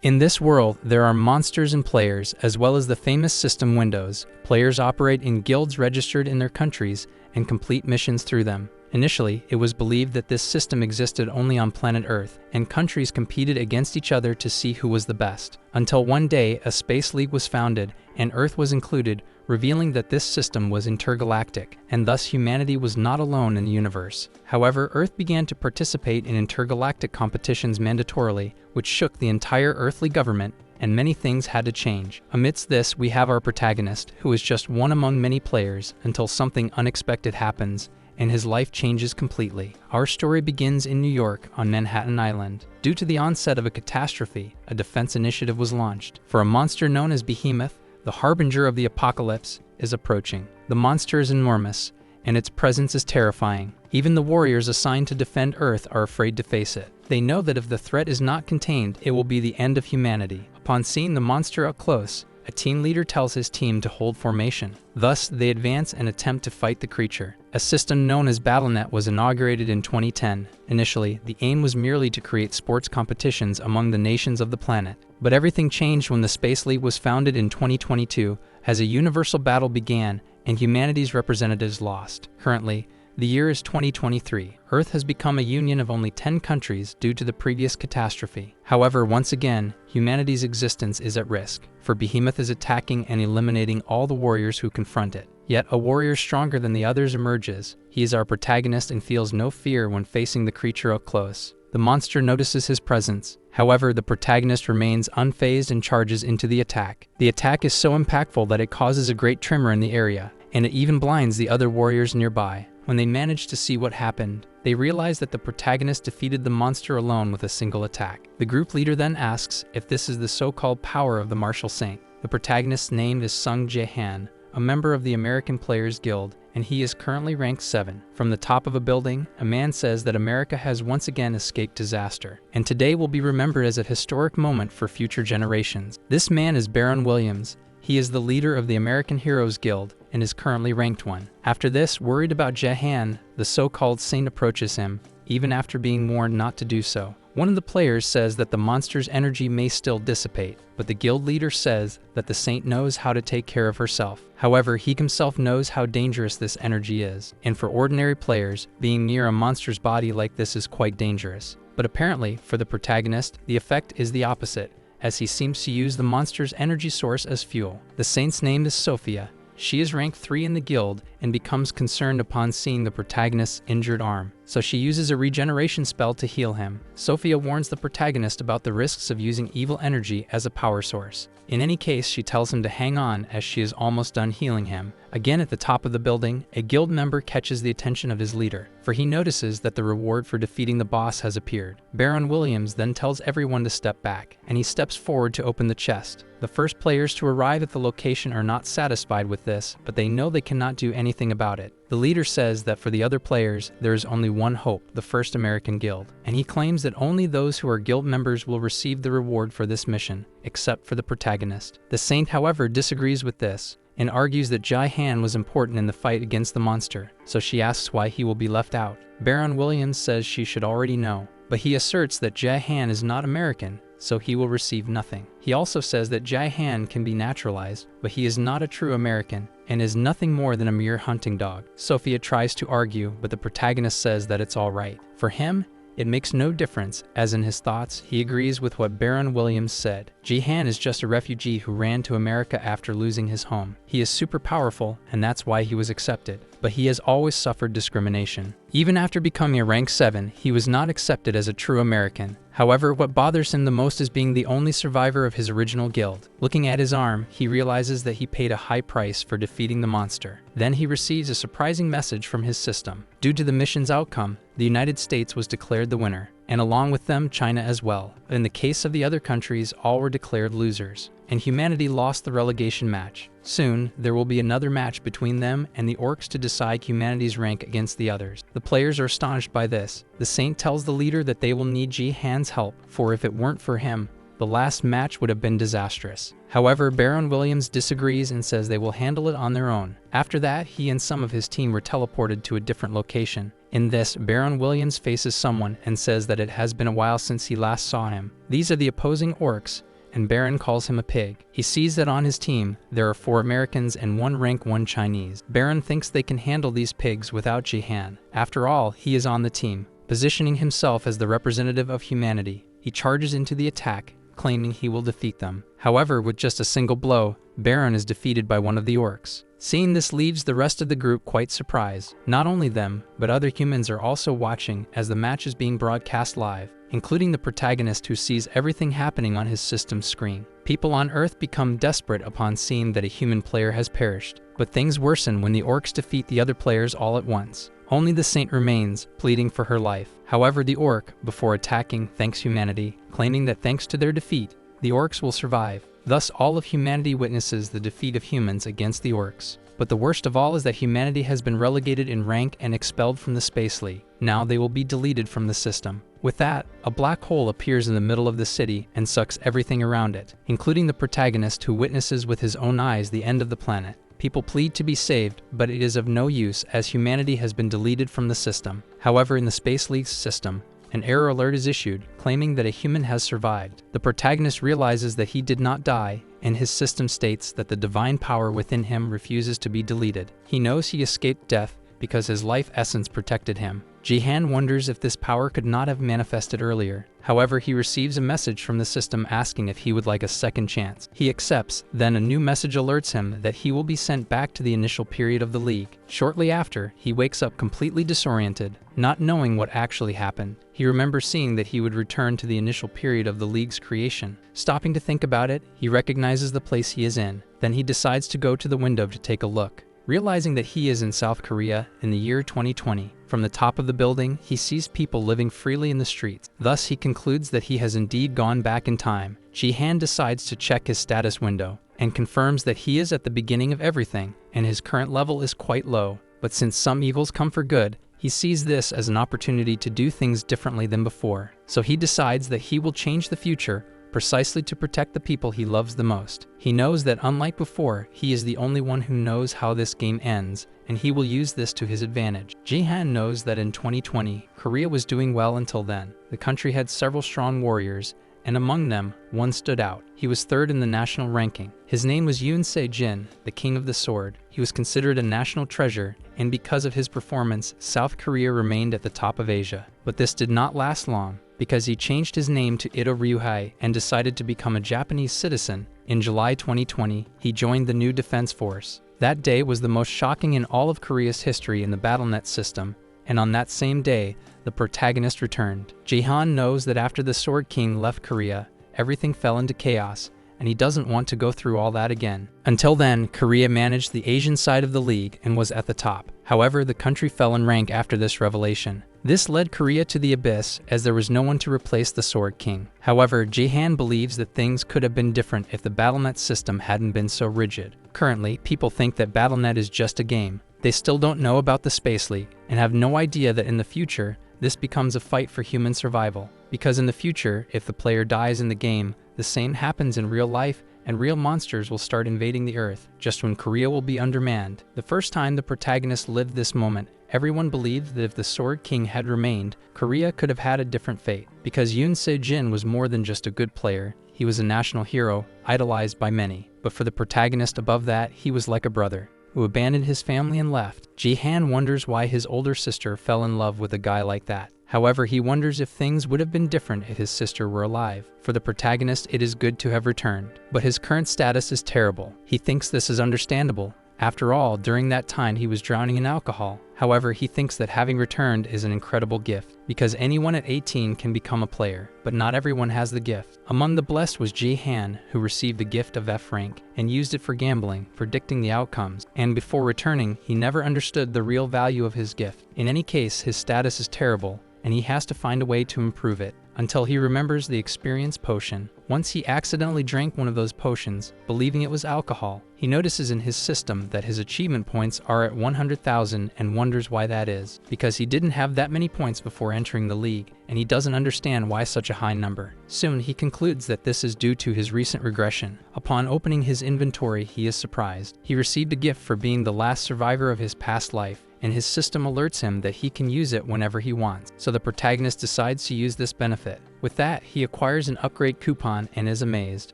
In this world, there are monsters and players, as well as the famous system windows. Players operate in guilds registered in their countries and complete missions through them. Initially, it was believed that this system existed only on planet Earth, and countries competed against each other to see who was the best. Until one day, a space league was founded, and Earth was included, revealing that this system was intergalactic, and thus humanity was not alone in the universe. However, Earth began to participate in intergalactic competitions mandatorily, which shook the entire earthly government, and many things had to change. Amidst this, we have our protagonist, who is just one among many players, until something unexpected happens, and his life changes completely. Our story begins in New York on Manhattan Island. Due to the onset of a catastrophe, a defense initiative was launched. For a monster known as Behemoth, the harbinger of the apocalypse, is approaching. The monster is enormous, and its presence is terrifying. Even the warriors assigned to defend Earth are afraid to face it. They know that if the threat is not contained, it will be the end of humanity. Upon seeing the monster up close, a team leader tells his team to hold formation. Thus, they advance and attempt to fight the creature. A system known as BattleNet was inaugurated in 2010. Initially, the aim was merely to create sports competitions among the nations of the planet. But everything changed when the Space League was founded in 2022, as a universal battle began and humanity's representatives lost. Currently, the year is 2023. Earth has become a union of only 10 countries due to the previous catastrophe. However, once again, humanity's existence is at risk, for Behemoth is attacking and eliminating all the warriors who confront it. Yet a warrior stronger than the others emerges. He is our protagonist and feels no fear when facing the creature up close. The monster notices his presence. However, the protagonist remains unfazed and charges into the attack. The attack is so impactful that it causes a great tremor in the area, and it even blinds the other warriors nearby. When they manage to see what happened, they realize that the protagonist defeated the monster alone with a single attack. The group leader then asks if this is the so-called power of the martial saint. The protagonist's name is Sung Jae-han, a member of the American Players Guild, and he is currently ranked 7. From the top of a building, a man says that America has once again escaped disaster, and today will be remembered as a historic moment for future generations. This man is Baron Williams. He is the leader of the American Heroes Guild and is currently ranked 1. After this, worried about Jae-han, the so-called saint approaches him, even after being warned not to do so. One of the players says that the monster's energy may still dissipate, but the guild leader says that the saint knows how to take care of herself. However, he himself knows how dangerous this energy is, and for ordinary players, being near a monster's body like this is quite dangerous. But apparently, for the protagonist, the effect is the opposite, as he seems to use the monster's energy source as fuel. The saint's name is Sophia. She is ranked 3 in the guild and becomes concerned upon seeing the protagonist's injured arm, so she uses a regeneration spell to heal him. Sophia warns the protagonist about the risks of using evil energy as a power source. In any case, she tells him to hang on as she is almost done healing him. Again at the top of the building, a guild member catches the attention of his leader, for he notices that the reward for defeating the boss has appeared. Baron Williams then tells everyone to step back, and he steps forward to open the chest. The first players to arrive at the location are not satisfied with this, but they know they cannot do anything about it. The leader says that for the other players, there is only one hope, the First American Guild, and he claims that only those who are guild members will receive the reward for this mission, except for the protagonist. The saint, however, disagrees with this, and argues that Jae-han was important in the fight against the monster, so she asks why he will be left out. Baron Williams says she should already know, but he asserts that Jae-han is not American, so he will receive nothing. He also says that Jae-han can be naturalized, but he is not a true American, and is nothing more than a mere hunting dog. Sophia tries to argue, but the protagonist says that it's all right. For him, it makes no difference, as in his thoughts, he agrees with what Baron Williams said. Jae-han is just a refugee who ran to America after losing his home. He is super powerful, and that's why he was accepted, but he has always suffered discrimination. Even after becoming a rank 7, he was not accepted as a true American. However, what bothers him the most is being the only survivor of his original guild. Looking at his arm, he realizes that he paid a high price for defeating the monster. Then he receives a surprising message from his system. Due to the mission's outcome, the United States was declared the winner, and along with them, China as well. In the case of the other countries, all were declared losers, and humanity lost the relegation match. Soon, there will be another match between them and the orcs to decide humanity's rank against the others. The players are astonished by this. The saint tells the leader that they will need Jae-han's help, for if it weren't for him, the last match would have been disastrous. However, Baron Williams disagrees and says they will handle it on their own. After that, he and some of his team were teleported to a different location, In this, Baron Williams faces someone and says that it has been a while since he last saw him. These are the opposing orcs, and Baron calls him a pig. He sees that on his team, there are 4 Americans and 1 rank 1 Chinese. Baron thinks they can handle these pigs without Jihan. After all, he is on the team, positioning himself as the representative of humanity. He charges into the attack, claiming he will defeat them. However, with just a single blow, Baron is defeated by one of the orcs. Seeing this leaves the rest of the group quite surprised. Not only them, but other humans are also watching as the match is being broadcast live, including the protagonist who sees everything happening on his system's screen. People on Earth become desperate upon seeing that a human player has perished, but things worsen when the orcs defeat the other players all at once. Only the saint remains, pleading for her life. However, the orc, before attacking, thanks humanity, claiming that thanks to their defeat, the orcs will survive. Thus, all of humanity witnesses the defeat of humans against the orcs. But the worst of all is that humanity has been relegated in rank and expelled from the Space League. Now they will be deleted from the system. With that, a black hole appears in the middle of the city and sucks everything around it, including the protagonist who witnesses with his own eyes the end of the planet. People plead to be saved, but it is of no use as humanity has been deleted from the system. However, in the Space League's system, an error alert is issued, claiming that a human has survived. The protagonist realizes that he did not die, and his system states that the divine power within him refuses to be deleted. He knows he escaped death because his life essence protected him. Jihan wonders if this power could not have manifested earlier. However, he receives a message from the system asking if he would like a second chance. He accepts, then a new message alerts him that he will be sent back to the initial period of the League. Shortly after, he wakes up completely disoriented, not knowing what actually happened. He remembers seeing that he would return to the initial period of the League's creation. Stopping to think about it, he recognizes the place he is in. Then he decides to go to the window to take a look. Realizing that he is in South Korea in the year 2020. From the top of the building, he sees people living freely in the streets. Thus, he concludes that he has indeed gone back in time. Jihan decides to check his status window and confirms that he is at the beginning of everything, and his current level is quite low. But since some evils come for good, he sees this as an opportunity to do things differently than before. So he decides that he will change the future precisely to protect the people he loves the most. He knows that unlike before, he is the only one who knows how this game ends, and he will use this to his advantage. Jihan knows that in 2020, Korea was doing well until then. The country had several strong warriors, and among them, one stood out. He was third in the national ranking. His name was Yoon Se-jin, the King of the Sword. He was considered a national treasure, and because of his performance, South Korea remained at the top of Asia. But this did not last long, because he changed his name to Ito Ryuhei and decided to become a Japanese citizen. In July 2020, he joined the new defense force. That day was the most shocking in all of Korea's history in the BattleNet system, and on that same day, the protagonist returned. Jihan knows that after the Sword King left Korea, everything fell into chaos, and he doesn't want to go through all that again. Until then, Korea managed the Asian side of the league and was at the top. However, the country fell in rank after this revelation. This led Korea to the abyss as there was no one to replace the Sword King. However, Jihan believes that things could have been different if the BattleNet system hadn't been so rigid. Currently, people think that BattleNet is just a game. They still don't know about the Space League and have no idea that in the future, this becomes a fight for human survival. Because in the future, if the player dies in the game, the same happens in real life and real monsters will start invading the Earth, just when Korea will be undermanned. The first time the protagonist lived this moment, everyone believed that if the Sword King had remained, Korea could have had a different fate. Because Yoon Se-jin was more than just a good player, he was a national hero, idolized by many. But for the protagonist above that, he was like a brother, who abandoned his family and left. Jihan wonders why his older sister fell in love with a guy like that. However, he wonders if things would have been different if his sister were alive. For the protagonist, it is good to have returned. But his current status is terrible. He thinks this is understandable. After all, during that time he was drowning in alcohol. However, he thinks that having returned is an incredible gift, because anyone at 18 can become a player, but not everyone has the gift. Among the blessed was Jihan, who received the gift of F rank and used it for gambling, predicting the outcomes, and before returning, he never understood the real value of his gift. In any case, his status is terrible, and he has to find a way to improve it, until he remembers the experience potion. Once he accidentally drank one of those potions, believing it was alcohol. He notices in his system that his achievement points are at 100,000 and wonders why that is, because he didn't have that many points before entering the league, and he doesn't understand why such a high number. Soon he concludes that this is due to his recent regression. Upon opening his inventory, he is surprised. He received a gift for being the last survivor of his past life, and his system alerts him that he can use it whenever he wants. So the protagonist decides to use this benefit. With that, he acquires an upgrade coupon and is amazed.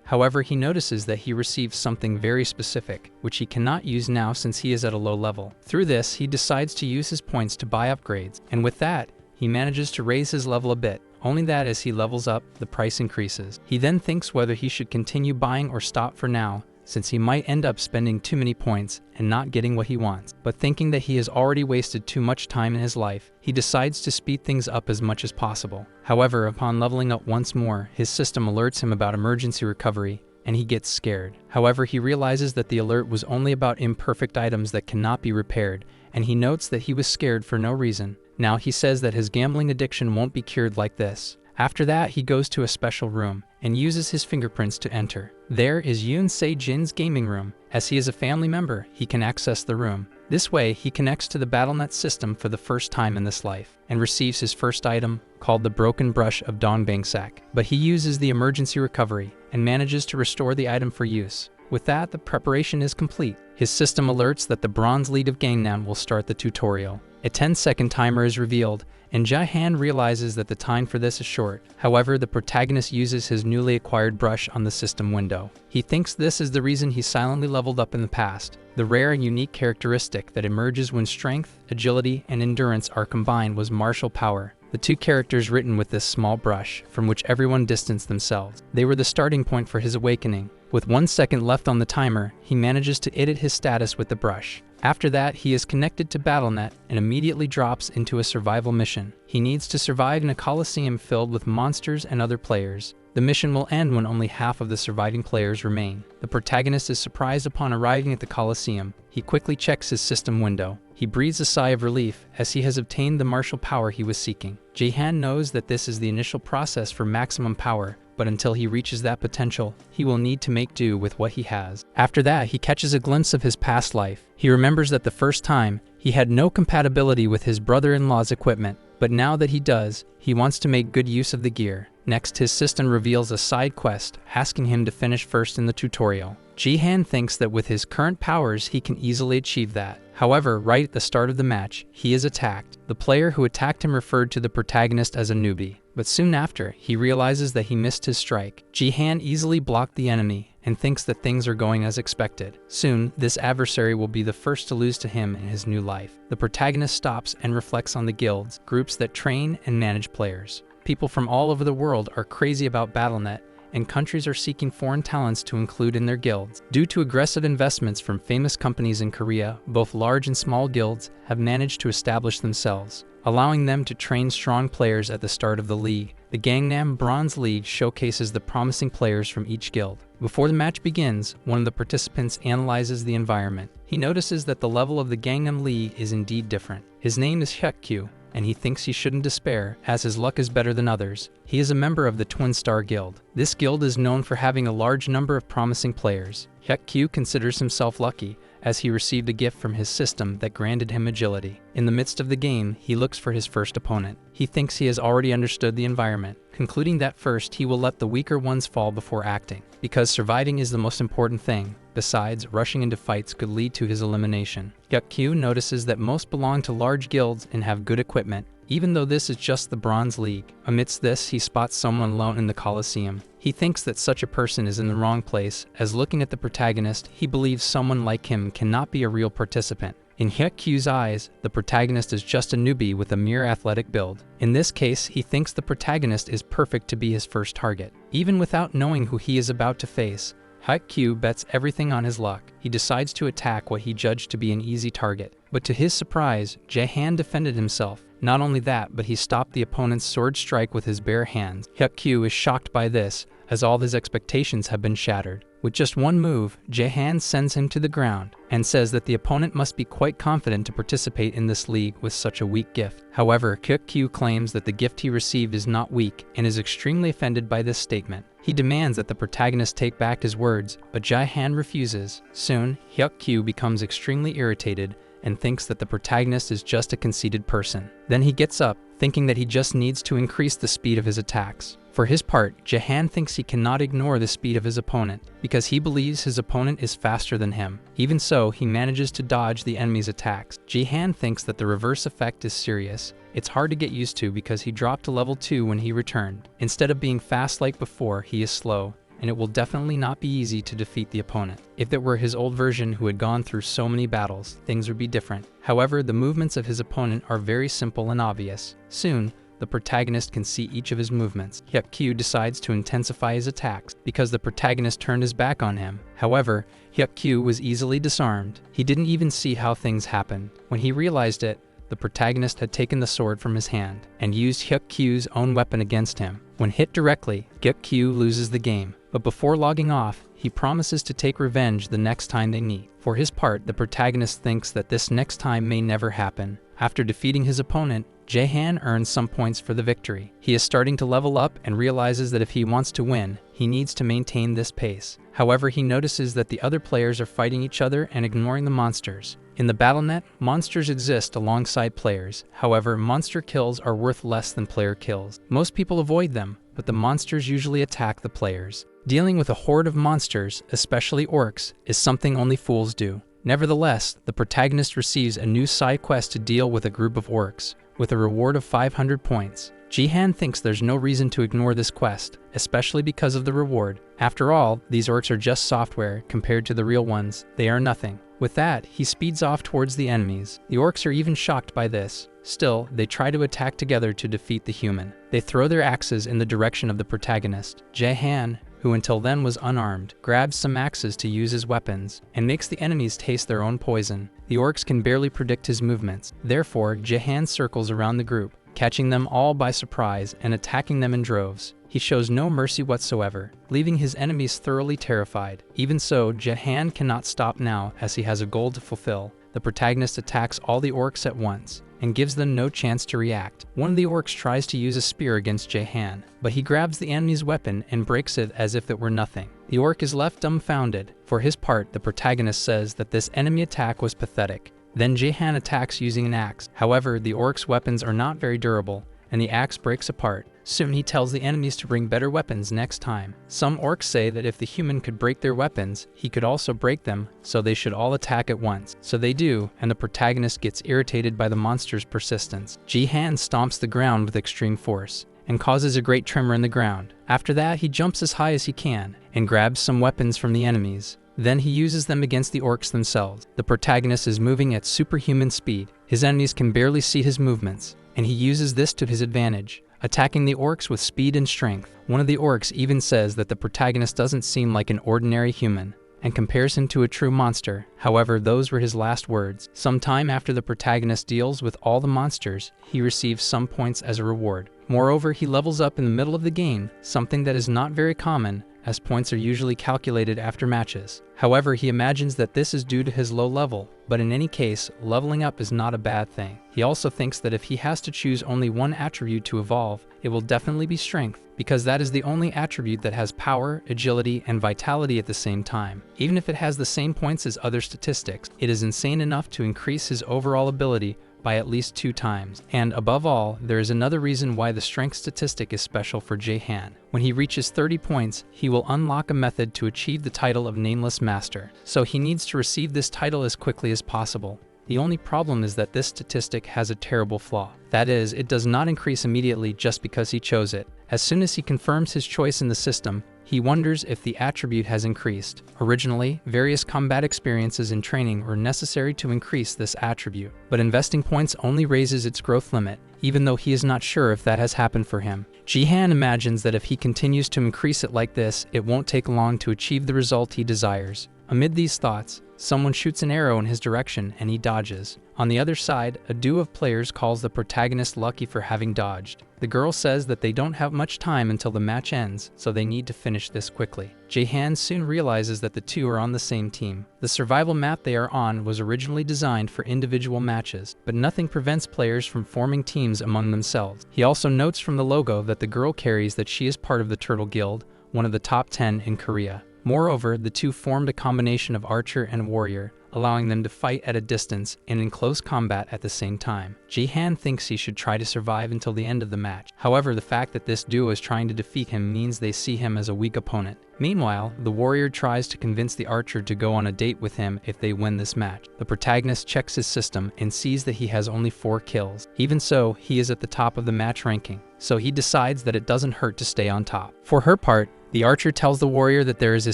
However, he notices that he receives something very specific, which he cannot use now since he is at a low level. Through this, he decides to use his points to buy upgrades, and with that, he manages to raise his level a bit. Only that as he levels up, the price increases. He then thinks whether he should continue buying or stop for now, since he might end up spending too many points and not getting what he wants. But thinking that he has already wasted too much time in his life, he decides to speed things up as much as possible. However, upon leveling up once more, his system alerts him about emergency recovery, and he gets scared. However, he realizes that the alert was only about imperfect items that cannot be repaired, and he notes that he was scared for no reason. Now he says that his gambling addiction won't be cured like this. After that, he goes to a special room and uses his fingerprints to enter. There is Yoon Se-jin's gaming room. As he is a family member, he can access the room. This way, he connects to the BattleNet system for the first time in this life and receives his first item, called the Broken Brush of Dongbangsak. But he uses the emergency recovery and manages to restore the item for use. With that, the preparation is complete. His system alerts that the Bronze Lead of Gangnam will start the tutorial. A 10-second timer is revealed, and Jae-han realizes that the time for this is short. However, the protagonist uses his newly acquired brush on the system window. He thinks this is the reason he silently leveled up in the past. The rare and unique characteristic that emerges when strength, agility, and endurance are combined was martial power. The two characters written with this small brush, from which everyone distanced themselves. They were the starting point for his awakening. With 1 second left on the timer, he manages to edit his status with the brush. After that, he is connected to BattleNet and immediately drops into a survival mission. He needs to survive in a coliseum filled with monsters and other players. The mission will end when only half of the surviving players remain. The protagonist is surprised upon arriving at the coliseum. He quickly checks his system window. He breathes a sigh of relief as he has obtained the martial power he was seeking. Jae-han knows that this is the initial process for maximum power, but until he reaches that potential, he will need to make do with what he has. After that, he catches a glimpse of his past life. He remembers that the first time, he had no compatibility with his brother-in-law's equipment, but now that he does, he wants to make good use of the gear. Next, his system reveals a side quest, asking him to finish first in the tutorial. Jae-han thinks that with his current powers, he can easily achieve that. However, right at the start of the match, he is attacked. The player who attacked him referred to the protagonist as a newbie, but soon after, he realizes that he missed his strike. Jae-han easily blocked the enemy and thinks that things are going as expected. Soon, this adversary will be the first to lose to him in his new life. The protagonist stops and reflects on the guilds, groups that train and manage players. People from all over the world are crazy about BattleNet, and countries are seeking foreign talents to include in their guilds. Due to aggressive investments from famous companies in Korea, both large and small guilds have managed to establish themselves, allowing them to train strong players at the start of the league. The Gangnam Bronze League showcases the promising players from each guild. Before the match begins, one of the participants analyzes the environment. He notices that the level of the Gangnam League is indeed different. His name is Hyuk-kyu, and he thinks he shouldn't despair, as his luck is better than others. He is a member of the Twin Star Guild. This guild is known for having a large number of promising players. Hyuk-kyu considers himself lucky, as he received a gift from his system that granted him agility. In the midst of the game, he looks for his first opponent. He thinks he has already understood the environment, concluding that first he will let the weaker ones fall before acting, because surviving is the most important thing. Besides, rushing into fights could lead to his elimination. Hyuk-kyu notices that most belong to large guilds and have good equipment, even though this is just the Bronze League. Amidst this, he spots someone alone in the Coliseum. He thinks that such a person is in the wrong place, as looking at the protagonist, he believes someone like him cannot be a real participant. In Hyuk-kyu's eyes, the protagonist is just a newbie with a mere athletic build. In this case, he thinks the protagonist is perfect to be his first target. Even without knowing who he is about to face, Hyuk-kyu bets everything on his luck. He decides to attack what he judged to be an easy target. But to his surprise, Jae-han defended himself. Not only that, but he stopped the opponent's sword strike with his bare hands. Hyuk-kyu is shocked by this, as all his expectations have been shattered. With just one move, Jae-han sends him to the ground and says that the opponent must be quite confident to participate in this league with such a weak gift. However, Hyuk-kyu claims that the gift he received is not weak and is extremely offended by this statement. He demands that the protagonist take back his words, but Jae-han refuses. Soon, Hyuk-kyu becomes extremely irritated and thinks that the protagonist is just a conceited person. Then he gets up, thinking that he just needs to increase the speed of his attacks. For his part, Jahan thinks he cannot ignore the speed of his opponent, because he believes his opponent is faster than him. Even so, he manages to dodge the enemy's attacks. Jahan thinks that the reverse effect is serious. It's hard to get used to because he dropped to level 2 when he returned. Instead of being fast like before, he is slow, and it will definitely not be easy to defeat the opponent. If it were his old version who had gone through so many battles, things would be different. However, the movements of his opponent are very simple and obvious. Soon, the protagonist can see each of his movements. Hyuk-kyu decides to intensify his attacks because the protagonist turned his back on him. However, Hyuk-kyu was easily disarmed. He didn't even see how things happened. When he realized it, the protagonist had taken the sword from his hand and used Hyuk-kyu's own weapon against him. When hit directly, Hyuk-kyu loses the game. But before logging off, he promises to take revenge the next time they meet. For his part, the protagonist thinks that this next time may never happen. After defeating his opponent, Jahan earns some points for the victory. He is starting to level up and realizes that if he wants to win, he needs to maintain this pace. However, he notices that the other players are fighting each other and ignoring the monsters. In the BattleNet, monsters exist alongside players. However, monster kills are worth less than player kills. Most people avoid them, but the monsters usually attack the players. Dealing with a horde of monsters, especially orcs, is something only fools do. Nevertheless, the protagonist receives a new side quest to deal with a group of orcs, with a reward of 500 points. Jahan thinks there's no reason to ignore this quest, especially because of the reward. After all, these orcs are just software compared to the real ones. They are nothing. With that, he speeds off towards the enemies. The orcs are even shocked by this. Still, they try to attack together to defeat the human. They throw their axes in the direction of the protagonist. Jahan, who until then was unarmed, grabs some axes to use as weapons, and makes the enemies taste their own poison. The orcs can barely predict his movements. Therefore, Jahan circles around the group, catching them all by surprise and attacking them in droves. He shows no mercy whatsoever, leaving his enemies thoroughly terrified. Even so, Jahan cannot stop now as he has a goal to fulfill. The protagonist attacks all the orcs at once and gives them no chance to react. One of the orcs tries to use a spear against Jahan, but he grabs the enemy's weapon and breaks it as if it were nothing. The orc is left dumbfounded. For his part, the protagonist says that this enemy attack was pathetic. Then Jahan attacks using an axe. However, the orc's weapons are not very durable, and the axe breaks apart. Soon he tells the enemies to bring better weapons next time. Some orcs say that if the human could break their weapons, he could also break them, so they should all attack at once. So they do, and the protagonist gets irritated by the monster's persistence. Jahan stomps the ground with extreme force and causes a great tremor in the ground. After that, he jumps as high as he can and grabs some weapons from the enemies. Then he uses them against the orcs themselves. The protagonist is moving at superhuman speed. His enemies can barely see his movements, and he uses this to his advantage, attacking the orcs with speed and strength. One of the orcs even says that the protagonist doesn't seem like an ordinary human, and compares him to a true monster. However, those were his last words. Some time after the protagonist deals with all the monsters, he receives some points as a reward. Moreover, he levels up in the middle of the game, something that is not very common, as points are usually calculated after matches. However, he imagines that this is due to his low level, but in any case, leveling up is not a bad thing. He also thinks that if he has to choose only one attribute to evolve, it will definitely be strength, because that is the only attribute that has power, agility, and vitality at the same time. Even if it has the same points as other statistics, it is insane enough to increase his overall ability by at least 2 times. And above all, there is another reason why the strength statistic is special for Jahan. When he reaches 30 points, he will unlock a method to achieve the title of Nameless Master. So he needs to receive this title as quickly as possible. The only problem is that this statistic has a terrible flaw. That is, it does not increase immediately just because he chose it. As soon as he confirms his choice in the system, he wonders if the attribute has increased. Originally, various combat experiences and training were necessary to increase this attribute, but investing points only raises its growth limit, even though he is not sure if that has happened for him. Jahan imagines that if he continues to increase it like this, it won't take long to achieve the result he desires. Amid these thoughts, someone shoots an arrow in his direction and he dodges. On the other side, a duo of players calls the protagonist lucky for having dodged. The girl says that they don't have much time until the match ends, so they need to finish this quickly. Jahan soon realizes that the two are on the same team. The survival map they are on was originally designed for individual matches, but nothing prevents players from forming teams among themselves. He also notes from the logo that the girl carries that she is part of the Turtle Guild, one of the top 10 in Korea. Moreover, the two formed a combination of archer and warrior, allowing them to fight at a distance and in close combat at the same time. Ji-han thinks he should try to survive until the end of the match. However, the fact that this duo is trying to defeat him means they see him as a weak opponent. Meanwhile, the warrior tries to convince the archer to go on a date with him if they win this match. The protagonist checks his system and sees that he has only 4 kills. Even so, he is at the top of the match ranking, so he decides that it doesn't hurt to stay on top. For her part, the archer tells the warrior that there is a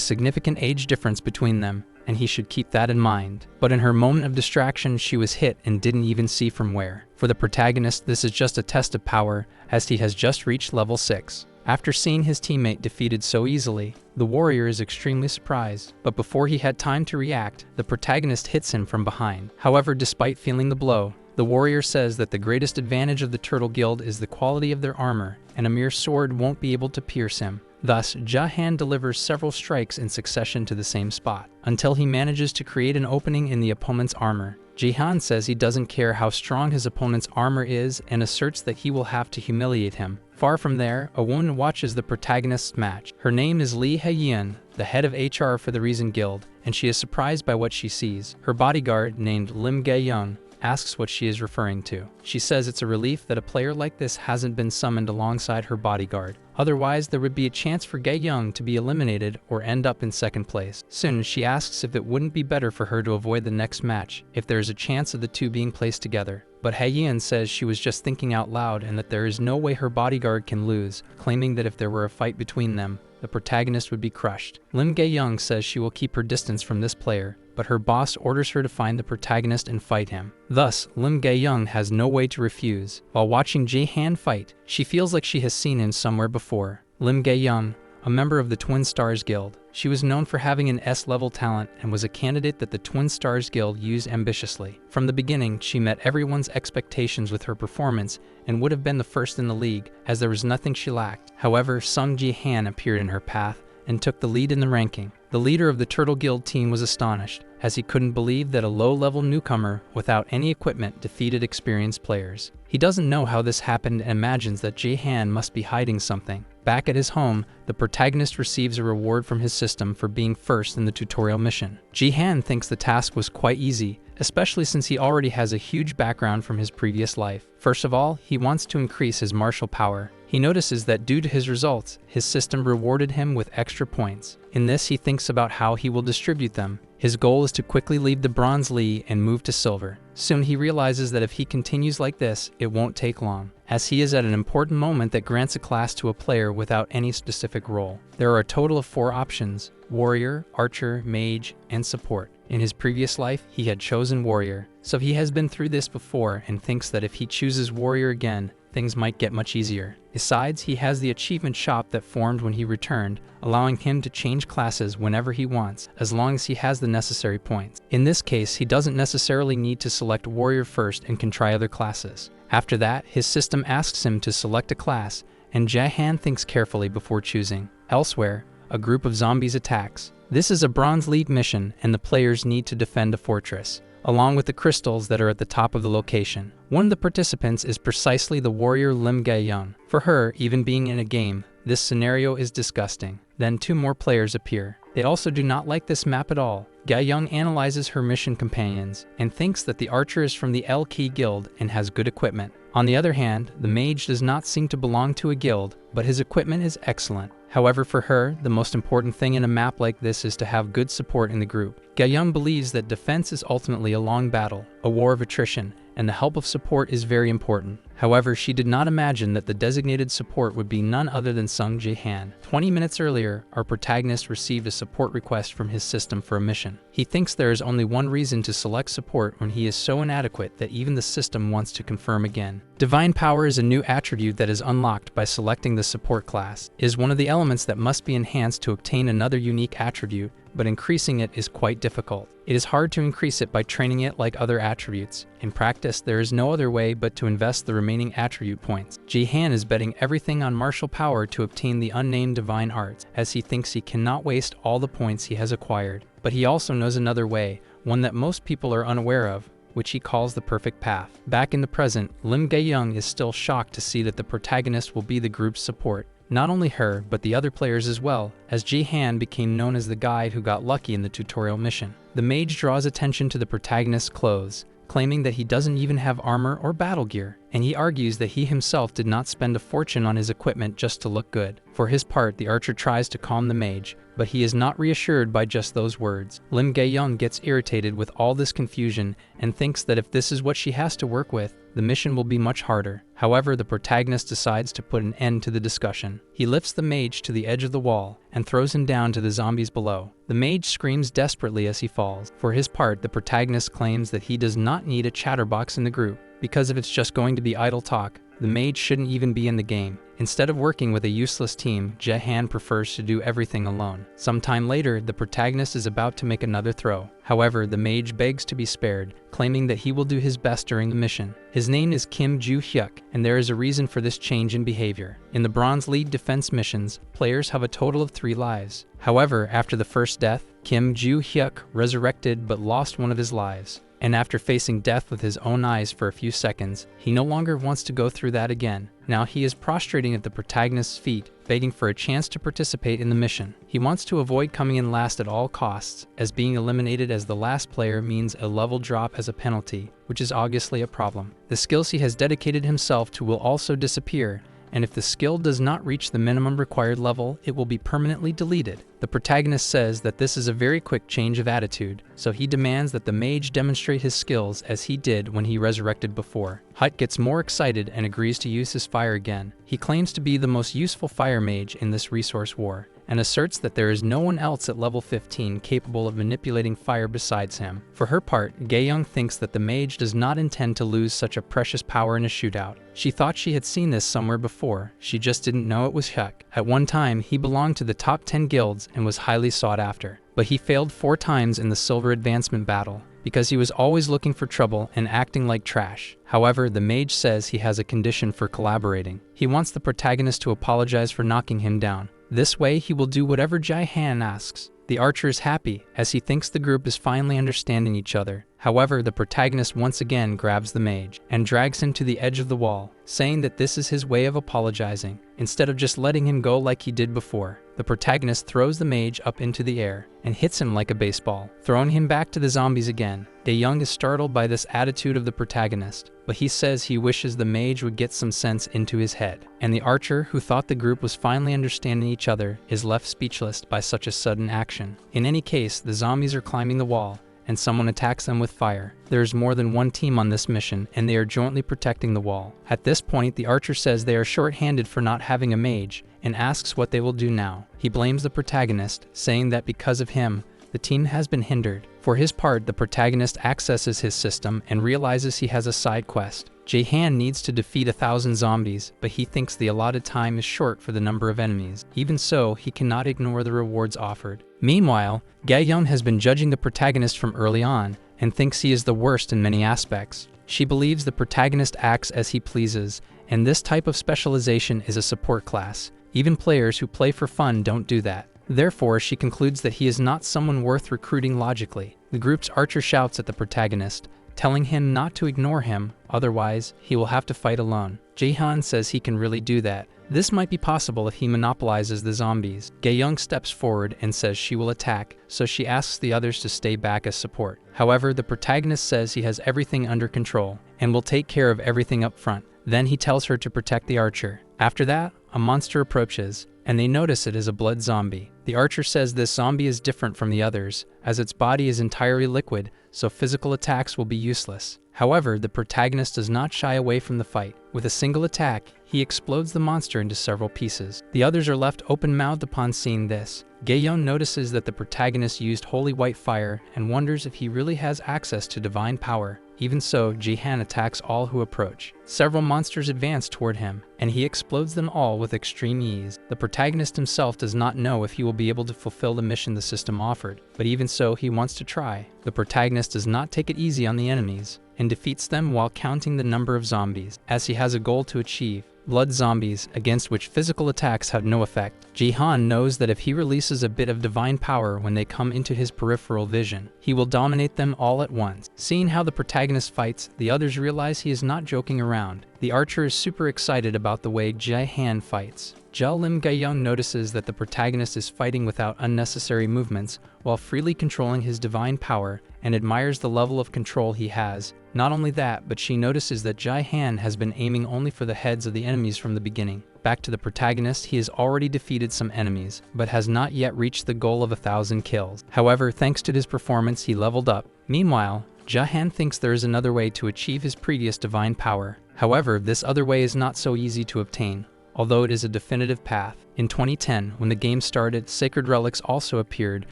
significant age difference between them, and he should keep that in mind. But in her moment of distraction, she was hit and didn't even see from where. For the protagonist, this is just a test of power, as he has just reached level 6. After seeing his teammate defeated so easily, the warrior is extremely surprised, but before he had time to react, the protagonist hits him from behind. However, despite feeling the blow, the warrior says that the greatest advantage of the Turtle Guild is the quality of their armor, and a mere sword won't be able to pierce him. Thus, Ji-han delivers several strikes in succession to the same spot, until he manages to create an opening in the opponent's armor. Ji-han says he doesn't care how strong his opponent's armor is and asserts that he will have to humiliate him. Far from there, a woman watches the protagonist's match. Her name is Lee Hae-yeon, the head of HR for the Reason Guild, and she is surprised by what she sees. Her bodyguard, named Lim Gae-young, asks what she is referring to. She says it's a relief that a player like this hasn't been summoned alongside her bodyguard. Otherwise, there would be a chance for Gae-young to be eliminated or end up in second place. Soon, she asks if it wouldn't be better for her to avoid the next match, if there is a chance of the two being placed together. But Hae-yeon says she was just thinking out loud and that there is no way her bodyguard can lose, claiming that if there were a fight between them, the protagonist would be crushed. Lim Gae-young says she will keep her distance from this player, but her boss orders her to find the protagonist and fight him. Thus, Lim Gae-young has no way to refuse. While watching Ji-han fight, she feels like she has seen him somewhere before. Lim Gae-young, a member of the Twin Stars Guild. She was known for having an S-level talent and was a candidate that the Twin Stars Guild used ambitiously. From the beginning, she met everyone's expectations with her performance and would have been the first in the league, as there was nothing she lacked. However, Sung Ji-han appeared in her path and took the lead in the ranking. The leader of the Turtle Guild team was astonished, as he couldn't believe that a low-level newcomer without any equipment defeated experienced players. He doesn't know how this happened and imagines that Ji-han must be hiding something. Back at his home, the protagonist receives a reward from his system for being first in the tutorial mission. Ji-han thinks the task was quite easy, especially since he already has a huge background from his previous life. First of all, he wants to increase his martial power. He notices that due to his results, his system rewarded him with extra points. In this, he thinks about how he will distribute them. His goal is to quickly leave the Bronze League and move to Silver. Soon he realizes that if he continues like this, it won't take long, as he is at an important moment that grants a class to a player without any specific role. There are a total of 4 options: Warrior, Archer, Mage, and Support. In his previous life, he had chosen Warrior, so he has been through this before and thinks that if he chooses Warrior again, things might get much easier. Besides, he has the achievement shop that formed when he returned, allowing him to change classes whenever he wants, as long as he has the necessary points. In this case, he doesn't necessarily need to select Warrior first and can try other classes. After that, his system asks him to select a class, and Ji-han thinks carefully before choosing. Elsewhere, a group of zombies attacks. This is a Bronze League mission, and the players need to defend a fortress, along with the crystals that are at the top of the location. One of the participants is precisely the warrior Lim Gae-young. For her, even being in a game, this scenario is disgusting. Then 2 more players appear. They also do not like this map at all. Gae-young analyzes her mission companions and thinks that the archer is from the L-Key Guild and has good equipment. On the other hand, the mage does not seem to belong to a guild, but his equipment is excellent. However, for her, the most important thing in a map like this is to have good support in the group. Gae-young believes that defense is ultimately a long battle, a war of attrition, and the help of support is very important. However, she did not imagine that the designated support would be none other than Sung Ji-han. 20 minutes earlier, our protagonist received a support request from his system for a mission. He thinks there is only one reason to select support when he is so inadequate that even the system wants to confirm again. Divine Power is a new attribute that is unlocked by selecting the support class. It is one of the elements that must be enhanced to obtain another unique attribute, but increasing it is quite difficult. It is hard to increase it by training it like other attributes. In practice, there is no other way but to invest the remaining attribute points. Ji-han is betting everything on martial power to obtain the unnamed divine arts, as he thinks he cannot waste all the points he has acquired. But he also knows another way, one that most people are unaware of, which he calls the perfect path. Back in the present, Lim Gae-young is still shocked to see that the protagonist will be the group's support. Not only her, but the other players as well, as Ji-han became known as the guy who got lucky in the tutorial mission. The mage draws attention to the protagonist's clothes, claiming that he doesn't even have armor or battle gear, and he argues that he himself did not spend a fortune on his equipment just to look good. For his part, the archer tries to calm the mage, but he is not reassured by just those words. Lim Gae-young gets irritated with all this confusion and thinks that if this is what she has to work with, the mission will be much harder. However, the protagonist decides to put an end to the discussion. He lifts the mage to the edge of the wall and throws him down to the zombies below. The mage screams desperately as he falls. For his part, the protagonist claims that he does not need a chatterbox in the group, because if it's just going to be idle talk, the mage shouldn't even be in the game. Instead of working with a useless team, Jae-han prefers to do everything alone. Sometime later, the protagonist is about to make another throw. However, the mage begs to be spared, claiming that he will do his best during the mission. His name is Kim Joo-hyuk, and there is a reason for this change in behavior. In the Bronze League defense missions, players have a total of 3 lives. However, after the first death, Kim Joo-hyuk resurrected but lost one of his lives. And after facing death with his own eyes for a few seconds, he no longer wants to go through that again. Now he is prostrating at the protagonist's feet, begging for a chance to participate in the mission. He wants to avoid coming in last at all costs, as being eliminated as the last player means a level drop as a penalty, which is obviously a problem. The skills he has dedicated himself to will also disappear, and if the skill does not reach the minimum required level, it will be permanently deleted. The protagonist says that this is a very quick change of attitude, so he demands that the mage demonstrate his skills as he did when he resurrected before. Hut gets more excited and agrees to use his fire again. He claims to be the most useful fire mage in this resource war, and asserts that there is no one else at level 15 capable of manipulating fire besides him. For her part, Gae-young thinks that the mage does not intend to lose such a precious power in a shootout. She thought she had seen this somewhere before, she just didn't know it was Hyuk. At one time, he belonged to the top 10 guilds and was highly sought after, but he failed 4 times in the Silver Advancement battle, because he was always looking for trouble and acting like trash. However, the mage says he has a condition for collaborating. He wants the protagonist to apologize for knocking him down. This way, he will do whatever Jae-han asks. The archer is happy, as he thinks the group is finally understanding each other. However, the protagonist once again grabs the mage and drags him to the edge of the wall, saying that this is his way of apologizing, instead of just letting him go like he did before. The protagonist throws the mage up into the air and hits him like a baseball, throwing him back to the zombies again. Dae-young is startled by this attitude of the protagonist, but he says he wishes the mage would get some sense into his head. And the archer, who thought the group was finally understanding each other, is left speechless by such a sudden action. In any case, the zombies are climbing the wall, and someone attacks them with fire. There is more than one team on this mission, and they are jointly protecting the wall. At this point, the archer says they are short-handed for not having a mage, and asks what they will do now. He blames the protagonist, saying that because of him, the team has been hindered. For his part, the protagonist accesses his system and realizes he has a side quest. Jae-han needs to defeat 1,000 zombies, but he thinks the allotted time is short for the number of enemies. Even so, he cannot ignore the rewards offered. Meanwhile, Gae-young has been judging the protagonist from early on, and thinks he is the worst in many aspects. She believes the protagonist acts as he pleases, and this type of specialization is a support class. Even players who play for fun don't do that. Therefore, she concludes that he is not someone worth recruiting logically. The group's archer shouts at the protagonist, telling him not to ignore him, otherwise he will have to fight alone. Jae-han says he can really do that. This might be possible if he monopolizes the zombies. Gae-young steps forward and says she will attack, so she asks the others to stay back as support. However, the protagonist says he has everything under control and will take care of everything up front. Then he tells her to protect the archer. After that, a monster approaches, and they notice it is a blood zombie. The archer says this zombie is different from the others, as its body is entirely liquid, so physical attacks will be useless. However, the protagonist does not shy away from the fight. With a single attack, he explodes the monster into several pieces. The others are left open-mouthed upon seeing this. Gae-young notices that the protagonist used holy white fire and wonders if he really has access to divine power. Even so, Ji-han attacks all who approach. Several monsters advance toward him, and he explodes them all with extreme ease. The protagonist himself does not know if he will be able to fulfill the mission the system offered, but even so, he wants to try. The protagonist does not take it easy on the enemies, and defeats them while counting the number of zombies, as he has a goal to achieve. Blood zombies, against which physical attacks have no effect. Ji-han knows that if he releases a bit of divine power when they come into his peripheral vision, he will dominate them all at once. Seeing how the protagonist fights, the others realize he is not joking around. The archer is super excited about the way Jae-han fights. Lim Ga-young notices that the protagonist is fighting without unnecessary movements while freely controlling his divine power and admires the level of control he has. Not only that, but she notices that Jae-han has been aiming only for the heads of the enemies from the beginning. Back to the protagonist, he has already defeated some enemies, but has not yet reached the goal of 1,000 kills. However, thanks to his performance, he leveled up. Meanwhile, Jae-han thinks there is another way to achieve his previous divine power. However, this other way is not so easy to obtain, although it is a definitive path. In 2010, when the game started, sacred relics also appeared,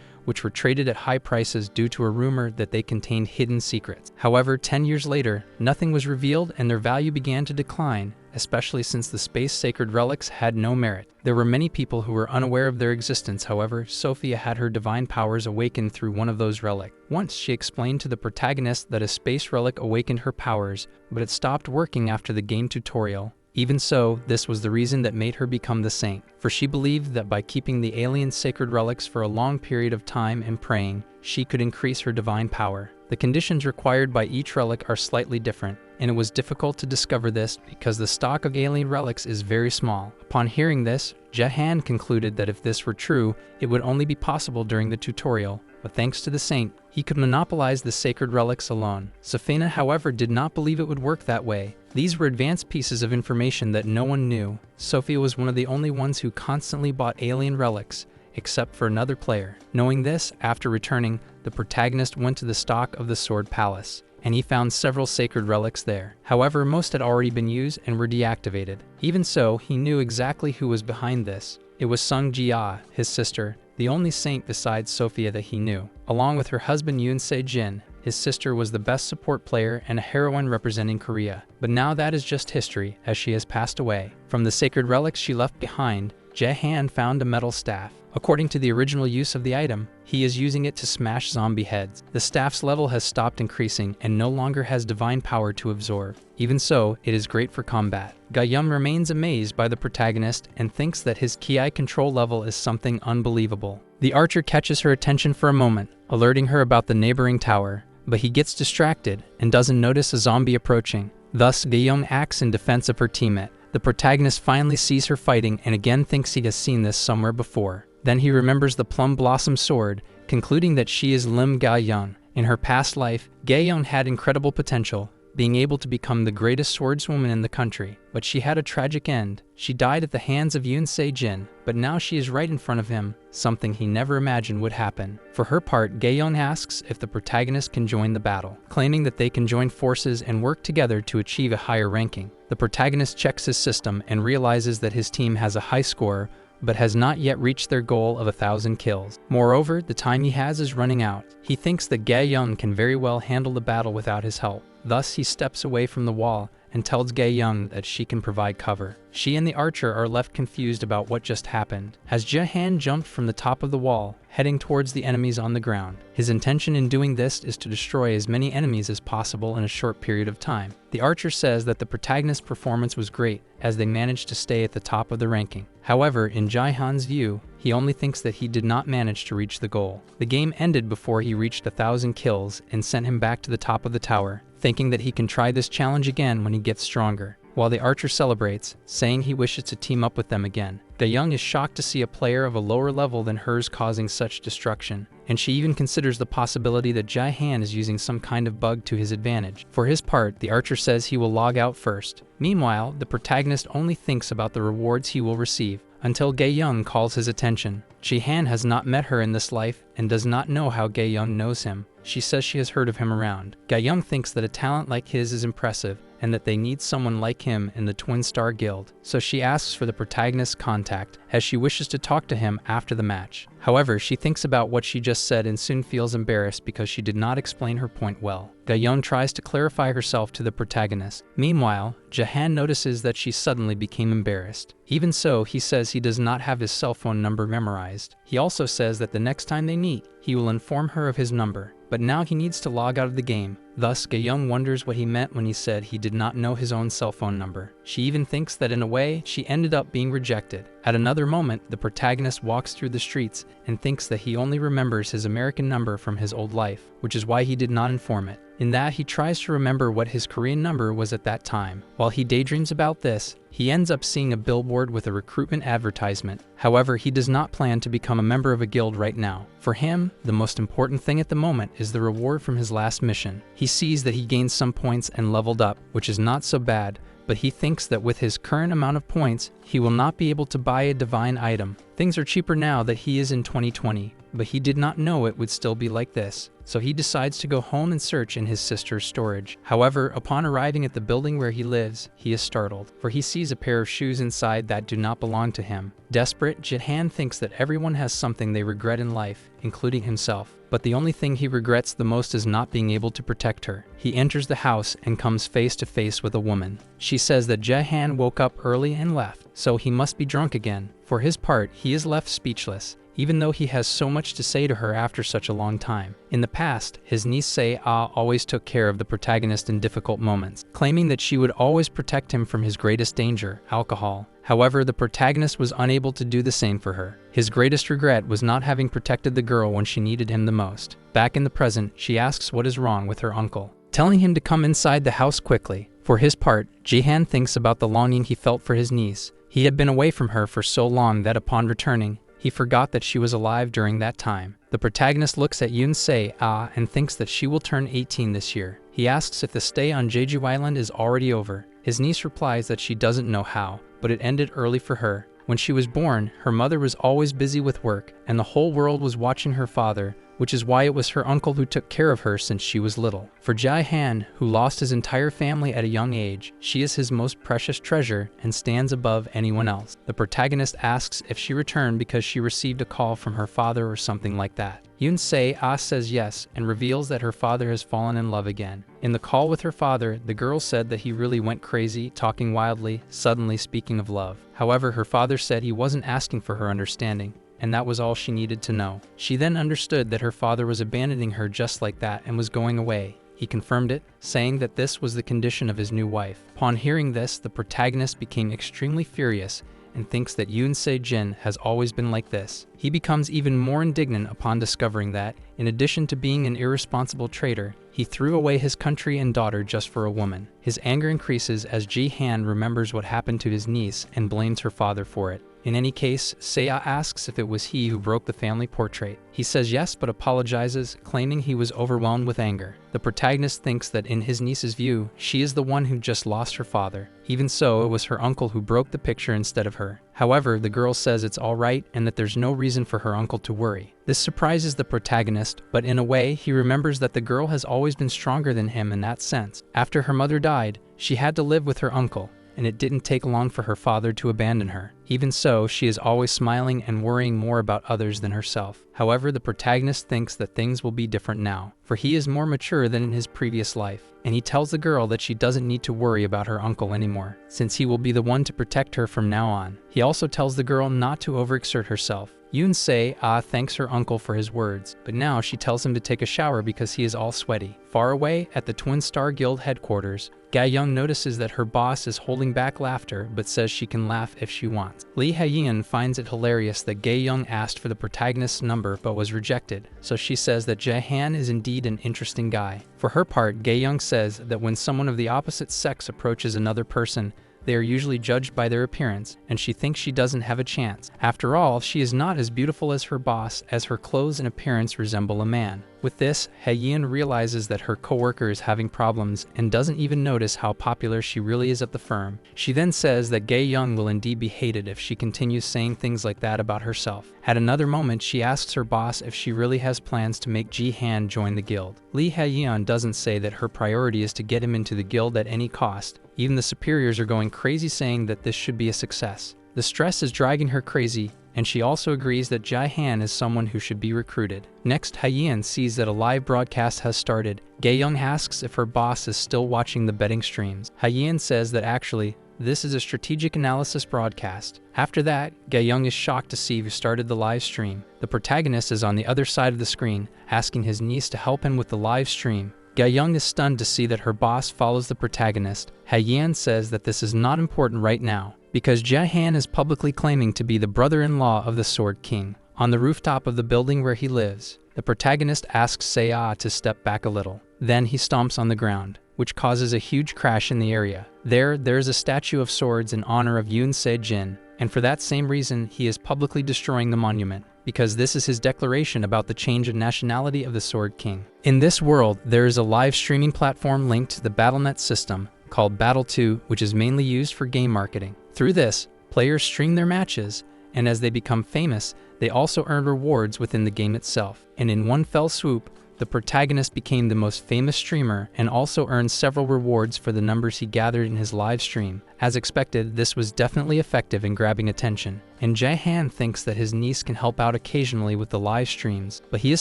which were traded at high prices due to a rumor that they contained hidden secrets. However, 10 years later, nothing was revealed and their value began to decline, especially since the space sacred relics had no merit. There were many people who were unaware of their existence. However, Sophia had her divine powers awakened through one of those relics. Once she explained to the protagonist that a space relic awakened her powers, but it stopped working after the game tutorial. Even so, this was the reason that made her become the saint, for she believed that by keeping the alien sacred relics for a long period of time and praying, she could increase her divine power. The conditions required by each relic are slightly different, and it was difficult to discover this because the stock of alien relics is very small. Upon hearing this, Jae-han concluded that if this were true, it would only be possible during the tutorial, but thanks to the saint, he could monopolize the sacred relics alone. Sophia, however, did not believe it would work that way. These were advanced pieces of information that no one knew. Sophia was one of the only ones who constantly bought alien relics, except for another player. Knowing this, after returning, the protagonist went to the stock of the Sword Palace, and he found several sacred relics there. However, most had already been used and were deactivated. Even so, he knew exactly who was behind this. It was Sung Ji-ah, his sister, the only saint besides Sophia that he knew. Along with her husband Yoon Se-jin, his sister was the best support player and a heroine representing Korea. But now that is just history, as she has passed away. From the sacred relics she left behind, Jae-han found a metal staff. According to the original use of the item, he is using it to smash zombie heads. The staff's level has stopped increasing and no longer has divine power to absorb. Even so, it is great for combat. Ga-young remains amazed by the protagonist and thinks that his ki control level is something unbelievable. The archer catches her attention for a moment, alerting her about the neighboring tower, but he gets distracted and doesn't notice a zombie approaching. Thus, Ga-young acts in defense of her teammate. The protagonist finally sees her fighting and again thinks he has seen this somewhere before. Then he remembers the plum blossom sword, concluding that she is Lim Ga-young. In her past life, Ga-young had incredible potential, being able to become the greatest swordswoman in the country. But she had a tragic end. She died at the hands of Yoon Se-jin, but now she is right in front of him, something he never imagined would happen. For her part, Ga-young asks if the protagonist can join the battle, claiming that they can join forces and work together to achieve a higher ranking. The protagonist checks his system and realizes that his team has a high score, but has not yet reached their goal of 1,000 kills. Moreover, the time he has is running out. He thinks that Ga-young can very well handle the battle without his help. Thus, he steps away from the wall and tells Ga-young that she can provide cover. She and the archer are left confused about what just happened, as Jae-han jumped from the top of the wall, heading towards the enemies on the ground. His intention in doing this is to destroy as many enemies as possible in a short period of time. The archer says that the protagonist's performance was great, as they managed to stay at the top of the ranking. However, in Jae-han's view, he only thinks that he did not manage to reach the goal. The game ended before he reached 1,000 kills and sent him back to the top of the tower, thinking that he can try this challenge again when he gets stronger. While the archer celebrates, saying he wishes to team up with them again. Ga-young is shocked to see a player of a lower level than hers causing such destruction, and she even considers the possibility that Jae-han is using some kind of bug to his advantage. For his part, the archer says he will log out first. Meanwhile, the protagonist only thinks about the rewards he will receive, until Ga-young calls his attention. Jae-han has not met her in this life and does not know how Ga-young knows him. She says she has heard of him around. Ga-young thinks that a talent like his is impressive and that they need someone like him in the Twin Star Guild, so she asks for the protagonist's contact as she wishes to talk to him after the match. However, she thinks about what she just said and soon feels embarrassed because she did not explain her point well. Ga-young tries to clarify herself to the protagonist. Meanwhile, Jae-han notices that she suddenly became embarrassed. Even so, he says he does not have his cell phone number memorized. He also says that the next time they meet, he will inform her of his number. But now he needs to log out of the game. Thus, Ga-young wonders what he meant when he said he did not know his own cell phone number. She even thinks that in a way, she ended up being rejected. At another moment, the protagonist walks through the streets and thinks that he only remembers his American number from his old life, which is why he did not inform it. In that, he tries to remember what his Korean number was at that time. While he daydreams about this, he ends up seeing a billboard with a recruitment advertisement. However, he does not plan to become a member of a guild right now. For him, the most important thing at the moment is the reward from his last mission. He sees that he gained some points and leveled up, which is not so bad, but he thinks that with his current amount of points, he will not be able to buy a divine item. Things are cheaper now that he is in 2020, but he did not know it would still be like this. So he decides to go home and search in his sister's storage. However, upon arriving at the building where he lives, he is startled, for he sees a pair of shoes inside that do not belong to him. Desperate, Jae-han thinks that everyone has something they regret in life, including himself. But the only thing he regrets the most is not being able to protect her. He enters the house and comes face to face with a woman. She says that Jae-han woke up early and left, so he must be drunk again. For his part, he is left speechless, even though he has so much to say to her after such a long time. In the past, his niece Se-ah always took care of the protagonist in difficult moments, claiming that she would always protect him from his greatest danger, alcohol. However, the protagonist was unable to do the same for her. His greatest regret was not having protected the girl when she needed him the most. Back in the present, she asks what is wrong with her uncle, telling him to come inside the house quickly. For his part, Jae-han thinks about the longing he felt for his niece. He had been away from her for so long that upon returning, he forgot that she was alive during that time. The protagonist looks at Yoon Se-ah and thinks that she will turn 18 this year. He asks if the stay on Jeju Island is already over. His niece replies that she doesn't know how, but it ended early for her. When she was born, her mother was always busy with work, and the whole world was watching her father, which is why it was her uncle who took care of her since she was little. For Jae-han, who lost his entire family at a young age, she is his most precious treasure and stands above anyone else. The protagonist asks if she returned because she received a call from her father or something like that. Yoon Se-ah says yes and reveals that her father has fallen in love again. In the call with her father, the girl said that he really went crazy, talking wildly, suddenly speaking of love. However, her father said he wasn't asking for her understanding, and that was all she needed to know. She then understood that her father was abandoning her just like that and was going away. He confirmed it, saying that this was the condition of his new wife. Upon hearing this, the protagonist became extremely furious and thinks that Yoon Se-jin has always been like this. He becomes even more indignant upon discovering that, in addition to being an irresponsible traitor, he threw away his country and daughter just for a woman. His anger increases as Ji-han remembers what happened to his niece and blames her father for it. In any case, Se-ah asks if it was he who broke the family portrait. He says yes but apologizes, claiming he was overwhelmed with anger. The protagonist thinks that in his niece's view, she is the one who just lost her father. Even so, it was her uncle who broke the picture instead of her. However, the girl says it's alright and that there's no reason for her uncle to worry. This surprises the protagonist, but in a way, he remembers that the girl has always been stronger than him in that sense. After her mother died, she had to live with her uncle, and it didn't take long for her father to abandon her. Even so, she is always smiling and worrying more about others than herself. However, the protagonist thinks that things will be different now, for he is more mature than in his previous life, and he tells the girl that she doesn't need to worry about her uncle anymore, since he will be the one to protect her from now on. He also tells the girl not to overexert herself. Yoon Se-ah thanks her uncle for his words, but now she tells him to take a shower because he is all sweaty. Far away, at the Twin Star Guild headquarters, Ga-young notices that her boss is holding back laughter but says she can laugh if she wants. Lee Ha-yeon finds it hilarious that Ga-young asked for the protagonist's number but was rejected, so she says that Jae-han is indeed an interesting guy. For her part, Ga-young says that when someone of the opposite sex approaches another person, they are usually judged by their appearance, and she thinks she doesn't have a chance. After all, she is not as beautiful as her boss, as her clothes and appearance resemble a man. With this, Ha-yeon realizes that her coworker is having problems and doesn't even notice how popular she really is at the firm. She then says that Ga-young will indeed be hated if she continues saying things like that about herself. At another moment, she asks her boss if she really has plans to make Ji-han join the guild. Lee Ha-yeon doesn't say that her priority is to get him into the guild at any cost. Even the superiors are going crazy saying that this should be a success. The stress is driving her crazy, and she also agrees that Jae-han is someone who should be recruited. Next, Ha-yeon sees that a live broadcast has started. Ga-young asks if her boss is still watching the betting streams. Ha-yeon says that actually, this is a strategic analysis broadcast. After that, Ga-young is shocked to see who started the live stream. The protagonist is on the other side of the screen, asking his niece to help him with the live stream. Ga-young is stunned to see that her boss follows the protagonist. Ha-yan says that this is not important right now, because Jae-han is publicly claiming to be the brother-in-law of the Sword King. On the rooftop of the building where he lives, the protagonist asks Se-ah to step back a little. Then he stomps on the ground, which causes a huge crash in the area. There is a statue of swords in honor of Yoon Se-jin, and for that same reason he is publicly destroying the monument, because this is his declaration about the change of nationality of the Sword King. In this world, there is a live streaming platform linked to the BattleNet system called Battle2, which is mainly used for game marketing. Through this, players stream their matches, and as they become famous, they also earn rewards within the game itself. And in one fell swoop, the protagonist became the most famous streamer and also earned several rewards for the numbers he gathered in his live stream. As expected, this was definitely effective in grabbing attention, and Jae-han thinks that his niece can help out occasionally with the live streams, but he is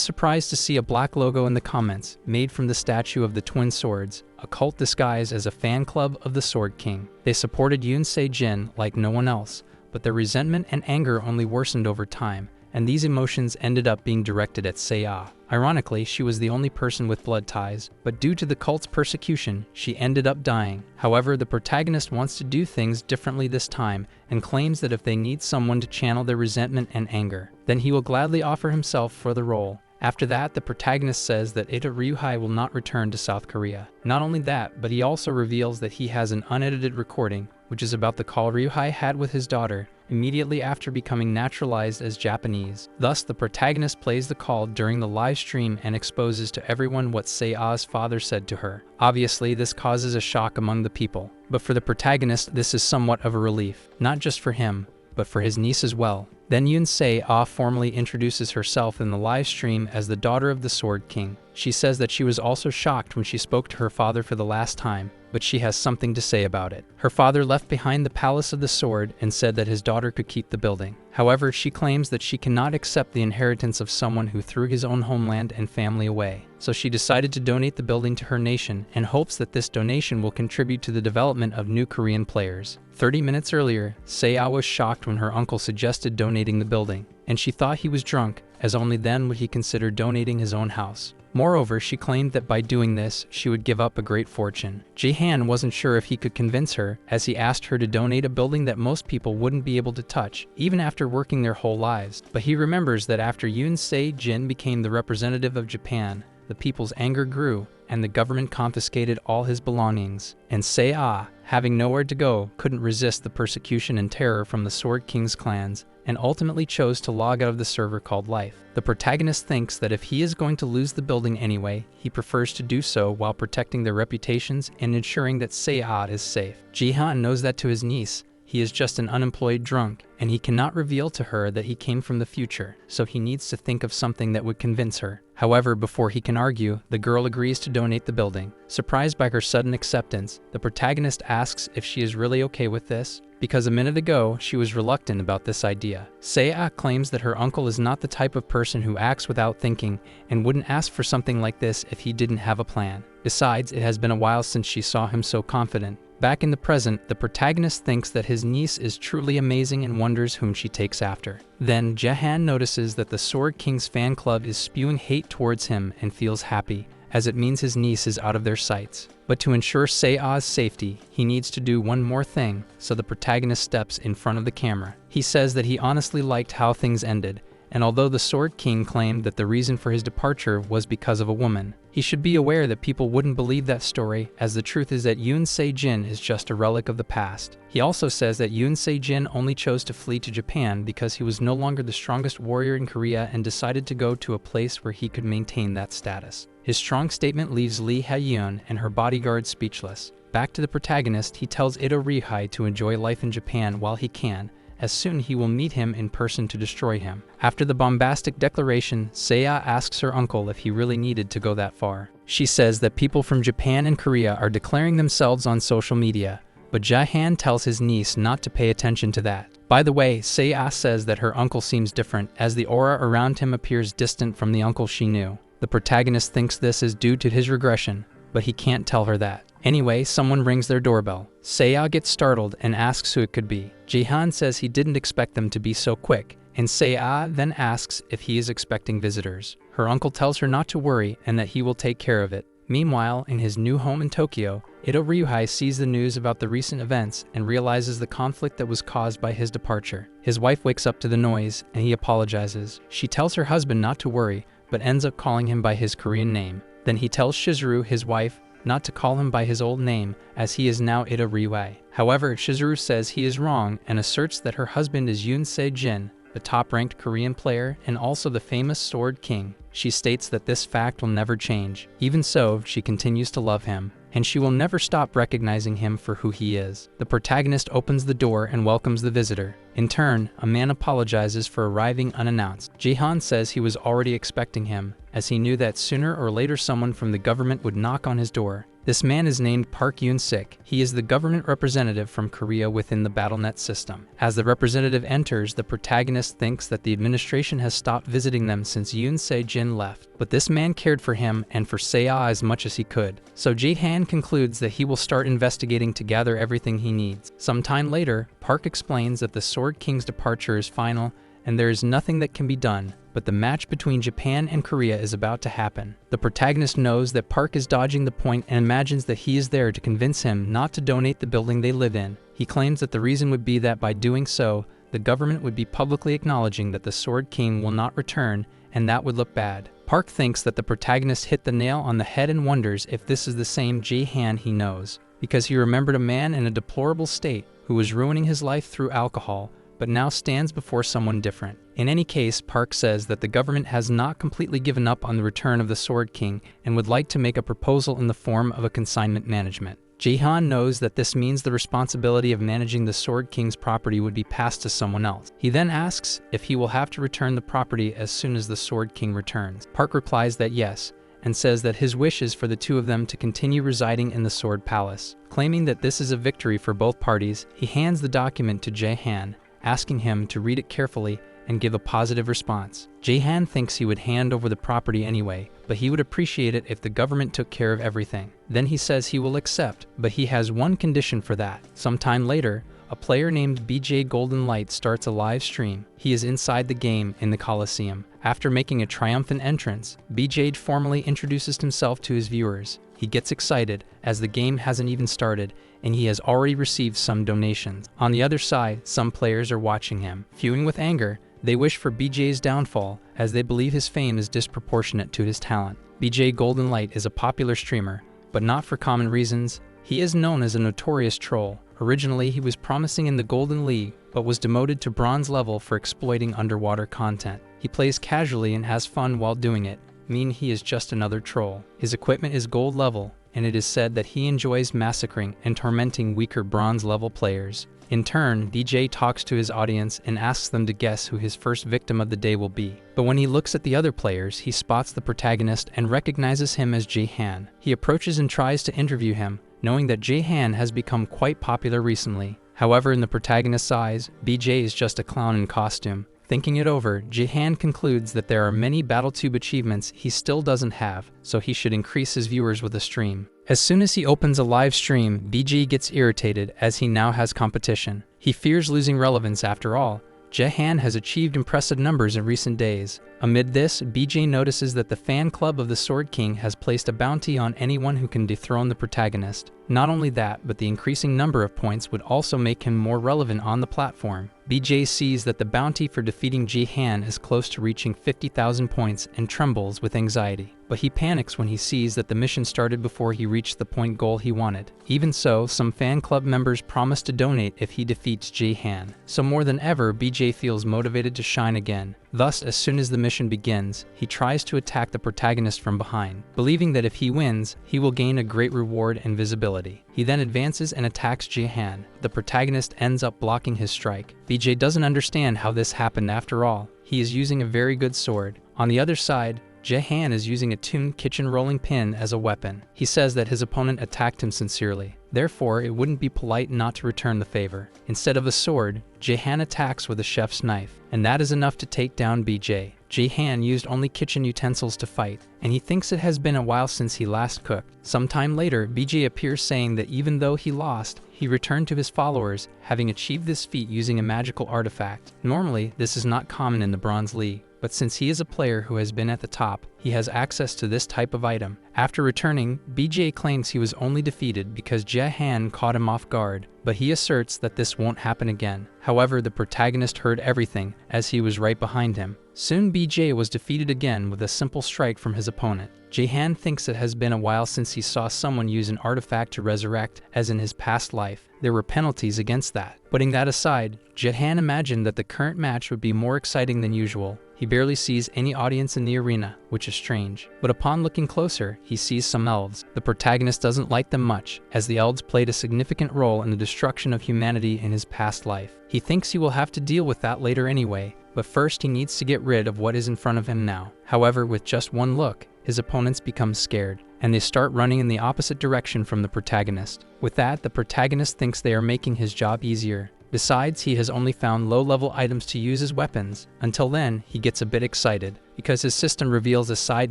surprised to see a black logo in the comments, made from the statue of the twin swords, a cult disguised as a fan club of the Sword King. They supported Yoon Se-jin like no one else, but their resentment and anger only worsened over time, and these emotions ended up being directed at Se-ah. Ironically, she was the only person with blood ties, but due to the cult's persecution, she ended up dying. However, the protagonist wants to do things differently this time and claims that if they need someone to channel their resentment and anger, then he will gladly offer himself for the role. After that, the protagonist says that Ita Ryuhei will not return to South Korea. Not only that, but he also reveals that he has an unedited recording, which is about the call Ryuhei had with his daughter immediately after becoming naturalized as Japanese. Thus, the protagonist plays the call during the live stream and exposes to everyone what Se-ah's father said to her. Obviously, this causes a shock among the people, but for the protagonist, this is somewhat of a relief, not just for him, but for his niece as well. Then Yoon Se-ah formally introduces herself in the live stream as the daughter of the Sword King. She says that she was also shocked when she spoke to her father for the last time, but she has something to say about it. Her father left behind the Palace of the Sword and said that his daughter could keep the building. However, she claims that she cannot accept the inheritance of someone who threw his own homeland and family away. So she decided to donate the building to her nation and hopes that this donation will contribute to the development of new Korean players. 30 minutes earlier, Se-ah was shocked when her uncle suggested donating the building, and she thought he was drunk, as only then would he consider donating his own house. Moreover, she claimed that by doing this, she would give up a great fortune. Jae-han wasn't sure if he could convince her, as he asked her to donate a building that most people wouldn't be able to touch, even after working their whole lives. But he remembers that after Yoon Se-jin became the representative of Japan, the people's anger grew, and the government confiscated all his belongings. And Se-ah, having nowhere to go, couldn't resist the persecution and terror from the Sword King's clans, and ultimately chose to log out of the server called Life. The protagonist thinks that if he is going to lose the building anyway, he prefers to do so while protecting their reputations and ensuring that Se-ah is safe. Ji-han knows that to his niece, he is just an unemployed drunk, and he cannot reveal to her that he came from the future, so he needs to think of something that would convince her. However, before he can argue, the girl agrees to donate the building. Surprised by her sudden acceptance, the protagonist asks if she is really okay with this, because a minute ago, she was reluctant about this idea. Se-ah claims that her uncle is not the type of person who acts without thinking and wouldn't ask for something like this if he didn't have a plan. Besides, it has been a while since she saw him so confident. Back in the present, the protagonist thinks that his niece is truly amazing and wonders whom she takes after. Then, Jae-han notices that the Sword King's fan club is spewing hate towards him and feels happy, as it means his niece is out of their sights. But to ensure Se-ah's safety, he needs to do one more thing, so the protagonist steps in front of the camera. He says that he honestly liked how things ended, and although the Sword King claimed that the reason for his departure was because of a woman, he should be aware that people wouldn't believe that story, as the truth is that Yoon Se-jin is just a relic of the past. He also says that Yoon Se-jin only chose to flee to Japan because he was no longer the strongest warrior in Korea and decided to go to a place where he could maintain that status. His strong statement leaves Lee Ha-yeon and her bodyguard speechless. Back to the protagonist, he tells Ita Ryuhei to enjoy life in Japan while he can, as soon he will meet him in person to destroy him. After the bombastic declaration, Se-ah asks her uncle if he really needed to go that far. She says that people from Japan and Korea are declaring themselves on social media, but Jae-han tells his niece not to pay attention to that. By the way, Se-ah says that her uncle seems different, as the aura around him appears distant from the uncle she knew. The protagonist thinks this is due to his regression, but he can't tell her that. Anyway, someone rings their doorbell. Se-ah gets startled and asks who it could be. Jae-han says he didn't expect them to be so quick, and Se-ah then asks if he is expecting visitors. Her uncle tells her not to worry and that he will take care of it. Meanwhile, in his new home in Tokyo, Ito Ryuhei sees the news about the recent events and realizes the conflict that was caused by his departure. His wife wakes up to the noise, and he apologizes. She tells her husband not to worry, but ends up calling him by his Korean name. Then he tells Shizuru, his wife, not to call him by his old name, as he is now Ito Ryuhei. However, Shizuru says he is wrong and asserts that her husband is Yoon Se-jin, the top-ranked Korean player and also the famous Sword King. She states that this fact will never change. Even so, she continues to love him, and she will never stop recognizing him for who he is. The protagonist opens the door and welcomes the visitor. In turn, a man apologizes for arriving unannounced. Jihan says he was already expecting him, as he knew that sooner or later someone from the government would knock on his door. This man is named Park Yoon-sik. He is the government representative from Korea within the BattleNet system. As the representative enters, the protagonist thinks that the administration has stopped visiting them since Yoon Se-jin left. But this man cared for him and for Seiya as much as he could. So Jae-han concludes that he will start investigating to gather everything he needs. Sometime later, Park explains that the Sword King's departure is final and there is nothing that can be done, but the match between Japan and Korea is about to happen. The protagonist knows that Park is dodging the point and imagines that he is there to convince him not to donate the building they live in. He claims that the reason would be that by doing so, the government would be publicly acknowledging that the Sword King will not return, and that would look bad. Park thinks that the protagonist hit the nail on the head and wonders if this is the same Jae-han he knows, because he remembered a man in a deplorable state who was ruining his life through alcohol, but now stands before someone different. In any case, Park says that the government has not completely given up on the return of the Sword King and would like to make a proposal in the form of a consignment management. Jae-han knows that this means the responsibility of managing the Sword King's property would be passed to someone else. He then asks if he will have to return the property as soon as the Sword King returns. Park replies that yes, and says that his wish is for the two of them to continue residing in the Sword Palace. Claiming that this is a victory for both parties, he hands the document to Jae-han, asking him to read it carefully and give a positive response. Jae-han thinks he would hand over the property anyway, but he would appreciate it if the government took care of everything. Then he says he will accept, but he has one condition for that. Sometime later, a player named BJ Golden Light starts a live stream. He is inside the game in the Coliseum. After making a triumphant entrance, BJ formally introduces himself to his viewers. He gets excited as the game hasn't even started and he has already received some donations. On the other side, some players are watching him. Fuming with anger, they wish for BJ's downfall as they believe his fame is disproportionate to his talent. BJ Golden Light is a popular streamer, but not for common reasons. He is known as a notorious troll. Originally, he was promising in the Golden League, but was demoted to bronze level for exploiting underwater content. He plays casually and has fun while doing it, meaning he is just another troll. His equipment is gold level, and it is said that he enjoys massacring and tormenting weaker bronze level players. In turn, DJ talks to his audience and asks them to guess who his first victim of the day will be. But when he looks at the other players, he spots the protagonist and recognizes him as Jae-han. He approaches and tries to interview him, knowing that Jae-han has become quite popular recently. However, in the protagonist's eyes, BJ is just a clown in costume. Thinking it over, Jae-han concludes that there are many BattleTube achievements he still doesn't have, so he should increase his viewers with a stream. As soon as he opens a live stream, BJ gets irritated as he now has competition. He fears losing relevance after all. Jae-han has achieved impressive numbers in recent days. Amid this, BJ notices that the fan club of the Sword King has placed a bounty on anyone who can dethrone the protagonist. Not only that, but the increasing number of points would also make him more relevant on the platform. BJ sees that the bounty for defeating Jae-han is close to reaching 50,000 points and trembles with anxiety. But he panics when he sees that the mission started before he reached the point goal he wanted. Even so, some fan club members promise to donate if he defeats Jae-han. So more than ever, BJ feels motivated to shine again. Thus, as soon as the mission begins, he tries to attack the protagonist from behind, believing that if he wins, he will gain a great reward and visibility. He then advances and attacks Jae-han. The protagonist ends up blocking his strike. BJ doesn't understand how this happened after all. He is using a very good sword. On the other side, Jae-han is using a tuned kitchen rolling pin as a weapon. He says that his opponent attacked him sincerely. Therefore, it wouldn't be polite not to return the favor. Instead of a sword, Jae-han attacks with a chef's knife, and that is enough to take down BJ. Jae-han used only kitchen utensils to fight, and he thinks it has been a while since he last cooked. Sometime later, BJ appears saying that even though he lost, he returned to his followers, having achieved this feat using a magical artifact. Normally, this is not common in the Bronze League, but since he is a player who has been at the top, he has access to this type of item. After returning, BJ claims he was only defeated because Jae-han caught him off guard, but he asserts that this won't happen again. However, the protagonist heard everything, as he was right behind him. Soon BJ was defeated again with a simple strike from his opponent. Jae-han thinks it has been a while since he saw someone use an artifact to resurrect, as in his past life. There were penalties against that. Putting that aside, Jae-han imagined that the current match would be more exciting than usual. He barely sees any audience in the arena, which is strange. But upon looking closer, he sees some elves. The protagonist doesn't like them much, as the elves played a significant role in the destruction of humanity in his past life. He thinks he will have to deal with that later anyway, but first he needs to get rid of what is in front of him now. However, with just one look, his opponents become scared, and they start running in the opposite direction from the protagonist. With that, the protagonist thinks they are making his job easier. Besides, he has only found low-level items to use as weapons. Until then, he gets a bit excited, because his system reveals a side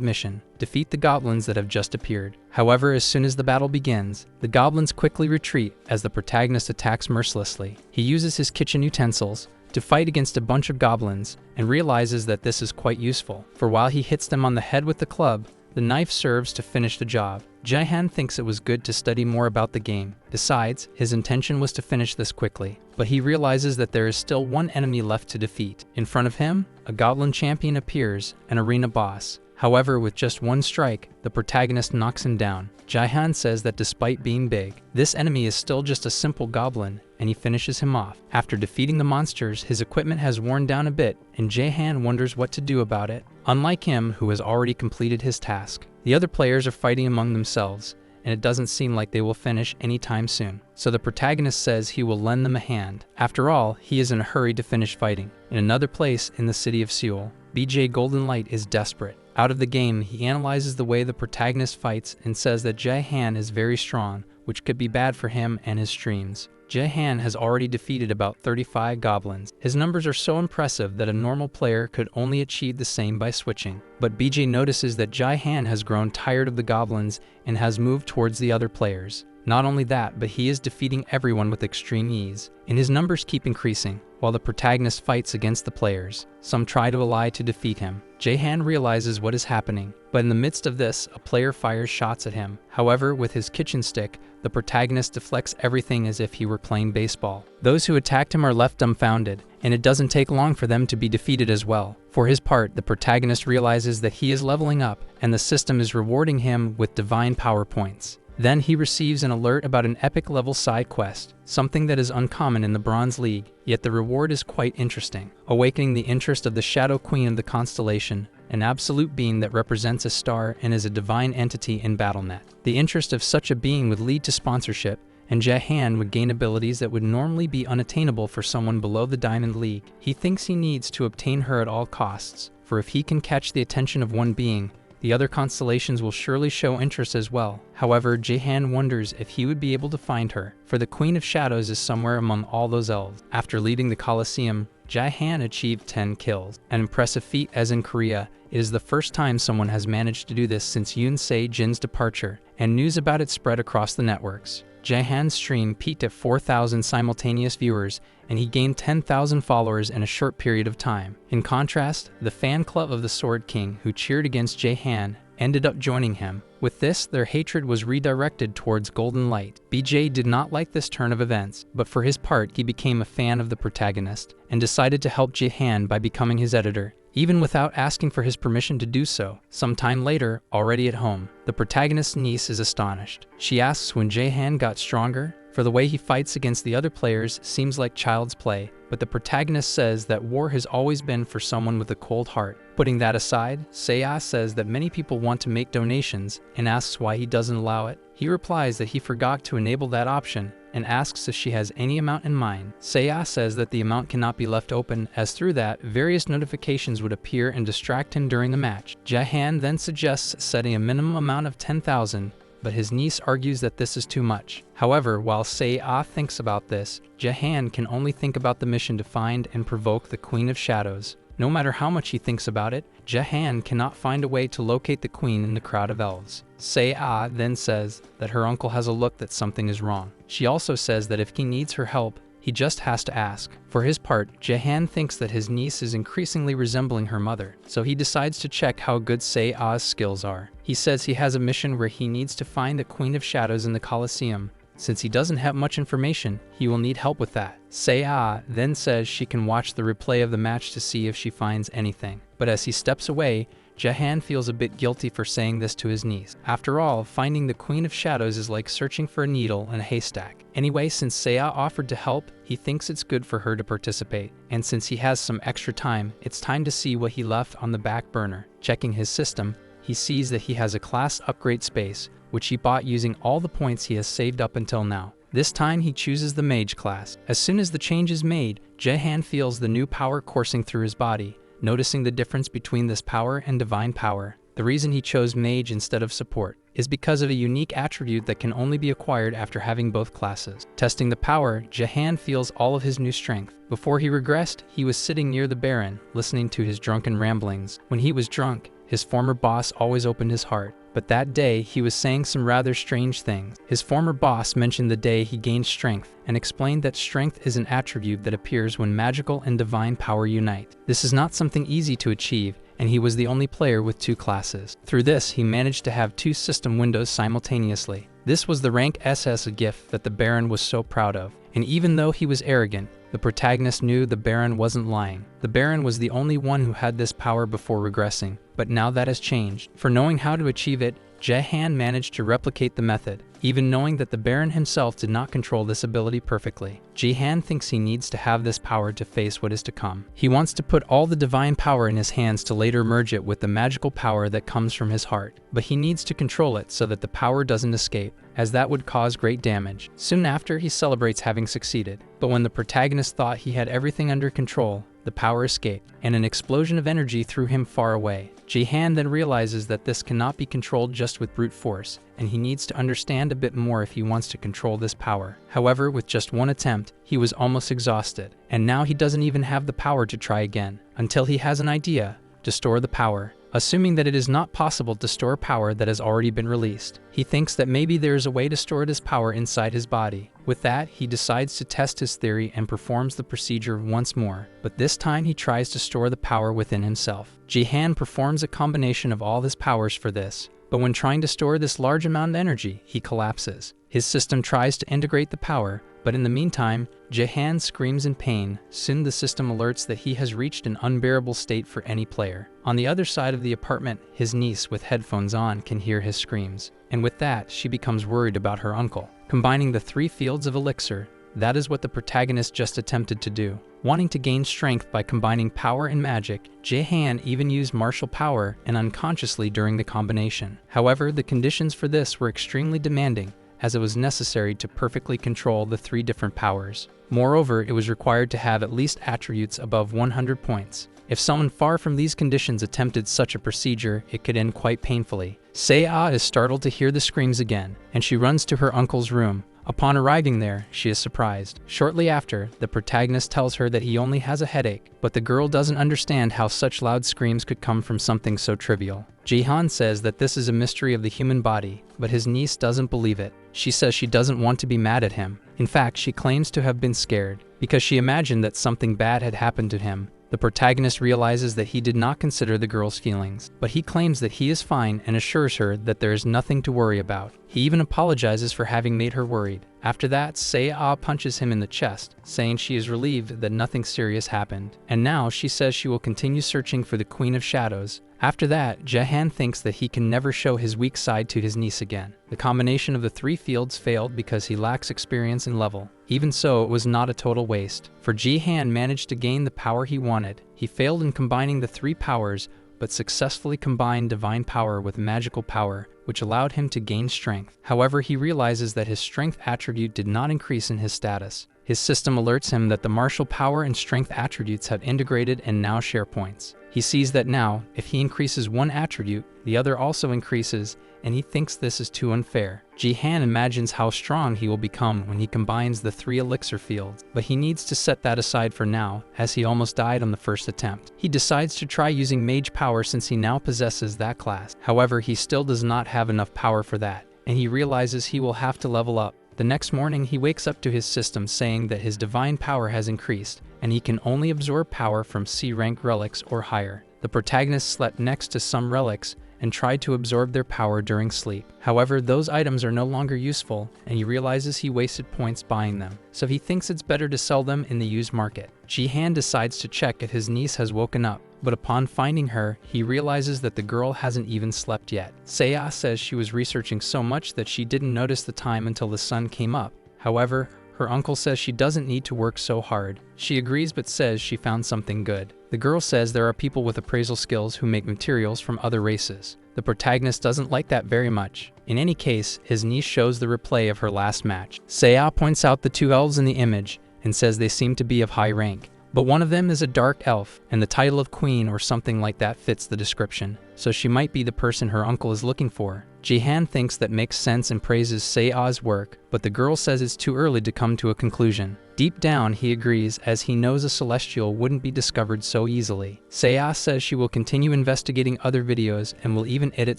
mission: defeat the goblins that have just appeared. However, as soon as the battle begins, the goblins quickly retreat as the protagonist attacks mercilessly. He uses his kitchen utensils to fight against a bunch of goblins, and realizes that this is quite useful, for while he hits them on the head with the club, the knife serves to finish the job. Jae-han thinks it was good to study more about the game. Besides, his intention was to finish this quickly, but he realizes that there is still one enemy left to defeat. In front of him, a goblin champion appears, an arena boss. However, with just one strike, the protagonist knocks him down. Jae-han says that despite being big, this enemy is still just a simple goblin, and he finishes him off. After defeating the monsters, his equipment has worn down a bit, and Jae-han wonders what to do about it. Unlike him, who has already completed his task, the other players are fighting among themselves, and it doesn't seem like they will finish anytime soon. So the protagonist says he will lend them a hand. After all, he is in a hurry to finish fighting. In another place in the city of Seoul, BJ Golden Light is desperate. Out of the game, he analyzes the way the protagonist fights and says that Jae-han is very strong, which could be bad for him and his streams. Jae-han has already defeated about 35 goblins. His numbers are so impressive that a normal player could only achieve the same by switching. But BJ notices that Jae-han has grown tired of the goblins and has moved towards the other players. Not only that, but he is defeating everyone with extreme ease, and his numbers keep increasing, while the protagonist fights against the players. Some try to ally to defeat him. Jae-han realizes what is happening, but in the midst of this, a player fires shots at him. However, with his kitchen stick, the protagonist deflects everything as if he were playing baseball. Those who attacked him are left dumbfounded, and it doesn't take long for them to be defeated as well. For his part, the protagonist realizes that he is leveling up, and the system is rewarding him with divine power points. Then he receives an alert about an epic level side quest, something that is uncommon in the Bronze League, yet the reward is quite interesting, awakening the interest of the Shadow Queen of the constellation, an absolute being that represents a star and is a divine entity in BattleNet. The interest of such a being would lead to sponsorship, and Jae-han would gain abilities that would normally be unattainable for someone below the Diamond League. He thinks he needs to obtain her at all costs, for if he can catch the attention of one being, the other constellations will surely show interest as well. However, Jae-han wonders if he would be able to find her, for the Queen of Shadows is somewhere among all those elves. After leading the Colosseum, Jae-han achieved 10 kills, an impressive feat as in Korea. It is the first time someone has managed to do this since Yoon Se-jin's departure, and news about it spread across the networks. Jae-han's stream peaked at 4,000 simultaneous viewers, and he gained 10,000 followers in a short period of time. In contrast, the fan club of the Sword King, who cheered against Jae-han, ended up joining him. With this, their hatred was redirected towards Golden Light. BJ did not like this turn of events, but for his part, he became a fan of the protagonist, and decided to help Jae-han by becoming his editor, even without asking for his permission to do so. Sometime later, already at home, the protagonist's niece is astonished. She asks when Jae-han got stronger, for the way he fights against the other players seems like child's play, but the protagonist says that war has always been for someone with a cold heart. Putting that aside, Seiya says that many people want to make donations and asks why he doesn't allow it. He replies that he forgot to enable that option and asks if she has any amount in mind. Seiya says that the amount cannot be left open, as through that, various notifications would appear and distract him during the match. Jae-han then suggests setting a minimum amount of 10,000, but his niece argues that this is too much. However, while Seiya thinks about this, Jae-han can only think about the mission to find and provoke the Queen of Shadows. No matter how much he thinks about it, Jae-han cannot find a way to locate the queen in the crowd of elves. Seiya then says that her uncle has a look that something is wrong. She also says that if he needs her help, he he just has to ask. For his part, Jahan thinks that his niece is increasingly resembling her mother, so he decides to check how good Se-A's skills are. He says he has a mission where he needs to find the Queen of Shadows in the Colosseum. Since he doesn't have much information, he will need help with that. Se-A then says she can watch the replay of the match to see if she finds anything. But as he steps away, Jahan feels a bit guilty for saying this to his niece. After all, finding the Queen of Shadows is like searching for a needle in a haystack. Anyway, since Se-A offered to help, he thinks it's good for her to participate. And since he has some extra time, it's time to see what he left on the back burner. Checking his system, he sees that he has a class upgrade space, which he bought using all the points he has saved up until now. This time he chooses the Mage class. As soon as the change is made, Jahan feels the new power coursing through his body, noticing the difference between this power and divine power. The reason he chose Mage instead of support is because of a unique attribute that can only be acquired after having both classes. Testing the power, Jahan feels all of his new strength. Before he regressed, he was sitting near the Baron, listening to his drunken ramblings. When he was drunk, his former boss always opened his heart. But that day, he was saying some rather strange things. His former boss mentioned the day he gained strength and explained that strength is an attribute that appears when magical and divine power unite. This is not something easy to achieve, and he was the only player with 2 classes. Through this, he managed to have 2 system windows simultaneously. This was the rank SS gift that the Baron was so proud of. And even though he was arrogant, the protagonist knew the Baron wasn't lying. The Baron was the only one who had this power before regressing, but now that has changed. For knowing how to achieve it, Jahan managed to replicate the method, even knowing that the Baron himself did not control this ability perfectly. Jahan thinks he needs to have this power to face what is to come. He wants to put all the divine power in his hands to later merge it with the magical power that comes from his heart, but he needs to control it so that the power doesn't escape, as that would cause great damage. Soon after, he celebrates having succeeded, but when the protagonist thought he had everything under control, the power escaped, and an explosion of energy threw him far away. Jahan then realizes that this cannot be controlled just with brute force, and he needs to understand a bit more if he wants to control this power. However, with just one attempt, he was almost exhausted, and now he doesn't even have the power to try again, until he has an idea to store the power. Assuming that it is not possible to store power that has already been released, he thinks that maybe there is a way to store this power inside his body. With that, he decides to test his theory and performs the procedure once more, but this time he tries to store the power within himself. Jahan performs a combination of all his powers for this, but when trying to store this large amount of energy, he collapses. His system tries to integrate the power, but in the meantime, Jahan screams in pain. Soon the system alerts that he has reached an unbearable state for any player. On the other side of the apartment, his niece with headphones on can hear his screams, and with that, she becomes worried about her uncle. Combining the 3 fields of elixir, that is what the protagonist just attempted to do. Wanting to gain strength by combining power and magic, Jahan even used martial power and unconsciously during the combination. However, the conditions for this were extremely demanding, as it was necessary to perfectly control the 3 different powers. Moreover, it was required to have at least attributes above 100 points. If someone far from these conditions attempted such a procedure, it could end quite painfully. Se-A is startled to hear the screams again, and she runs to her uncle's room. Upon arriving there, she is surprised. Shortly after, the protagonist tells her that he only has a headache, but the girl doesn't understand how such loud screams could come from something so trivial. Jahan says that this is a mystery of the human body, but his niece doesn't believe it. She says she doesn't want to be mad at him. In fact, she claims to have been scared, because she imagined that something bad had happened to him. The protagonist realizes that he did not consider the girl's feelings, but he claims that he is fine and assures her that there is nothing to worry about. He even apologizes for having made her worried. After that, Se-A punches him in the chest, saying she is relieved that nothing serious happened. And now she says she will continue searching for the Queen of Shadows. After that, Jahan thinks that he can never show his weak side to his niece again. The combination of the 3 fields failed because he lacks experience and level. Even so, it was not a total waste, for Jahan managed to gain the power he wanted. He failed in combining the 3 powers, but successfully combined divine power with magical power, which allowed him to gain strength. However, he realizes that his strength attribute did not increase in his status. His system alerts him that the martial power and strength attributes have integrated and now share points. He sees that now, if he increases one attribute, the other also increases, and he thinks this is too unfair. Jahan imagines how strong he will become when he combines the 3 elixir fields, but he needs to set that aside for now, as he almost died on the first attempt. He decides to try using mage power since he now possesses that class. However, he still does not have enough power for that, and he realizes he will have to level up. The next morning, he wakes up to his system saying that his divine power has increased, and he can only absorb power from C-rank relics or higher. The protagonist slept next to some relics and tried to absorb their power during sleep. However, those items are no longer useful, and he realizes he wasted points buying them, so he thinks it's better to sell them in the used market. Ji-han decides to check if his niece has woken up, but upon finding her, he realizes that the girl hasn't even slept yet. Seiya says she was researching so much that she didn't notice the time until the sun came up. However, her uncle says she doesn't need to work so hard. She agrees but says she found something good. The girl says there are people with appraisal skills who make materials from other races. The protagonist doesn't like that very much. In any case, his niece shows the replay of her last match. Seiya points out the two elves in the image and says they seem to be of high rank. But one of them is a dark elf, and the title of queen or something like that fits the description, so she might be the person her uncle is looking for. Ji-han thinks that makes sense and praises Seiya's work, but the girl says it's too early to come to a conclusion. Deep down, he agrees as he knows a celestial wouldn't be discovered so easily. Seiya says she will continue investigating other videos and will even edit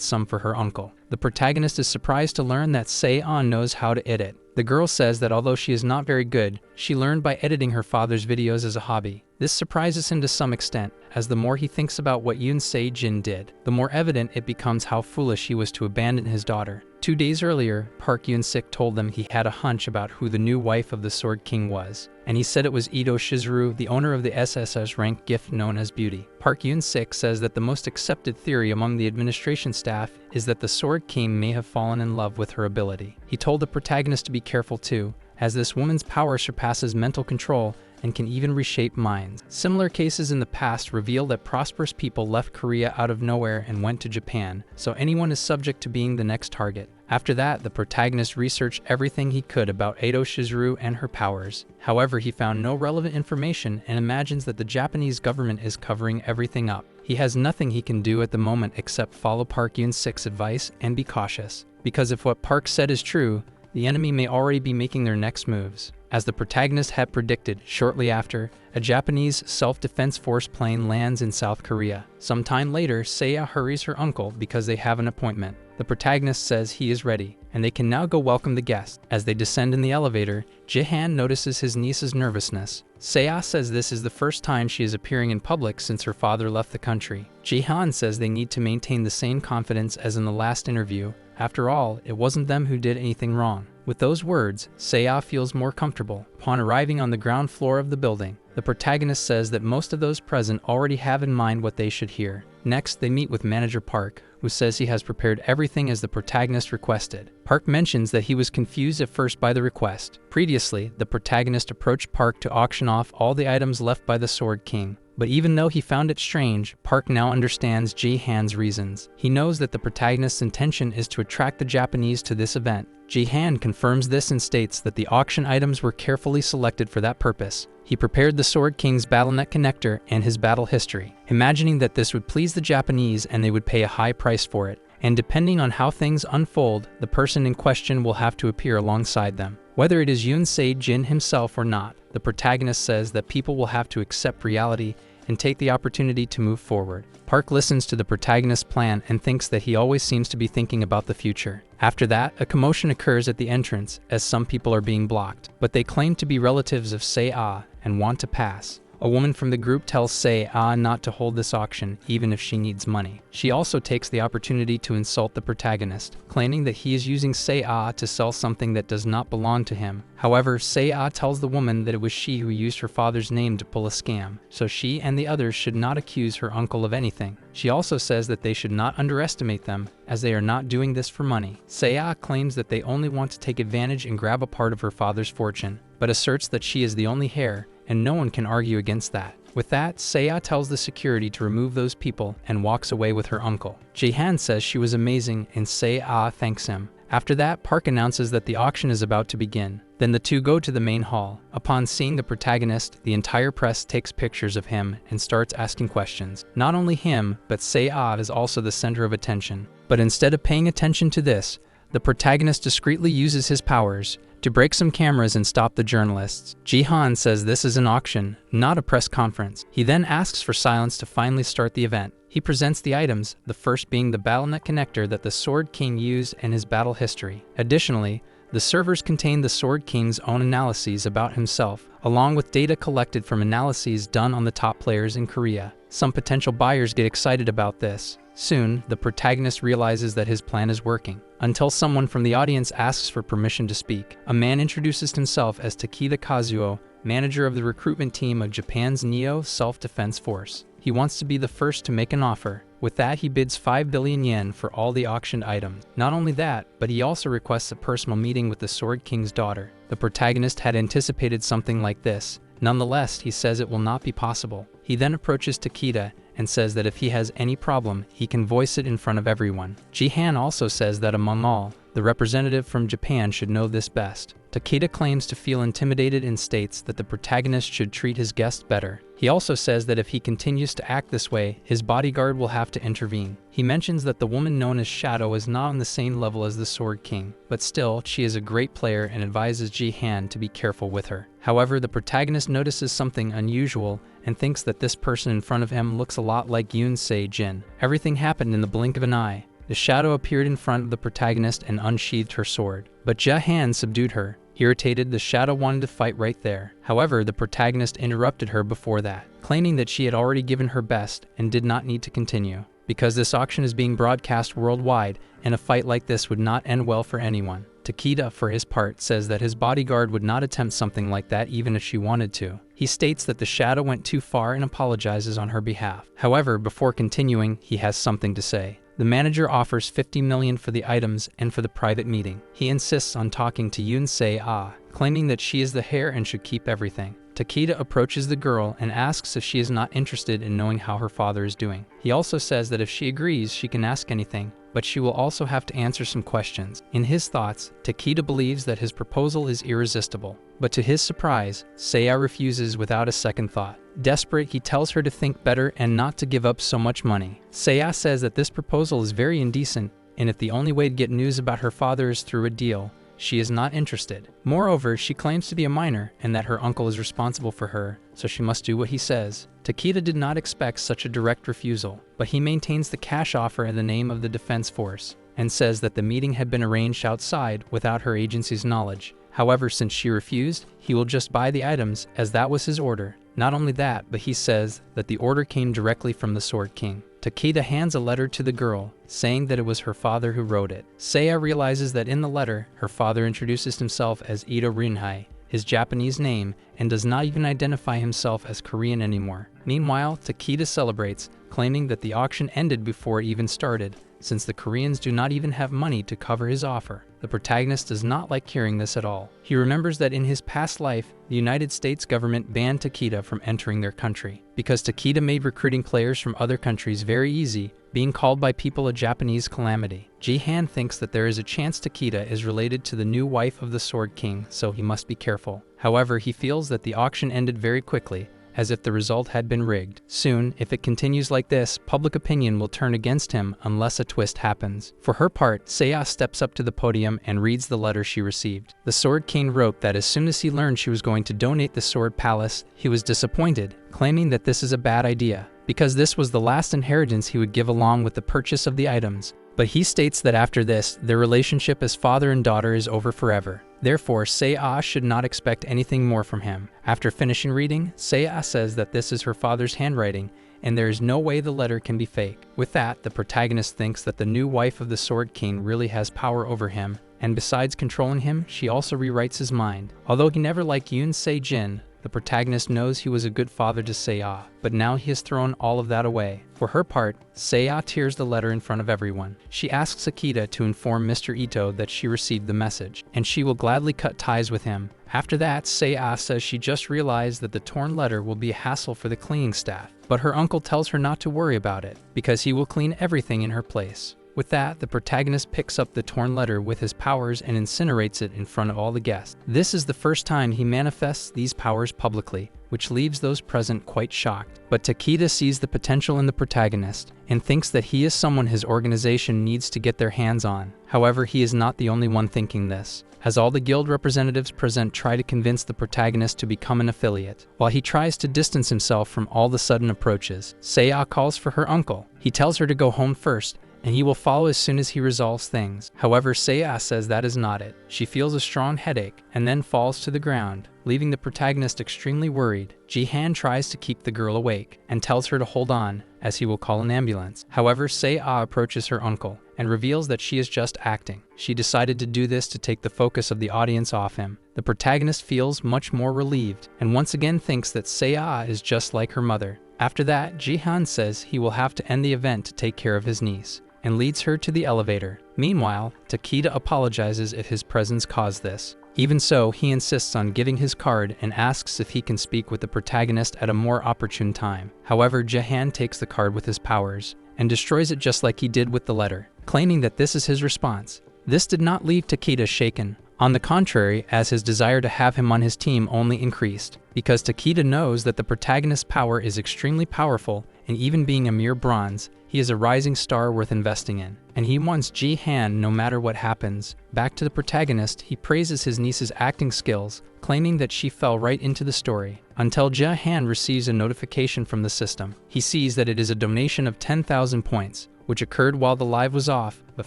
some for her uncle. The protagonist is surprised to learn that Seiya knows how to edit. The girl says that although she is not very good, she learned by editing her father's videos as a hobby. This surprises him to some extent, as the more he thinks about what Yoon Se-jin did, the more evident it becomes how foolish he was to abandon his daughter. 2 days earlier, Park Yoon-sik told them he had a hunch about who the new wife of the Sword King was, and he said it was Ito Shizuru, the owner of the SSS rank gift known as Beauty. Park Yoon-sik says that the most accepted theory among the administration staff is that the Sword King may have fallen in love with her ability. He told the protagonist to be careful too, as this woman's power surpasses mental control and can even reshape minds. Similar cases in the past reveal that prosperous people left Korea out of nowhere and went to Japan, so anyone is subject to being the next target. After that, the protagonist researched everything he could about Ito Shizuru and her powers. However, he found no relevant information and imagines that the Japanese government is covering everything up. He has nothing he can do at the moment except follow Park Yoon-sik's advice and be cautious, because if what Park said is true, the enemy may already be making their next moves. As the protagonist had predicted, shortly after, a Japanese self-defense force plane lands in South Korea. Sometime later, Seiya hurries her uncle because they have an appointment. The protagonist says he is ready, and they can now go welcome the guest. As they descend in the elevator, Ji-han notices his niece's nervousness. Seiya says this is the first time she is appearing in public since her father left the country. Ji-han says they need to maintain the same confidence as in the last interview. After all, it wasn't them who did anything wrong. With those words, Seiya feels more comfortable. Upon arriving on the ground floor of the building, the protagonist says that most of those present already have in mind what they should hear. Next, they meet with Manager Park, who says he has prepared everything as the protagonist requested. Park mentions that he was confused at first by the request. Previously, the protagonist approached Park to auction off all the items left by the Sword King. But even though he found it strange, Park now understands Ji-han's reasons. He knows that the protagonist's intention is to attract the Japanese to this event. Ji-han confirms this and states that the auction items were carefully selected for that purpose. He prepared the Sword King's BattleNet connector and his battle history, imagining that this would please the Japanese and they would pay a high price for it. And depending on how things unfold, the person in question will have to appear alongside them. Whether it is Yoon Se-jin himself or not, the protagonist says that people will have to accept reality and take the opportunity to move forward. Park listens to the protagonist's plan and thinks that he always seems to be thinking about the future. After that, a commotion occurs at the entrance as some people are being blocked, but they claim to be relatives of Seiya and want to pass. A woman from the group tells Seiya not to hold this auction, even if she needs money. She also takes the opportunity to insult the protagonist, claiming that he is using Seiya to sell something that does not belong to him. However, Seiya tells the woman that it was she who used her father's name to pull a scam, so she and the others should not accuse her uncle of anything. She also says that they should not underestimate them, as they are not doing this for money. Seiya claims that they only want to take advantage and grab a part of her father's fortune, but asserts that she is the only heir, and no one can argue against that. With that, Seiya tells the security to remove those people and walks away with her uncle. Ji-han says she was amazing and Seiya thanks him. After that, Park announces that the auction is about to begin. Then the two go to the main hall. Upon seeing the protagonist, the entire press takes pictures of him and starts asking questions. Not only him, but Seiya is also the center of attention. But instead of paying attention to this, the protagonist discreetly uses his powers to break some cameras and stop the journalists. Ji-han says this is an auction, not a press conference. He then asks for silence to finally start the event. He presents the items, the first being the BattleNet connector that the Sword King used and his battle history. Additionally, The servers contain the Sword King's own analyses about himself, along with data collected from analyses done on the top players in Korea. Some potential buyers get excited about this. Soon, the protagonist realizes that his plan is working, until someone from the audience asks for permission to speak. A man introduces himself as Takeda Kazuo, manager of the recruitment team of Japan's Neo Self-Defense Force. He wants to be the first to make an offer. With that, he bids 5 billion yen for all the auctioned items. Not only that, but he also requests a personal meeting with the Sword King's daughter. The protagonist had anticipated something like this. Nonetheless, he says it will not be possible. He then approaches Takeda and says that if he has any problem, he can voice it in front of everyone. Jihan also says that among all, the representative from Japan should know this best. Takeda claims to feel intimidated and states that the protagonist should treat his guest better. He also says that if he continues to act this way, his bodyguard will have to intervene. He mentions that the woman known as Shadow is not on the same level as the Sword King, but still, she is a great player and advises Jihan to be careful with her. However, the protagonist notices something unusual and thinks that this person in front of him looks a lot like Yoon Se-jin. Everything happened in the blink of an eye. The Shadow appeared in front of the protagonist and unsheathed her sword, but Jihan subdued her. Irritated, the Shadow wanted to fight right there. However, the protagonist interrupted her before that, claiming that she had already given her best and did not need to continue. Because this auction is being broadcast worldwide, and a fight like this would not end well for anyone. Takeda, for his part, says that his bodyguard would not attempt something like that even if she wanted to. He states that the Shadow went too far and apologizes on her behalf. However, before continuing, he has something to say. The manager offers 50 million for the items and for the private meeting. He insists on talking to Yoon Se-ah, claiming that she is the heir and should keep everything. Takeda approaches the girl and asks if she is not interested in knowing how her father is doing. He also says that if she agrees, she can ask anything, but she will also have to answer some questions. In his thoughts, Takeda believes that his proposal is irresistible, but to his surprise, Seiya refuses without a second thought. Desperate, he tells her to think better and not to give up so much money. Seiya says that this proposal is very indecent, and if the only way to get news about her father is through a deal, she is not interested. Moreover, she claims to be a minor and that her uncle is responsible for her, so she must do what he says. Takeda did not expect such a direct refusal, but he maintains the cash offer in the name of the defense force and says that the meeting had been arranged outside without her agency's knowledge. However, since she refused, he will just buy the items as that was his order. Not only that, but he says that the order came directly from the Sword King. Takeda hands a letter to the girl, saying that it was her father who wrote it. Seiya realizes that in the letter, her father introduces himself as Ito Rinhai, his Japanese name, and does not even identify himself as Korean anymore. Meanwhile, Takeda celebrates, claiming that the auction ended before it even started, since the Koreans do not even have money to cover his offer. The protagonist does not like hearing this at all. He remembers that in his past life, the United States government banned Takeda from entering their country, because Takeda made recruiting players from other countries very easy, being called by people a Japanese calamity. Jihan thinks that there is a chance Takeda is related to the new wife of the Sword King, so he must be careful. However, he feels that the auction ended very quickly, as if the result had been rigged. Soon, if it continues like this, public opinion will turn against him unless a twist happens. For her part, Seiya steps up to the podium and reads the letter she received. The Sword King wrote that as soon as he learned she was going to donate the Sword Palace, he was disappointed, claiming that this is a bad idea, because this was the last inheritance he would give along with the purchase of the items. But he states that after this, their relationship as father and daughter is over forever. Therefore, Seiya should not expect anything more from him. After finishing reading, Seiya says that this is her father's handwriting, and there is no way the letter can be fake. With that, the protagonist thinks that the new wife of the Sword King really has power over him, and besides controlling him, she also rewrites his mind. Although he never liked Yoon Se-jin, the protagonist knows he was a good father to Seiya, but now he has thrown all of that away. For her part, Seiya tears the letter in front of everyone. She asks Akita to inform Mr. Ito that she received the message, and she will gladly cut ties with him. After that, Seiya says she just realized that the torn letter will be a hassle for the cleaning staff, but her uncle tells her not to worry about it, because he will clean everything in her place. With that, the protagonist picks up the torn letter with his powers and incinerates it in front of all the guests. This is the first time he manifests these powers publicly, which leaves those present quite shocked. But Takeda sees the potential in the protagonist and thinks that he is someone his organization needs to get their hands on. However, he is not the only one thinking this, as all the guild representatives present try to convince the protagonist to become an affiliate. While he tries to distance himself from all the sudden approaches, Seiya calls for her uncle. He tells her to go home first, and he will follow as soon as he resolves things. However, Seiya says that is not it. She feels a strong headache and then falls to the ground, leaving the protagonist extremely worried. Ji-han tries to keep the girl awake and tells her to hold on, as he will call an ambulance. However, Seiya approaches her uncle and reveals that she is just acting. She decided to do this to take the focus of the audience off him. The protagonist feels much more relieved and once again thinks that Seiya is just like her mother. After that, Ji-han says he will have to end the event to take care of his niece, and leads her to the elevator. Meanwhile, Takeda apologizes if his presence caused this. Even so, he insists on giving his card and asks if he can speak with the protagonist at a more opportune time. However, Ji-han takes the card with his powers and destroys it just like he did with the letter, claiming that this is his response. This did not leave Takeda shaken. On the contrary, as his desire to have him on his team only increased, because Takeda knows that the protagonist's power is extremely powerful, and even being a mere bronze, he is a rising star worth investing in, and he wants Ji-han no matter what happens. Back to the protagonist, he praises his niece's acting skills, claiming that she fell right into the story, until Ji-han receives a notification from the system. He sees that it is a donation of 10,000 points, which occurred while the live was off, but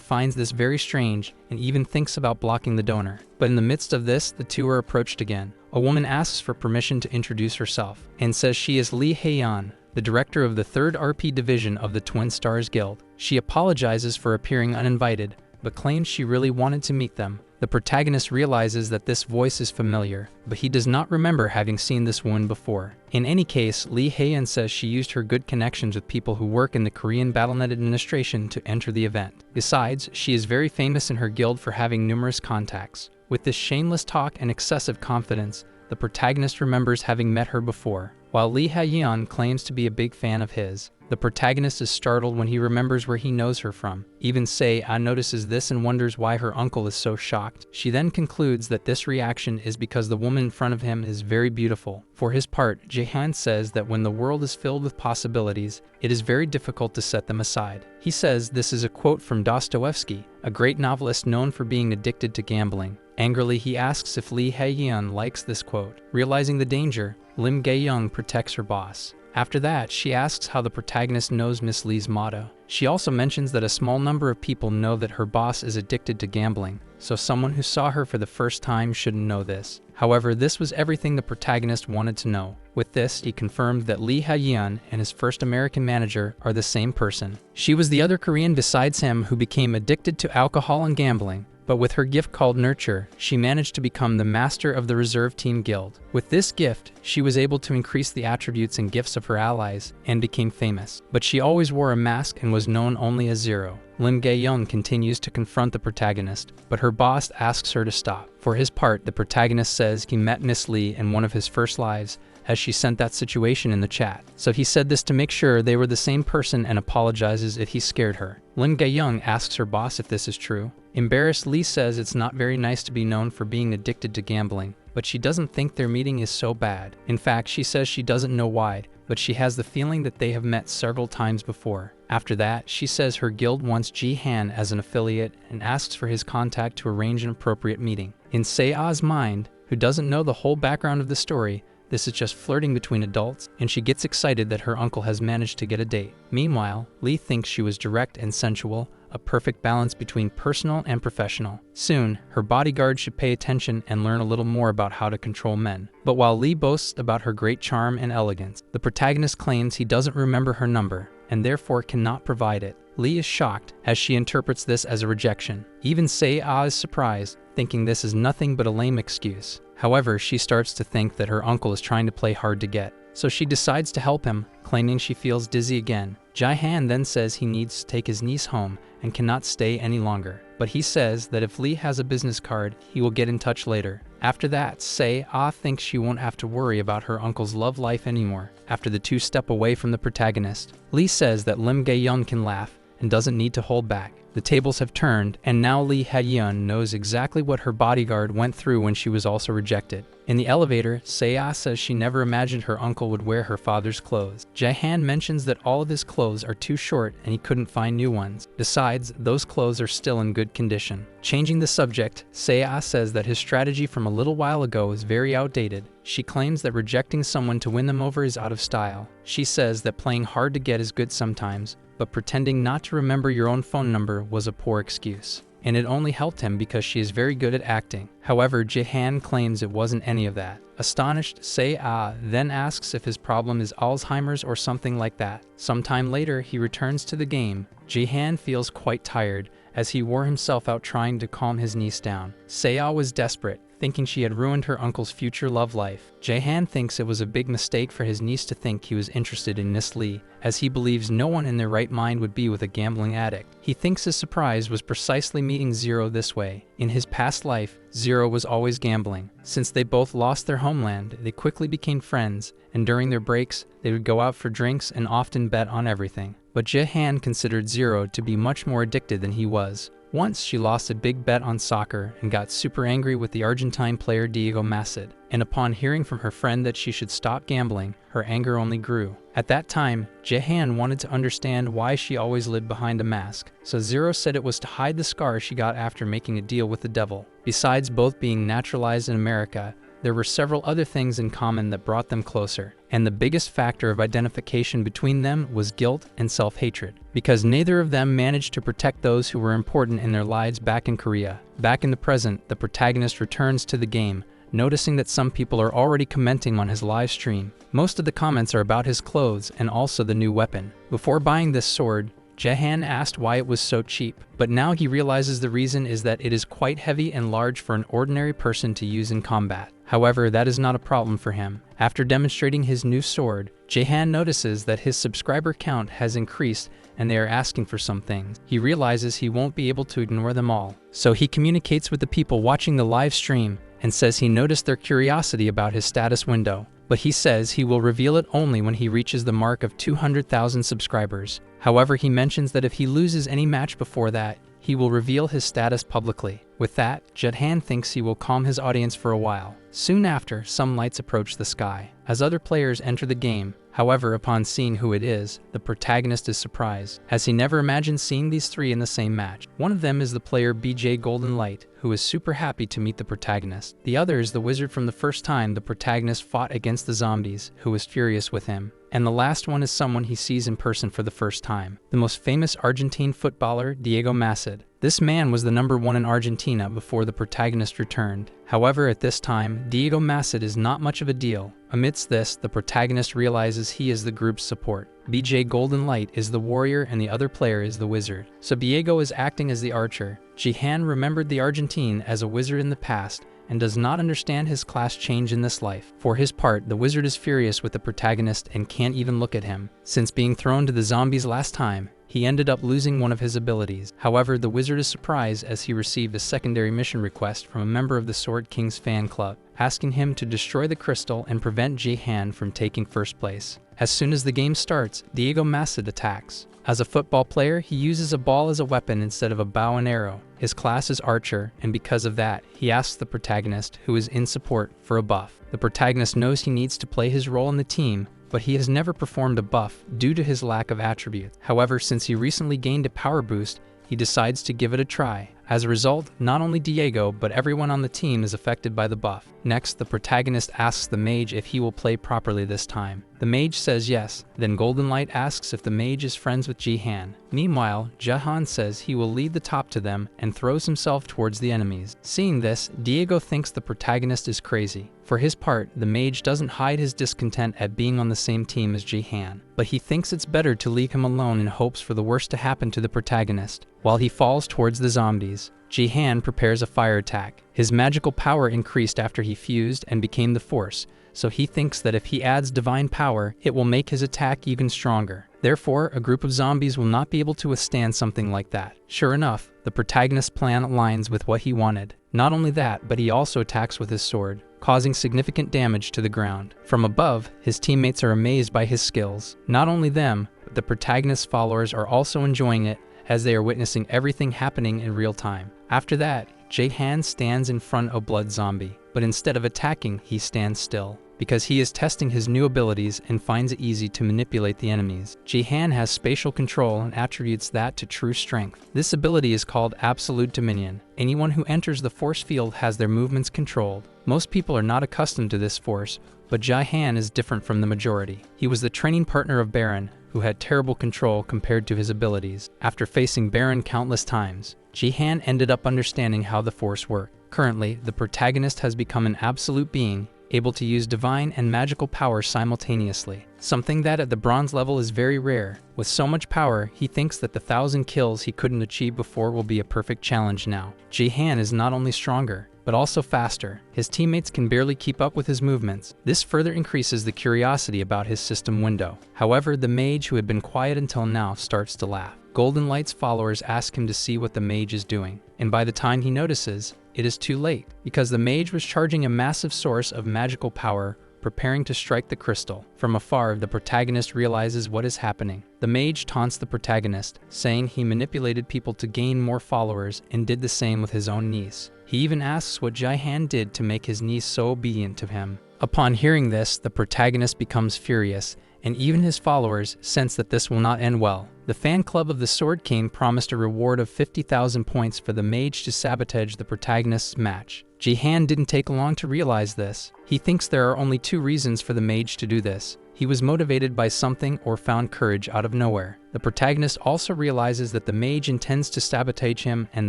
finds this very strange and even thinks about blocking the donor. But in the midst of this, the two are approached again. A woman asks for permission to introduce herself and says she is Lee Hae-yeon, the director of the 3rd RP division of the Twin Stars Guild. She apologizes for appearing uninvited, but claims she really wanted to meet them. The protagonist realizes that this voice is familiar, but he does not remember having seen this woman before. In any case, Lee Hae-yeon says she used her good connections with people who work in the Korean BattleNet administration to enter the event. Besides, she is very famous in her guild for having numerous contacts. With this shameless talk and excessive confidence, the protagonist remembers having met her before. While Lee Hae-yeon claims to be a big fan of his, the protagonist is startled when he remembers where he knows her from. Even Seiya notices this and wonders why her uncle is so shocked. She then concludes that this reaction is because the woman in front of him is very beautiful. For his part, Ji-han says that when the world is filled with possibilities, it is very difficult to set them aside. He says this is a quote from Dostoevsky, a great novelist known for being addicted to gambling. Angrily, he asks if Lee Hae-yeon likes this quote. Realizing the danger, Lim Gae-young protects her boss. After that, she asks how the protagonist knows Miss Lee's motto. She also mentions that a small number of people know that her boss is addicted to gambling, so someone who saw her for the first time shouldn't know this. However, this was everything the protagonist wanted to know. With this, he confirmed that Lee Hae-yeon and his first American manager are the same person. She was the other Korean besides him who became addicted to alcohol and gambling. But with her gift called Nurture, she managed to become the master of the Reserve Team Guild. With this gift, she was able to increase the attributes and gifts of her allies and became famous. But she always wore a mask and was known only as Zero. Lim Gae-young continues to confront the protagonist, but her boss asks her to stop. For his part, the protagonist says he met Miss Lee in one of his first lives, as she sent that situation in the chat. So he said this to make sure they were the same person and apologizes if he scared her. Lim Gae-young asks her boss if this is true. Embarrassed, Lee says it's not very nice to be known for being addicted to gambling, but she doesn't think their meeting is so bad. In fact, she says she doesn't know why, but she has the feeling that they have met several times before. After that, she says her guild wants Ji-han as an affiliate and asks for his contact to arrange an appropriate meeting. In Seiya's mind, who doesn't know the whole background of the story, this is just flirting between adults, and she gets excited that her uncle has managed to get a date. Meanwhile, Lee thinks she was direct and sensual, a perfect balance between personal and professional. Soon, her bodyguard should pay attention and learn a little more about how to control men. But while Lee boasts about her great charm and elegance, the protagonist claims he doesn't remember her number, and therefore cannot provide it. Lee is shocked, as she interprets this as a rejection. Even Seiya is surprised, thinking this is nothing but a lame excuse. However, she starts to think that her uncle is trying to play hard to get, so she decides to help him, claiming she feels dizzy again. Ji-han then says he needs to take his niece home and cannot stay any longer, but he says that if Lee has a business card, he will get in touch later. After that, Seiya thinks she won't have to worry about her uncle's love life anymore. After the two step away from the protagonist, Lee says that Lim Gae-young can laugh and doesn't need to hold back. The tables have turned, and now Lee Hae-yeon knows exactly what her bodyguard went through when she was also rejected. In the elevator, Seiya says she never imagined her uncle would wear her father's clothes. Jae-han mentions that all of his clothes are too short and he couldn't find new ones. Besides, those clothes are still in good condition. Changing the subject, Seiya says that his strategy from a little while ago is very outdated. She claims that rejecting someone to win them over is out of style. She says that playing hard to get is good sometimes, but pretending not to remember your own phone number was a poor excuse. And it only helped him because she is very good at acting. However, Jae-han claims it wasn't any of that. Astonished, Seiya then asks if his problem is Alzheimer's or something like that. Sometime later, he returns to the game. Jae-han feels quite tired, as he wore himself out trying to calm his niece down. Seiya was desperate, thinking she had ruined her uncle's future love life. Jae-han thinks it was a big mistake for his niece to think he was interested in Miss Lee, as he believes no one in their right mind would be with a gambling addict. He thinks his surprise was precisely meeting Zero this way. In his past life, Zero was always gambling. Since they both lost their homeland, they quickly became friends, and during their breaks, they would go out for drinks and often bet on everything. But Jae-han considered Zero to be much more addicted than he was. Once she lost a big bet on soccer and got super angry with the Argentine player Diego Massid, and upon hearing from her friend that she should stop gambling, her anger only grew. At that time, Jae-han wanted to understand why she always lived behind a mask, so Zero said it was to hide the scar she got after making a deal with the devil. Besides both being naturalized in America, there were several other things in common that brought them closer, and the biggest factor of identification between them was guilt and self-hatred, because neither of them managed to protect those who were important in their lives back in Korea. Back in the present, the protagonist returns to the game, noticing that some people are already commenting on his live stream. Most of the comments are about his clothes and also the new weapon. Before buying this sword, Jae-han asked why it was so cheap, but now he realizes the reason is that it is quite heavy and large for an ordinary person to use in combat. However, that is not a problem for him. After demonstrating his new sword, Jae-han notices that his subscriber count has increased and they are asking for some things. He realizes he won't be able to ignore them all, so he communicates with the people watching the live stream and says he noticed their curiosity about his status window, but he says he will reveal it only when he reaches the mark of 200,000 subscribers. However, he mentions that if he loses any match before that, he will reveal his status publicly. With that, Jae-han thinks he will calm his audience for a while. Soon after, some lights approach the sky. As other players enter the game, however, upon seeing who it is, the protagonist is surprised, as he never imagined seeing these three in the same match. One of them is the player BJ Golden Light, who is super happy to meet the protagonist. The other is the wizard from the first time the protagonist fought against the zombies, who was furious with him. And the last one is someone he sees in person for the first time, the most famous Argentine footballer, Diego Massid. This man was the #1 in Argentina before the protagonist returned. However, at this time, Diego Massid is not much of a deal. Amidst this, the protagonist realizes he is the group's support. BJ Golden Light is the warrior and the other player is the wizard. So Diego is acting as the archer. Jae-han remembered the Argentine as a wizard in the past and does not understand his class change in this life. For his part, the wizard is furious with the protagonist and can't even look at him. Since being thrown to the zombies last time, he ended up losing one of his abilities. However, the wizard is surprised as he received a secondary mission request from a member of the Sword King's fan club, asking him to destroy the crystal and prevent Jae-han from taking first place. As soon as the game starts, Diego Massid attacks. As a football player, he uses a ball as a weapon instead of a bow and arrow. His class is archer, and because of that, he asks the protagonist, who is in support, for a buff. The protagonist knows he needs to play his role in the team, but he has never performed a buff due to his lack of attributes. However, since he recently gained a power boost, he decides to give it a try. As a result, not only Diego, but everyone on the team is affected by the buff. Next, the protagonist asks the mage if he will play properly this time. The mage says yes. Then Golden Light asks if the mage is friends with Jae-han. Meanwhile, Jae-han says he will lead the top to them and throws himself towards the enemies. Seeing this, Diego thinks the protagonist is crazy. For his part, the mage doesn't hide his discontent at being on the same team as Jae-han, but he thinks it's better to leave him alone in hopes for the worst to happen to the protagonist. While he falls towards the zombies, Jae-han prepares a fire attack. His magical power increased after he fused and became the Force, so he thinks that if he adds divine power, it will make his attack even stronger. Therefore, a group of zombies will not be able to withstand something like that. Sure enough, the protagonist's plan aligns with what he wanted. Not only that, but he also attacks with his sword, causing significant damage to the ground. From above, his teammates are amazed by his skills. Not only them, but the protagonist's followers are also enjoying it, as they are witnessing everything happening in real time. After that, Jae-han stands in front of Blood Zombie, but instead of attacking, he stands still, because he is testing his new abilities and finds it easy to manipulate the enemies. Jae-han has spatial control and attributes that to true strength. This ability is called Absolute Dominion. Anyone who enters the force field has their movements controlled. Most people are not accustomed to this force, but Jae-han is different from the majority. He was the training partner of Baron, who had terrible control compared to his abilities. After facing Baron countless times, Jae-han ended up understanding how the force worked. Currently, the protagonist has become an absolute being, able to use divine and magical power simultaneously, something that at the bronze level is very rare. With so much power, he thinks that the 1,000 kills he couldn't achieve before will be a perfect challenge now. Jae-han is not only stronger, but also faster. His teammates can barely keep up with his movements. This further increases the curiosity about his system window. However, the mage, who had been quiet until now, starts to laugh. Golden Light's followers ask him to see what the mage is doing, and by the time he notices, it is too late, because the mage was charging a massive source of magical power, preparing to strike the crystal. From afar, the protagonist realizes what is happening. The mage taunts the protagonist, saying he manipulated people to gain more followers and did the same with his own niece. He even asks what Jae-han did to make his niece so obedient to him. Upon hearing this, the protagonist becomes furious, and even his followers sense that this will not end well. The fan club of the Sword King promised a reward of 50,000 points for the mage to sabotage the protagonist's match. Jae-han didn't take long to realize this. He thinks there are only 2 reasons for the mage to do this. He was motivated by something or found courage out of nowhere. The protagonist also realizes that the mage intends to sabotage him and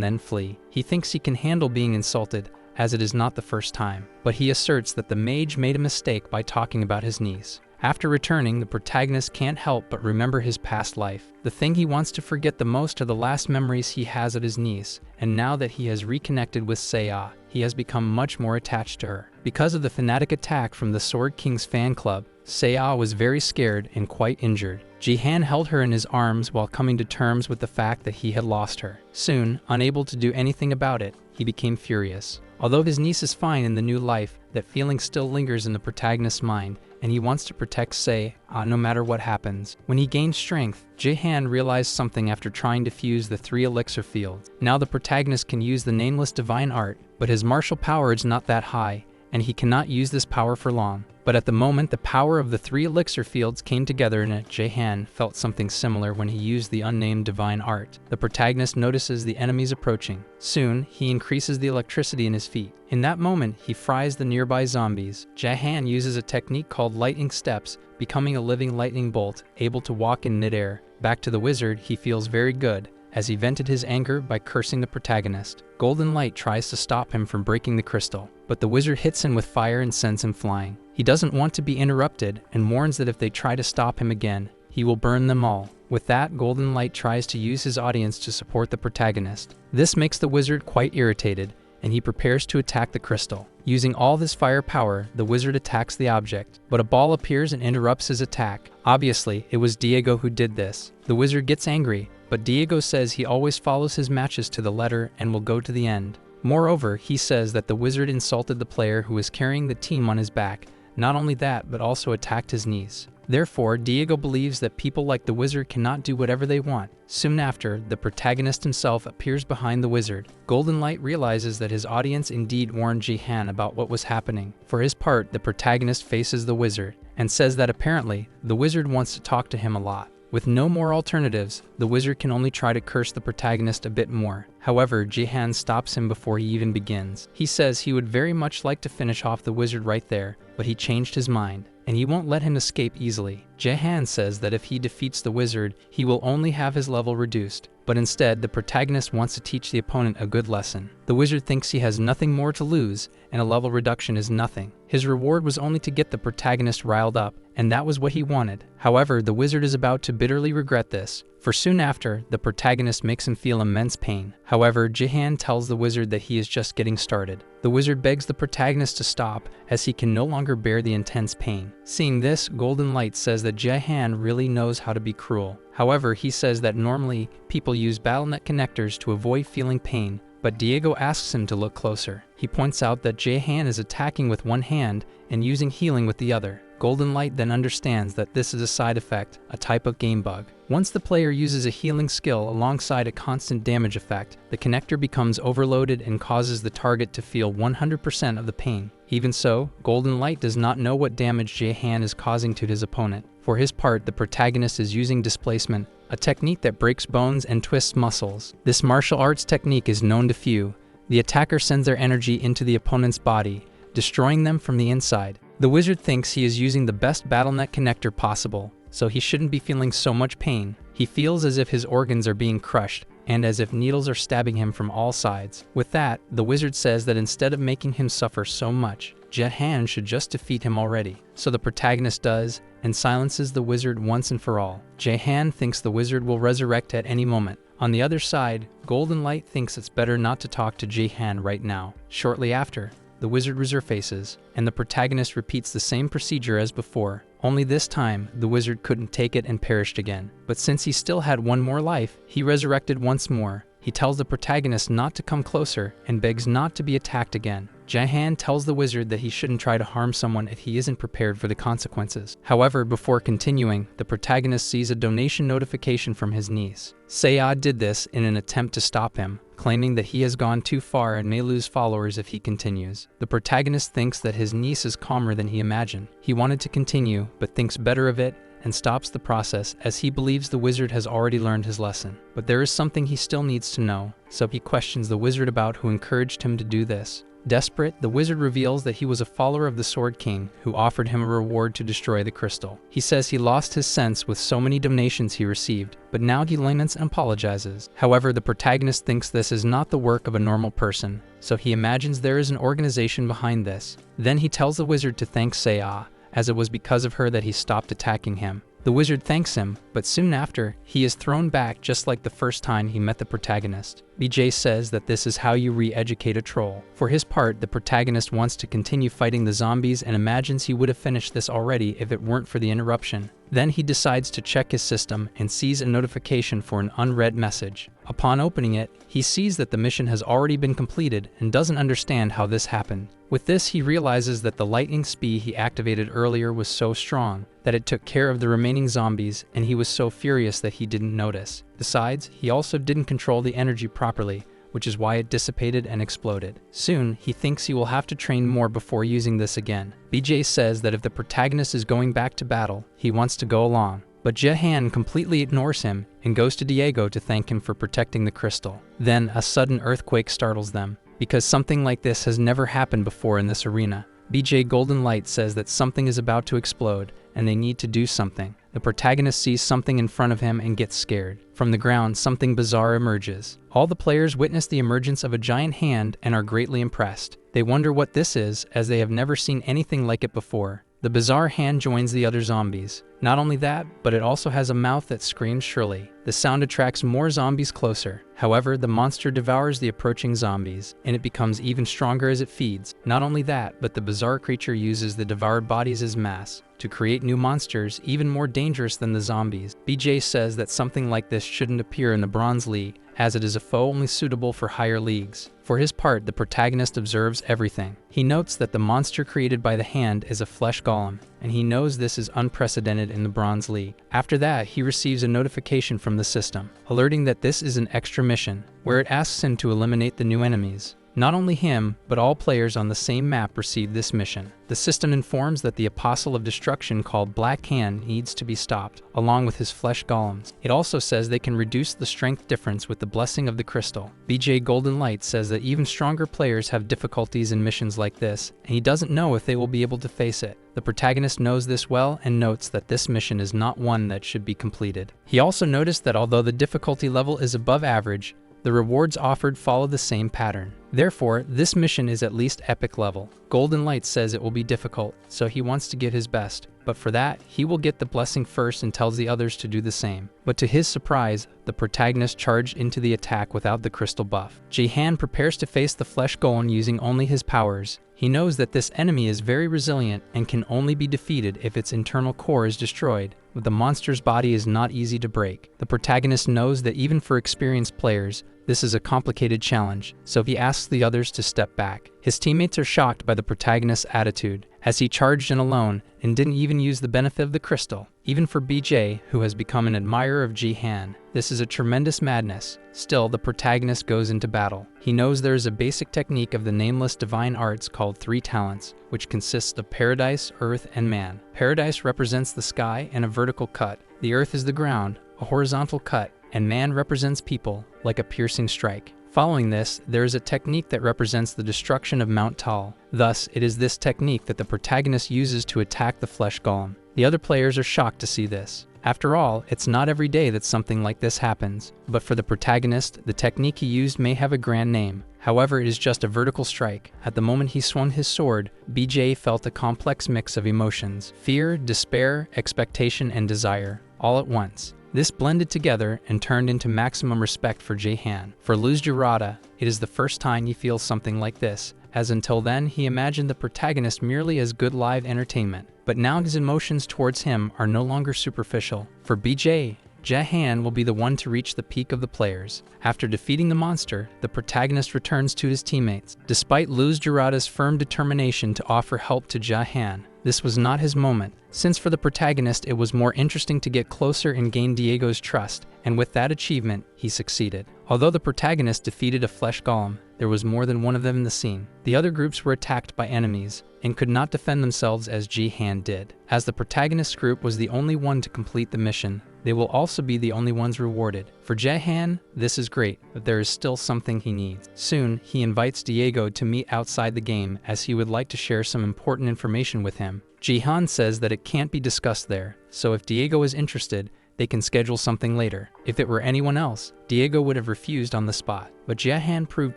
then flee. He thinks he can handle being insulted, as it is not the first time, but he asserts that the mage made a mistake by talking about his niece. After returning, the protagonist can't help but remember his past life. The thing he wants to forget the most are the last memories he has of his niece, and now that he has reconnected with Seiya, he has become much more attached to her. Because of the fanatic attack from the Sword King's fan club, Seiya was very scared and quite injured. Jae-han held her in his arms while coming to terms with the fact that he had lost her. Soon, unable to do anything about it, he became furious. Although his niece is fine in the new life, that feeling still lingers in the protagonist's mind, and he wants to protect Sei no matter what happens. When he gained strength, Jae-han realized something after trying to fuse the 3 elixir fields. Now the protagonist can use the nameless divine art, but his martial power is not that high, and he cannot use this power for long. But at the moment the power of the 3 elixir fields came together in it, Jae-han felt something similar when he used the unnamed divine art. The protagonist notices the enemies approaching. Soon, he increases the electricity in his feet. In that moment, he fries the nearby zombies. Jae-han uses a technique called lightning steps, becoming a living lightning bolt, able to walk in midair. Back to the wizard, he feels very good, as he vented his anger by cursing the protagonist. Golden Light tries to stop him from breaking the crystal, but the wizard hits him with fire and sends him flying. He doesn't want to be interrupted and warns that if they try to stop him again, he will burn them all. With that, Golden Light tries to use his audience to support the protagonist. This makes the wizard quite irritated, and he prepares to attack the crystal. Using all this firepower, the wizard attacks the object, but a ball appears and interrupts his attack. Obviously, it was Diego who did this. The wizard gets angry, but Diego says he always follows his matches to the letter and will go to the end. Moreover, he says that the wizard insulted the player who was carrying the team on his back. Not only that, but also attacked his niece. Therefore, Diego believes that people like the wizard cannot do whatever they want. Soon after, the protagonist himself appears behind the wizard. Golden Light realizes that his audience indeed warned Jae-han about what was happening. For his part, the protagonist faces the wizard and says that apparently, the wizard wants to talk to him a lot. With no more alternatives, the wizard can only try to curse the protagonist a bit more. However, Jae-han stops him before he even begins. He says he would very much like to finish off the wizard right there, but he changed his mind, and he won't let him escape easily. Jae-han says that if he defeats the wizard, he will only have his level reduced, but instead the protagonist wants to teach the opponent a good lesson. The wizard thinks he has nothing more to lose, and a level reduction is nothing. His reward was only to get the protagonist riled up, and that was what he wanted. However, the wizard is about to bitterly regret this, for soon after, the protagonist makes him feel immense pain. However, Jae-han tells the wizard that he is just getting started. The wizard begs the protagonist to stop, as he can no longer bear the intense pain. Seeing this, Golden Light says that Jae-han really knows how to be cruel. However, he says that normally, people use BattleNet connectors to avoid feeling pain, but Diego asks him to look closer. He points out that Jae-han is attacking with one hand and using healing with the other. Golden Light then understands that this is a side effect, a type of game bug. Once the player uses a healing skill alongside a constant damage effect, the connector becomes overloaded and causes the target to feel 100% of the pain. Even so, Golden Light does not know what damage Jae-han is causing to his opponent. For his part, the protagonist is using displacement, a technique that breaks bones and twists muscles. This martial arts technique is known to few. The attacker sends their energy into the opponent's body, destroying them from the inside. The wizard thinks he is using the best BattleNet connector possible, so he shouldn't be feeling so much pain. He feels as if his organs are being crushed, and as if needles are stabbing him from all sides. With that, the wizard says that instead of making him suffer so much, Jae-han should just defeat him already. So the protagonist does, and silences the wizard once and for all. Jae-han thinks the wizard will resurrect at any moment. On the other side, Golden Light thinks it's better not to talk to Jae-han right now. Shortly after, the wizard resurfaces, and the protagonist repeats the same procedure as before. Only this time, the wizard couldn't take it and perished again. But since he still had one more life, he resurrected once more. He tells the protagonist not to come closer and begs not to be attacked again. Jae-han tells the wizard that he shouldn't try to harm someone if he isn't prepared for the consequences. However, before continuing, the protagonist sees a donation notification from his niece. Seo did this in an attempt to stop him, claiming that he has gone too far and may lose followers if he continues. The protagonist thinks that his niece is calmer than he imagined. He wanted to continue, but thinks better of it and stops the process as he believes the wizard has already learned his lesson. But there is something he still needs to know, so he questions the wizard about who encouraged him to do this. Desperate, the wizard reveals that he was a follower of the Sword King who offered him a reward to destroy the crystal. He says he lost his sense with so many donations he received, but now he laments and apologizes. However, the protagonist thinks this is not the work of a normal person, so he imagines there is an organization behind this. Then he tells the wizard to thank Seo, as it was because of her that he stopped attacking him. The wizard thanks him, but soon after, he is thrown back just like the first time he met the protagonist. BJ says that this is how you re-educate a troll. For his part, the protagonist wants to continue fighting the zombies and imagines he would have finished this already if it weren't for the interruption. Then he decides to check his system and sees a notification for an unread message. Upon opening it, he sees that the mission has already been completed and doesn't understand how this happened. With this, he realizes that the lightning speed he activated earlier was so strong that it took care of the remaining zombies, and he was so furious that he didn't notice. Besides, he also didn't control the energy properly, which is why it dissipated and exploded. Soon, he thinks he will have to train more before using this again. BJ says that if the protagonist is going back to battle, he wants to go along. But Jae-han completely ignores him and goes to Diego to thank him for protecting the crystal. Then, a sudden earthquake startles them, because something like this has never happened before in this arena. BJ Golden Light says that something is about to explode, and they need to do something. The protagonist sees something in front of him and gets scared. From the ground, something bizarre emerges. All the players witness the emergence of a giant hand and are greatly impressed. They wonder what this is, as they have never seen anything like it before. The bizarre hand joins the other zombies. Not only that, but it also has a mouth that screams shrilly. The sound attracts more zombies closer. However, the monster devours the approaching zombies, and it becomes even stronger as it feeds. Not only that, but the bizarre creature uses the devoured bodies as mass to create new monsters even more dangerous than the zombies. BJ says that something like this shouldn't appear in the Bronze League, as it is a foe only suitable for higher leagues. For his part, the protagonist observes everything. He notes that the monster created by the hand is a flesh golem, and he knows this is unprecedented in the Bronze League. After that, he receives a notification from the system, alerting that this is an extra mission, where it asks him to eliminate the new enemies. Not only him, but all players on the same map receive this mission. The system informs that the Apostle of Destruction called Black Hand needs to be stopped, along with his flesh golems. It also says they can reduce the strength difference with the blessing of the crystal. BJ Golden Light says that even stronger players have difficulties in missions like this, and he doesn't know if they will be able to face it. The protagonist knows this well and notes that this mission is not one that should be completed. He also noticed that although the difficulty level is above average, the rewards offered follow the same pattern. Therefore, this mission is at least epic level. Golden Light says it will be difficult, so he wants to give his best. But for that, he will get the blessing first and tells the others to do the same. But to his surprise, the protagonist charged into the attack without the crystal buff. Jae-han prepares to face the flesh golem using only his powers. He knows that this enemy is very resilient and can only be defeated if its internal core is destroyed, but the monster's body is not easy to break. The protagonist knows that even for experienced players, this is a complicated challenge, so he asks the others to step back. His teammates are shocked by the protagonist's attitude, as he charged in alone and didn't even use the benefit of the crystal. Even for BJ, who has become an admirer of Ji-Han, this is a tremendous madness. Still, the protagonist goes into battle. He knows there is a basic technique of the nameless divine arts called 3 talents, which consists of paradise, earth, and man. Paradise represents the sky and a vertical cut. The earth is the ground, a horizontal cut, and man represents people, like a piercing strike. Following this, there is a technique that represents the destruction of Mount Tal. Thus, it is this technique that the protagonist uses to attack the flesh golem. The other players are shocked to see this. After all, it's not every day that something like this happens, but for the protagonist, the technique he used may have a grand name. However, it is just a vertical strike. At the moment he swung his sword, BJ felt a complex mix of emotions: fear, despair, expectation, and desire, all at once. This blended together and turned into maximum respect for Ji-Han. For Luz Jurata, it is the first time he feels something like this, as until then he imagined the protagonist merely as good live entertainment. But now his emotions towards him are no longer superficial. For BJ, Ji-Han will be the one to reach the peak of the players. After defeating the monster, the protagonist returns to his teammates. Despite Luz Jurata's firm determination to offer help to Ji-Han, this was not his moment, since for the protagonist it was more interesting to get closer and gain Diego's trust, and with that achievement, he succeeded. Although the protagonist defeated a flesh golem, there was more than one of them in the scene. The other groups were attacked by enemies, and could not defend themselves as Ji-Han did. As the protagonist group was the only one to complete the mission, they will also be the only ones rewarded. For Ji-Han, this is great, but there is still something he needs. Soon, he invites Diego to meet outside the game as he would like to share some important information with him. Ji-Han says that it can't be discussed there, so if Diego is interested, they can schedule something later. If it were anyone else, Diego would have refused on the spot. But Ji-Han proved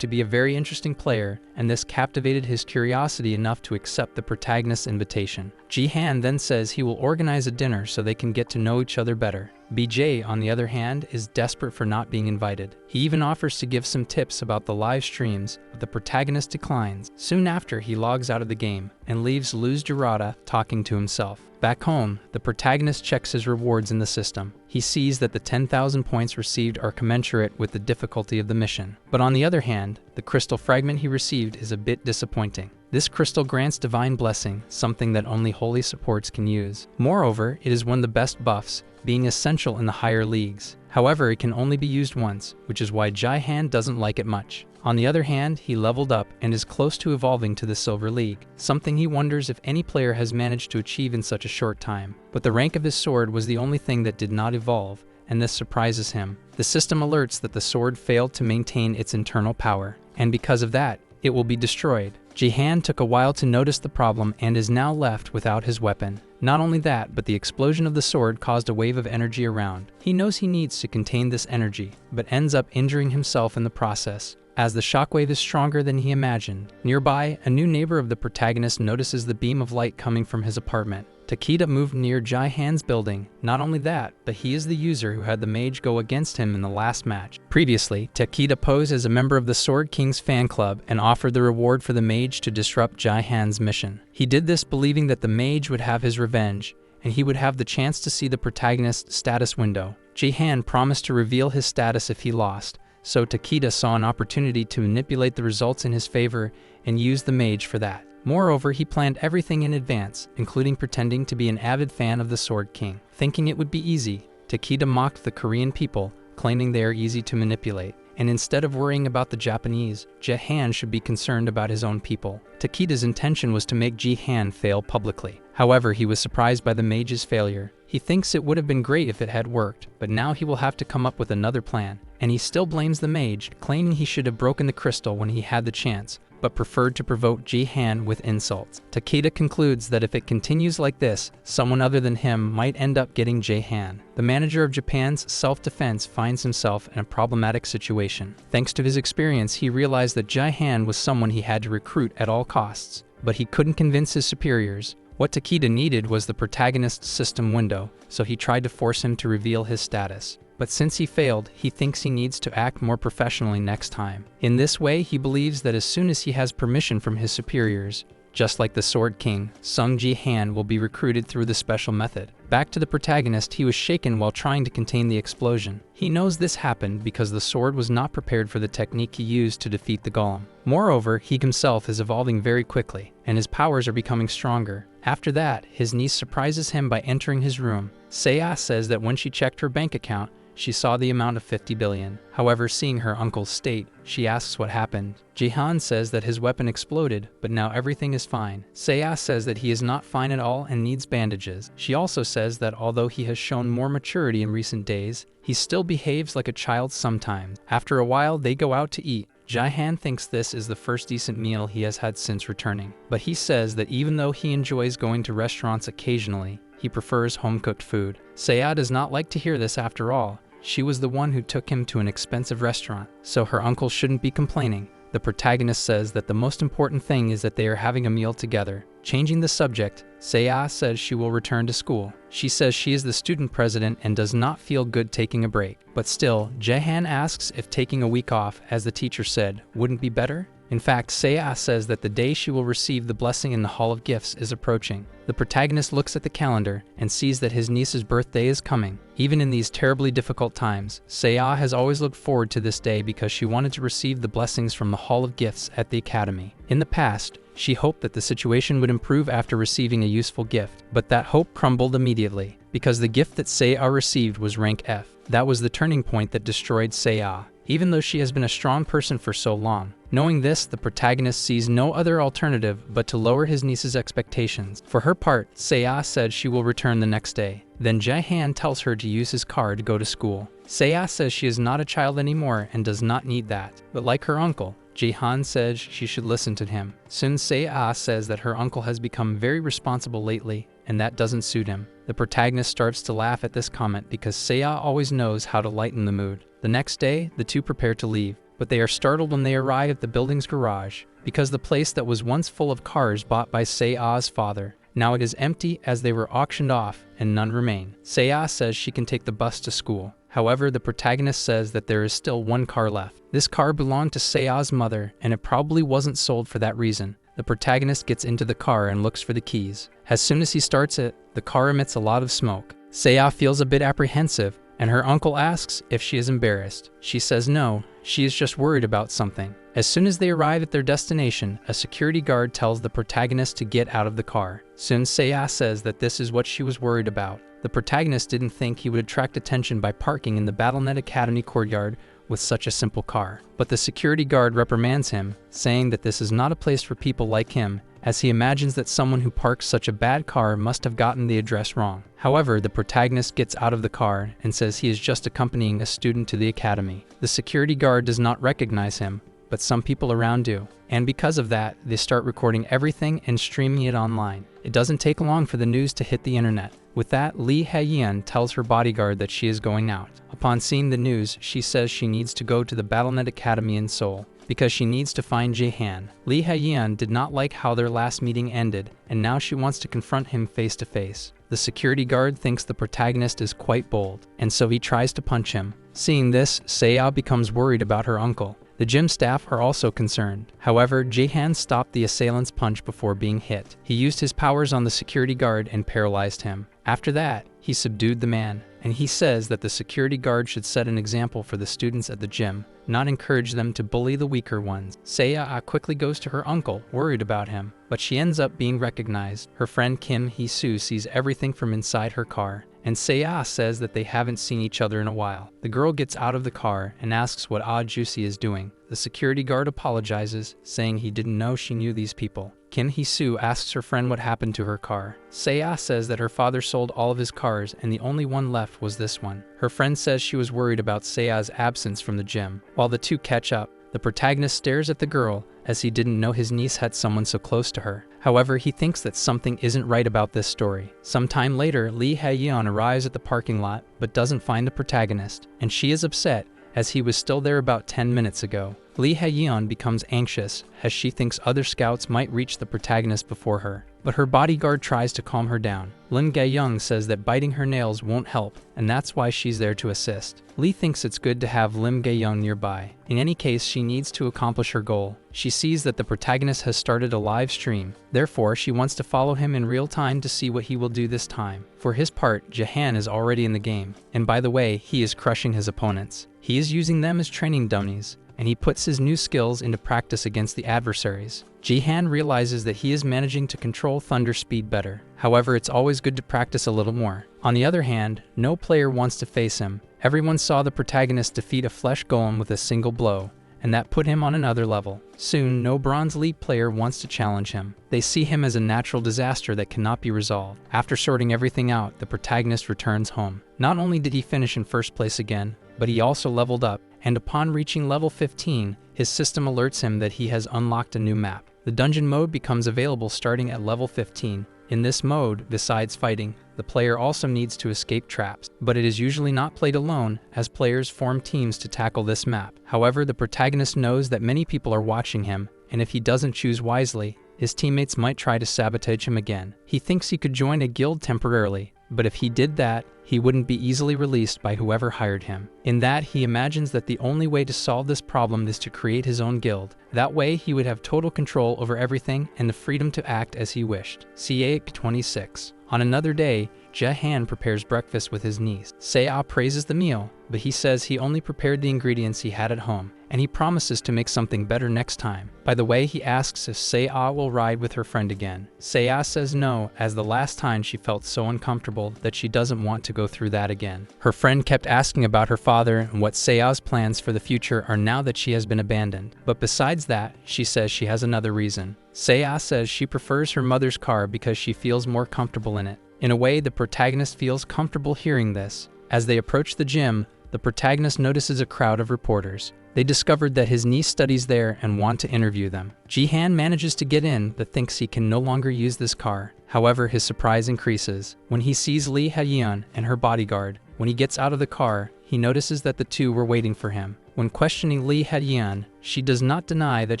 to be a very interesting player, and this captivated his curiosity enough to accept the protagonist's invitation. Ji-Han then says he will organize a dinner so they can get to know each other better. BJ, on the other hand, is desperate for not being invited. He even offers to give some tips about the live streams, but the protagonist declines. Soon after, he logs out of the game and leaves Luz Jurata talking to himself. Back home, the protagonist checks his rewards in the system. He sees that the 10,000 points received are commensurate with the difficulty of the mission. But on the other hand, the crystal fragment he received is a bit disappointing. This crystal grants divine blessing, something that only holy supports can use. Moreover, it is one of the best buffs, being essential in the higher leagues. However, it can only be used once, which is why Ji-Han doesn't like it much. On the other hand, he leveled up and is close to evolving to the Silver League, something he wonders if any player has managed to achieve in such a short time. But the rank of his sword was the only thing that did not evolve, and this surprises him. The system alerts that the sword failed to maintain its internal power, and because of that, it will be destroyed. Ji-Han took a while to notice the problem and is now left without his weapon. Not only that, but the explosion of the sword caused a wave of energy around. He knows he needs to contain this energy, but ends up injuring himself in the process, as the shockwave is stronger than he imagined. Nearby, a new neighbor of the protagonist notices the beam of light coming from his apartment. Takeda moved near Ji-Han's building. Not only that, but he is the user who had the mage go against him in the last match. Previously, Takeda posed as a member of the Sword King's fan club and offered the reward for the mage to disrupt Ji-Han's mission. He did this believing that the mage would have his revenge, and he would have the chance to see the protagonist's status window. Ji-Han promised to reveal his status if he lost, so Takeda saw an opportunity to manipulate the results in his favor and use the mage for that. Moreover, he planned everything in advance, including pretending to be an avid fan of the Sword King. Thinking it would be easy, Takeda mocked the Korean people, claiming they are easy to manipulate. And instead of worrying about the Japanese, Ji-Han should be concerned about his own people. Takeda's intention was to make Ji-Han fail publicly. However, he was surprised by the mage's failure. He thinks it would have been great if it had worked, but now he will have to come up with another plan. And he still blames the mage, claiming he should have broken the crystal when he had the chance, but preferred to provoke Ji-Han with insults. Takeda concludes that if it continues like this, someone other than him might end up getting Ji-Han. The manager of Japan's self-defense finds himself in a problematic situation. Thanks to his experience, he realized that Ji-Han was someone he had to recruit at all costs, but he couldn't convince his superiors. What Takeda needed was the protagonist's system window, so he tried to force him to reveal his status. But since he failed, he thinks he needs to act more professionally next time. In this way, he believes that as soon as he has permission from his superiors, just like the Sword King, Sung Ji-Han will be recruited through the special method. Back to the protagonist, he was shaken while trying to contain the explosion. He knows this happened because the sword was not prepared for the technique he used to defeat the golem. Moreover, he himself is evolving very quickly, and his powers are becoming stronger. After that, his niece surprises him by entering his room. Seiya says that when she checked her bank account, she saw the amount of 50 billion. However, seeing her uncle's state, she asks what happened. Jihan says that his weapon exploded, but now everything is fine. Seiya says that he is not fine at all and needs bandages. She also says that although he has shown more maturity in recent days, he still behaves like a child sometimes. After a while, they go out to eat. Jihan thinks this is the first decent meal he has had since returning, but he says that even though he enjoys going to restaurants occasionally, he prefers home-cooked food. Seiya does not like to hear this after all. She was the one who took him to an expensive restaurant, so her uncle shouldn't be complaining. The protagonist says that the most important thing is that they are having a meal together. Changing the subject, Seiya says she will return to school. She says she is the student president and does not feel good taking a break. But still, Jihan asks if taking a week off, as the teacher said, wouldn't be better? In fact, Seiya says that the day she will receive the blessing in the Hall of Gifts is approaching. The protagonist looks at the calendar and sees that his niece's birthday is coming. Even in these terribly difficult times, Seiya has always looked forward to this day because she wanted to receive the blessings from the Hall of Gifts at the academy. In the past, she hoped that the situation would improve after receiving a useful gift, but that hope crumbled immediately, because the gift that Seiya received was rank F. That was the turning point that destroyed Seiya, even though she has been a strong person for so long. Knowing this, the protagonist sees no other alternative but to lower his niece's expectations. For her part, Seiya said she will return the next day. Then Jihan tells her to use his car to go to school. Seiya says she is not a child anymore and does not need that, but like her uncle, Jihan says she should listen to him. Soon Seiya says that her uncle has become very responsible lately, and that doesn't suit him. The protagonist starts to laugh at this comment because Seiya always knows how to lighten the mood. The next day, the two prepare to leave, but they are startled when they arrive at the building's garage, because the place that was once full of cars bought by Seiya's father, now it is empty as they were auctioned off and none remain. Seiya says she can take the bus to school. However, the protagonist says that there is still one car left. This car belonged to Seiya's mother, and it probably wasn't sold for that reason. The protagonist gets into the car and looks for the keys. As soon as he starts it, the car emits a lot of smoke. Seiya feels a bit apprehensive, and her uncle asks if she is embarrassed. She says no, she is just worried about something. As soon as they arrive at their destination, a security guard tells the protagonist to get out of the car. Soon Seiya says that this is what she was worried about. The protagonist didn't think he would attract attention by parking in the BattleNet Academy courtyard with such a simple car. But the security guard reprimands him, saying that this is not a place for people like him, as he imagines that someone who parks such a bad car must have gotten the address wrong. However, the protagonist gets out of the car and says he is just accompanying a student to the academy. The security guard does not recognize him, but some people around do. And because of that, they start recording everything and streaming it online. It doesn't take long for the news to hit the internet. With that, Lee Haeyeon tells her bodyguard that she is going out. Upon seeing the news, she says she needs to go to the BattleNet Academy in Seoul, because she needs to find Jihan. Lee Haeyeon did not like how their last meeting ended, and now she wants to confront him face to face. The security guard thinks the protagonist is quite bold, and so he tries to punch him. Seeing this, Seiya becomes worried about her uncle. The gym staff are also concerned. However, Jihan stopped the assailant's punch before being hit. He used his powers on the security guard and paralyzed him. After that, he subdued the man, and he says that the security guard should set an example for the students at the gym, not encourage them to bully the weaker ones. Seiya quickly goes to her uncle, worried about him, but she ends up being recognized. Her friend Kim Hee-soo sees everything from inside her car, and Seiya says that they haven't seen each other in a while. The girl gets out of the car and asks what Juicy is doing. The security guard apologizes, saying he didn't know she knew these people. Kim Hee-soo asks her friend what happened to her car. Seiya says that her father sold all of his cars and the only one left was this one. Her friend says she was worried about Seiya's absence from the gym. While the two catch up, the protagonist stares at the girl as he didn't know his niece had someone so close to her. However, he thinks that something isn't right about this story. Sometime later, Lee Haeyeon arrives at the parking lot but doesn't find the protagonist, and she is upset as he was still there about 10 minutes ago. Lee Hae-yeon becomes anxious as she thinks other scouts might reach the protagonist before her, but her bodyguard tries to calm her down. Lim Gae-young says that biting her nails won't help, and that's why she's there to assist. Lee thinks it's good to have Lim Gae-young nearby. In any case, she needs to accomplish her goal. She sees that the protagonist has started a live stream. Therefore, she wants to follow him in real time to see what he will do this time. For his part, Jahan is already in the game, and by the way, he is crushing his opponents. He is using them as training dummies, and he puts his new skills into practice against the adversaries. Jihan realizes that he is managing to control thunder speed better. However, it's always good to practice a little more. On the other hand, no player wants to face him. Everyone saw the protagonist defeat a flesh golem with a single blow, and that put him on another level. Soon, no Bronze League player wants to challenge him. They see him as a natural disaster that cannot be resolved. After sorting everything out, the protagonist returns home. Not only did he finish in first place again, but he also leveled up, and upon reaching level 15, his system alerts him that he has unlocked a new map. The dungeon mode becomes available starting at level 15. In this mode, besides fighting, the player also needs to escape traps, but it is usually not played alone, as players form teams to tackle this map. However, the protagonist knows that many people are watching him, and if he doesn't choose wisely, his teammates might try to sabotage him again. He thinks he could join a guild temporarily, but if he did that, he wouldn't be easily released by whoever hired him. In that, he imagines that the only way to solve this problem is to create his own guild. That way, he would have total control over everything and the freedom to act as he wished. CA 26. On another day, Jahan prepares breakfast with his niece. Seo praises the meal, but he says he only prepared the ingredients he had at home, and he promises to make something better next time. By the way, he asks if Seo will ride with her friend again. Seo says no, as the last time she felt so uncomfortable that she doesn't want to go through that again. Her friend kept asking about her father and what Seo's plans for the future are now that she has been abandoned. But besides that, she says she has another reason. Seo says she prefers her mother's car because she feels more comfortable in it. In a way, the protagonist feels comfortable hearing this. As they approach the gym, the protagonist notices a crowd of reporters. They discovered that his niece studies there and want to interview them. Jihan manages to get in but thinks he can no longer use this car. However, his surprise increases when he sees Lee Hae-yeon and her bodyguard. When he gets out of the car, he notices that the two were waiting for him. When questioning Lee Hae-yeon, she does not deny that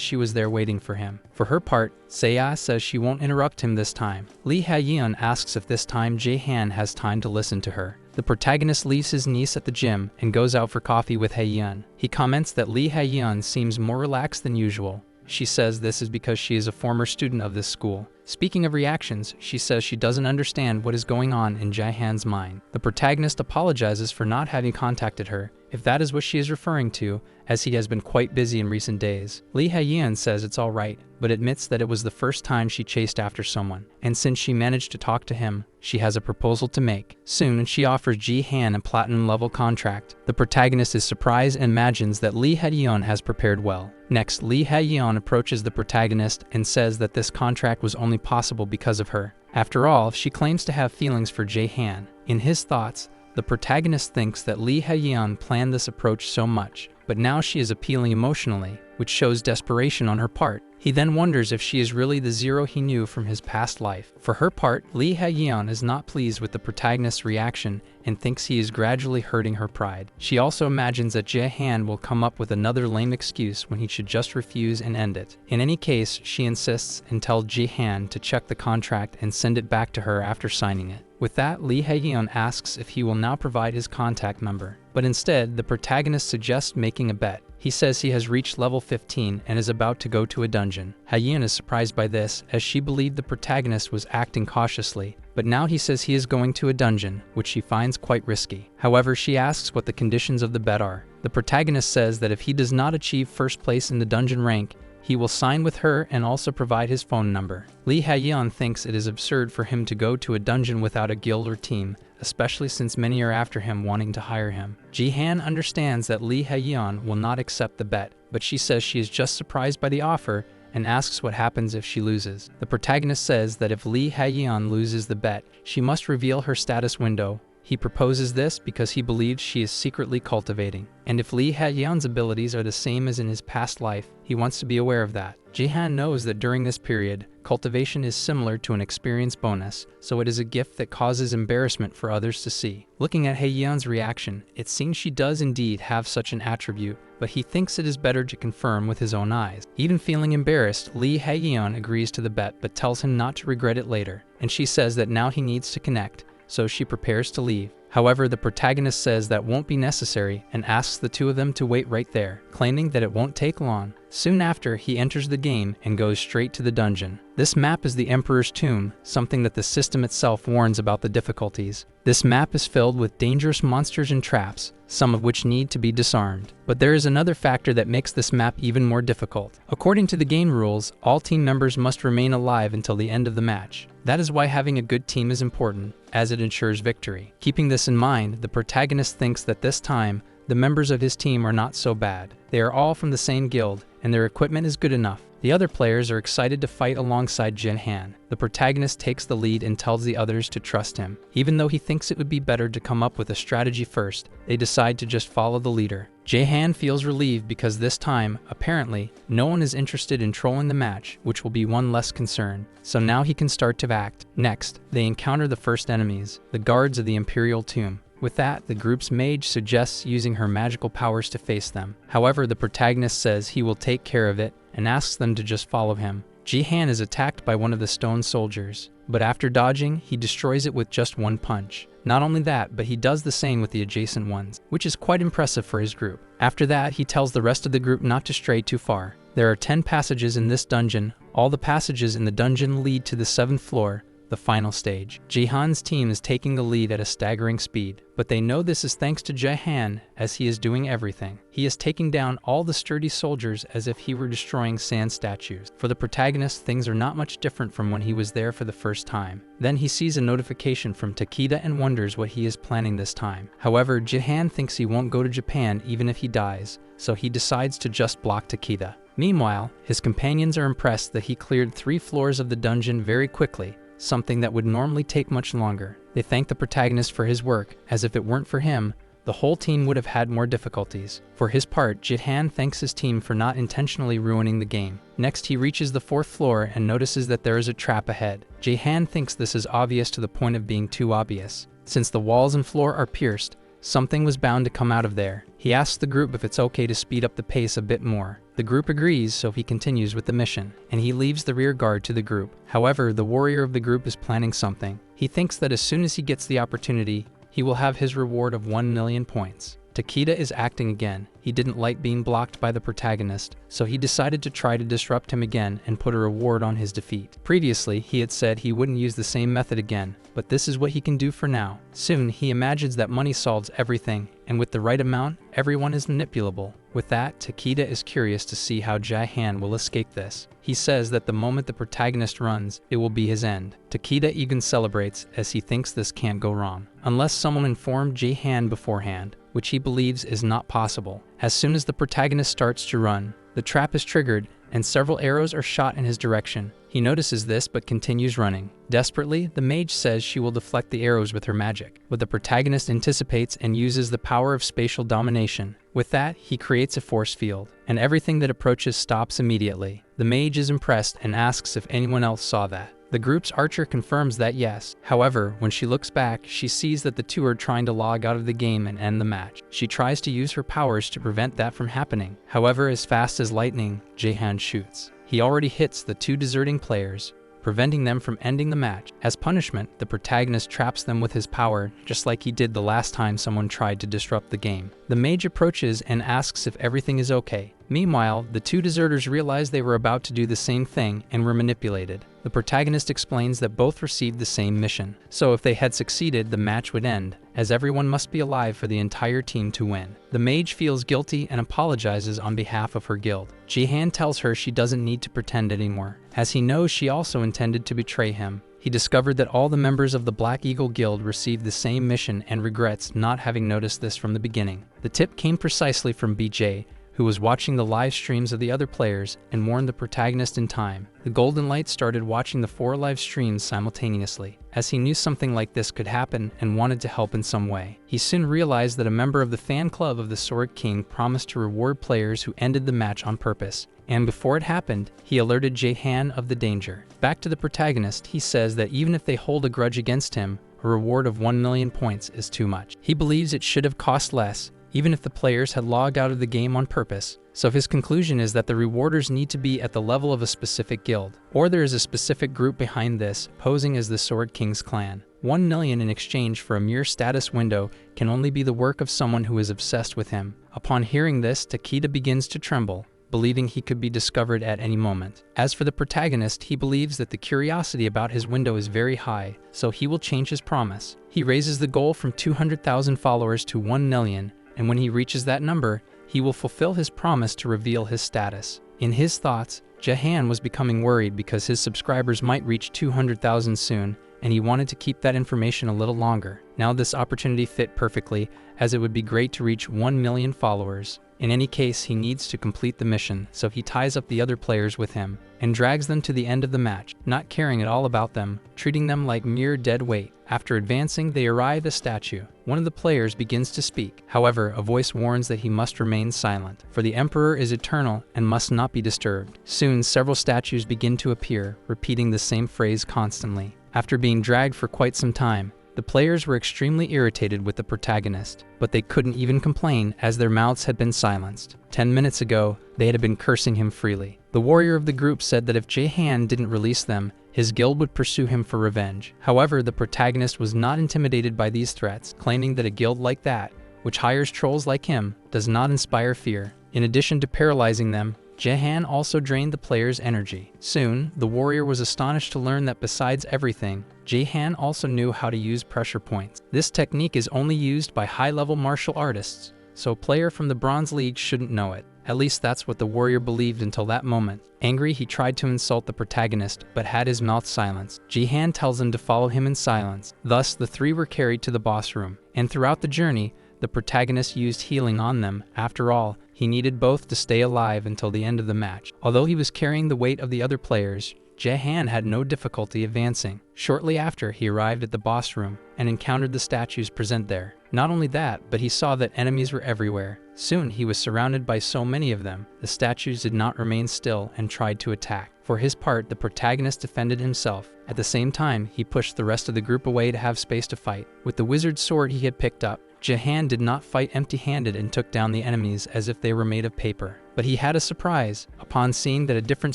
she was there waiting for him. For her part, Seo says she won't interrupt him this time. Lee Hae-yeon asks if this time Jahan has time to listen to her. The protagonist leaves his niece at the gym and goes out for coffee with Hae-yeon. He comments that Lee Hae-yeon seems more relaxed than usual. She says this is because she is a former student of this school. Speaking of reactions, she says she doesn't understand what is going on in Jahan's mind. The protagonist apologizes for not having contacted her, if that is what she is referring to, as he has been quite busy in recent days. Lee Hae-yeon says it's alright, but admits that it was the first time she chased after someone, and since she managed to talk to him, she has a proposal to make. Soon, she offers Ji-han a platinum-level contract. The protagonist is surprised and imagines that Lee Hae-yeon has prepared well. Next, Lee Hae-yeon approaches the protagonist and says that this contract was only possible because of her. After all, she claims to have feelings for Jahan. In his thoughts, the protagonist thinks that Lee Hae-yeon planned this approach so much, but now she is appealing emotionally, which shows desperation on her part. He then wonders if she is really the Zero he knew from his past life. For her part, Lee Hae-yeon is not pleased with the protagonist's reaction and thinks he is gradually hurting her pride. She also imagines that Jahan will come up with another lame excuse when he should just refuse and end it. In any case, she insists and tells Jahan to check the contract and send it back to her after signing it. With that, Lee Hae-yeon asks if he will now provide his contact number. But instead, the protagonist suggests making a bet. He says he has reached level 15 and is about to go to a dungeon. Hae-yeon is surprised by this, as she believed the protagonist was acting cautiously. But now he says he is going to a dungeon, which she finds quite risky. However, she asks what the conditions of the bet are. The protagonist says that if he does not achieve first place in the dungeon rank, he will sign with her and also provide his phone number. Lee Hae-yeon thinks it is absurd for him to go to a dungeon without a guild or team, especially since many are after him wanting to hire him. Ji-han understands that Lee Hae-yeon will not accept the bet, but she says she is just surprised by the offer and asks what happens if she loses. The protagonist says that if Lee Hae-yeon loses the bet, she must reveal her status window, He proposes this because he believes she is secretly cultivating. And if Lee Ha-yeon's abilities are the same as in his past life, he wants to be aware of that. Jae-han knows that during this period, cultivation is similar to an experience bonus, so it is a gift that causes embarrassment for others to see. Looking at Ha-yeon's reaction, it seems she does indeed have such an attribute, but he thinks it is better to confirm with his own eyes. Even feeling embarrassed, Lee Ha-yeon agrees to the bet but tells him not to regret it later, and she says that now he needs to connect, so she prepares to leave. However, the protagonist says that won't be necessary and asks the two of them to wait right there, claiming that it won't take long. Soon after, he enters the game and goes straight to the dungeon. This map is the Emperor's Tomb, something that the system itself warns about the difficulties. This map is filled with dangerous monsters and traps, some of which need to be disarmed. But there is another factor that makes this map even more difficult. According to the game rules, all team members must remain alive until the end of the match. That is why having a good team is important, as it ensures victory. Keeping this in mind, the protagonist thinks that this time, the members of his team are not so bad. They are all from the same guild, and their equipment is good enough. The other players are excited to fight alongside Jae-han. The protagonist takes the lead and tells the others to trust him. Even though he thinks it would be better to come up with a strategy first, they decide to just follow the leader. Jae-han feels relieved because this time, apparently, no one is interested in trolling the match, which will be one less concern. So now he can start to act. Next, they encounter the first enemies, the guards of the Imperial Tomb. With that, the group's mage suggests using her magical powers to face them. However, the protagonist says he will take care of it and asks them to just follow him. Jae-han is attacked by one of the stone soldiers, but after dodging, he destroys it with just one punch. Not only that, but he does the same with the adjacent ones, which is quite impressive for his group. After that, he tells the rest of the group not to stray too far. There are 10 passages in this dungeon. All the passages in the dungeon lead to the 7th floor, the final stage. Jae-han's team is taking the lead at a staggering speed, but they know this is thanks to Jae-han, as he is doing everything. He is taking down all the sturdy soldiers as if he were destroying sand statues. For the protagonist, things are not much different from when he was there for the first time. Then he sees a notification from Takeda and wonders what he is planning this time. However, Jae-han thinks he won't go to Japan even if he dies, so he decides to just block Takeda. Meanwhile, his companions are impressed that he cleared 3 floors of the dungeon very quickly, something that would normally take much longer. They thank the protagonist for his work, as if it weren't for him, the whole team would have had more difficulties. For his part, Jae-han thanks his team for not intentionally ruining the game. Next, he reaches the 4th floor and notices that there is a trap ahead. Jae-han thinks this is obvious to the point of being too obvious. Since the walls and floor are pierced, something was bound to come out of there. He asks the group if it's okay to speed up the pace a bit more. The group agrees, so he continues with the mission, and he leaves the rear guard to the group. However, the warrior of the group is planning something. He thinks that as soon as he gets the opportunity, he will have his reward of 1 million points. Takeda is acting again. He didn't like being blocked by the protagonist, so he decided to try to disrupt him again and put a reward on his defeat. Previously, he had said he wouldn't use the same method again, but this is what he can do for now. Soon, he imagines that money solves everything, and with the right amount, everyone is manipulable. With that, Takeda is curious to see how Jae-han will escape this. He says that the moment the protagonist runs, it will be his end. Takeda even celebrates, as he thinks this can't go wrong, unless someone informed Jae-han beforehand, which he believes is not possible. As soon as the protagonist starts to run, the trap is triggered, and several arrows are shot in his direction. He notices this but continues running. Desperately, the mage says she will deflect the arrows with her magic, but the protagonist anticipates and uses the power of spatial domination. With that, he creates a force field, and everything that approaches stops immediately. The mage is impressed and asks if anyone else saw that. The group's archer confirms that yes. However, when she looks back, she sees that the two are trying to log out of the game and end the match. She tries to use her powers to prevent that from happening. However, as fast as lightning, Jae-han shoots. He already hits the 2 deserting players, preventing them from ending the match. As punishment, the protagonist traps them with his power, just like he did the last time someone tried to disrupt the game. The mage approaches and asks if everything is okay. Meanwhile, the 2 deserters realize they were about to do the same thing and were manipulated. The protagonist explains that both received the same mission, so if they had succeeded, the match would end, as everyone must be alive for the entire team to win. The mage feels guilty and apologizes on behalf of her guild. Jae-han tells her she doesn't need to pretend anymore, as he knows she also intended to betray him. He discovered that all the members of the Black Eagle Guild received the same mission and regrets not having noticed this from the beginning. The tip came precisely from BJ, who was watching the live streams of the other players and warned the protagonist in time. The Golden Light started watching the 4 live streams simultaneously, as he knew something like this could happen and wanted to help in some way. He soon realized that a member of the fan club of the Sword King promised to reward players who ended the match on purpose, and before it happened, he alerted Jae-han of the danger. Back to the protagonist, he says that even if they hold a grudge against him, a reward of 1 million points is too much. He believes it should have cost less, even if the players had logged out of the game on purpose. So his conclusion is that the rewarders need to be at the level of a specific guild, or there is a specific group behind this, posing as the Sword King's clan. 1 million in exchange for a mere status window can only be the work of someone who is obsessed with him. Upon hearing this, Takeda begins to tremble, believing he could be discovered at any moment. As for the protagonist, he believes that the curiosity about his window is very high, so he will change his promise. He raises the goal from 200,000 followers to 1 million, and when he reaches that number, he will fulfill his promise to reveal his status. In his thoughts, Jae-han was becoming worried because his subscribers might reach 200,000 soon, and he wanted to keep that information a little longer. Now this opportunity fit perfectly, as it would be great to reach 1 million followers. In any case, he needs to complete the mission, so he ties up the other players with him and drags them to the end of the match, not caring at all about them, treating them like mere dead weight. After advancing, they arrive at a statue. One of the players begins to speak. However, a voice warns that he must remain silent, for the Emperor is eternal and must not be disturbed. Soon, several statues begin to appear, repeating the same phrase constantly. After being dragged for quite some time, the players were extremely irritated with the protagonist, but they couldn't even complain as their mouths had been silenced. 10 minutes ago, they had been cursing him freely. The warrior of the group said that if Jae-han didn't release them, his guild would pursue him for revenge. However, the protagonist was not intimidated by these threats, claiming that a guild like that, which hires trolls like him, does not inspire fear. In addition to paralyzing them, Jae-han also drained the players' energy. Soon, the warrior was astonished to learn that besides everything, Jae-han also knew how to use pressure points. This technique is only used by high-level martial artists, so a player from the Bronze League shouldn't know it. At least that's what the warrior believed until that moment. Angry, he tried to insult the protagonist, but had his mouth silenced. Jae-han tells him to follow him in silence. Thus, the three were carried to the boss room, and throughout the journey, the protagonist used healing on them. After all, he needed both to stay alive until the end of the match. Although he was carrying the weight of the other players, Jae-han had no difficulty advancing. Shortly after, he arrived at the boss room and encountered the statues present there. Not only that, but he saw that enemies were everywhere. Soon, he was surrounded by so many of them. The statues did not remain still and tried to attack. For his part, the protagonist defended himself. At the same time, he pushed the rest of the group away to have space to fight. With the wizard sword he had picked up, Jae-han did not fight empty-handed and took down the enemies as if they were made of paper. But he had a surprise. Upon seeing that a different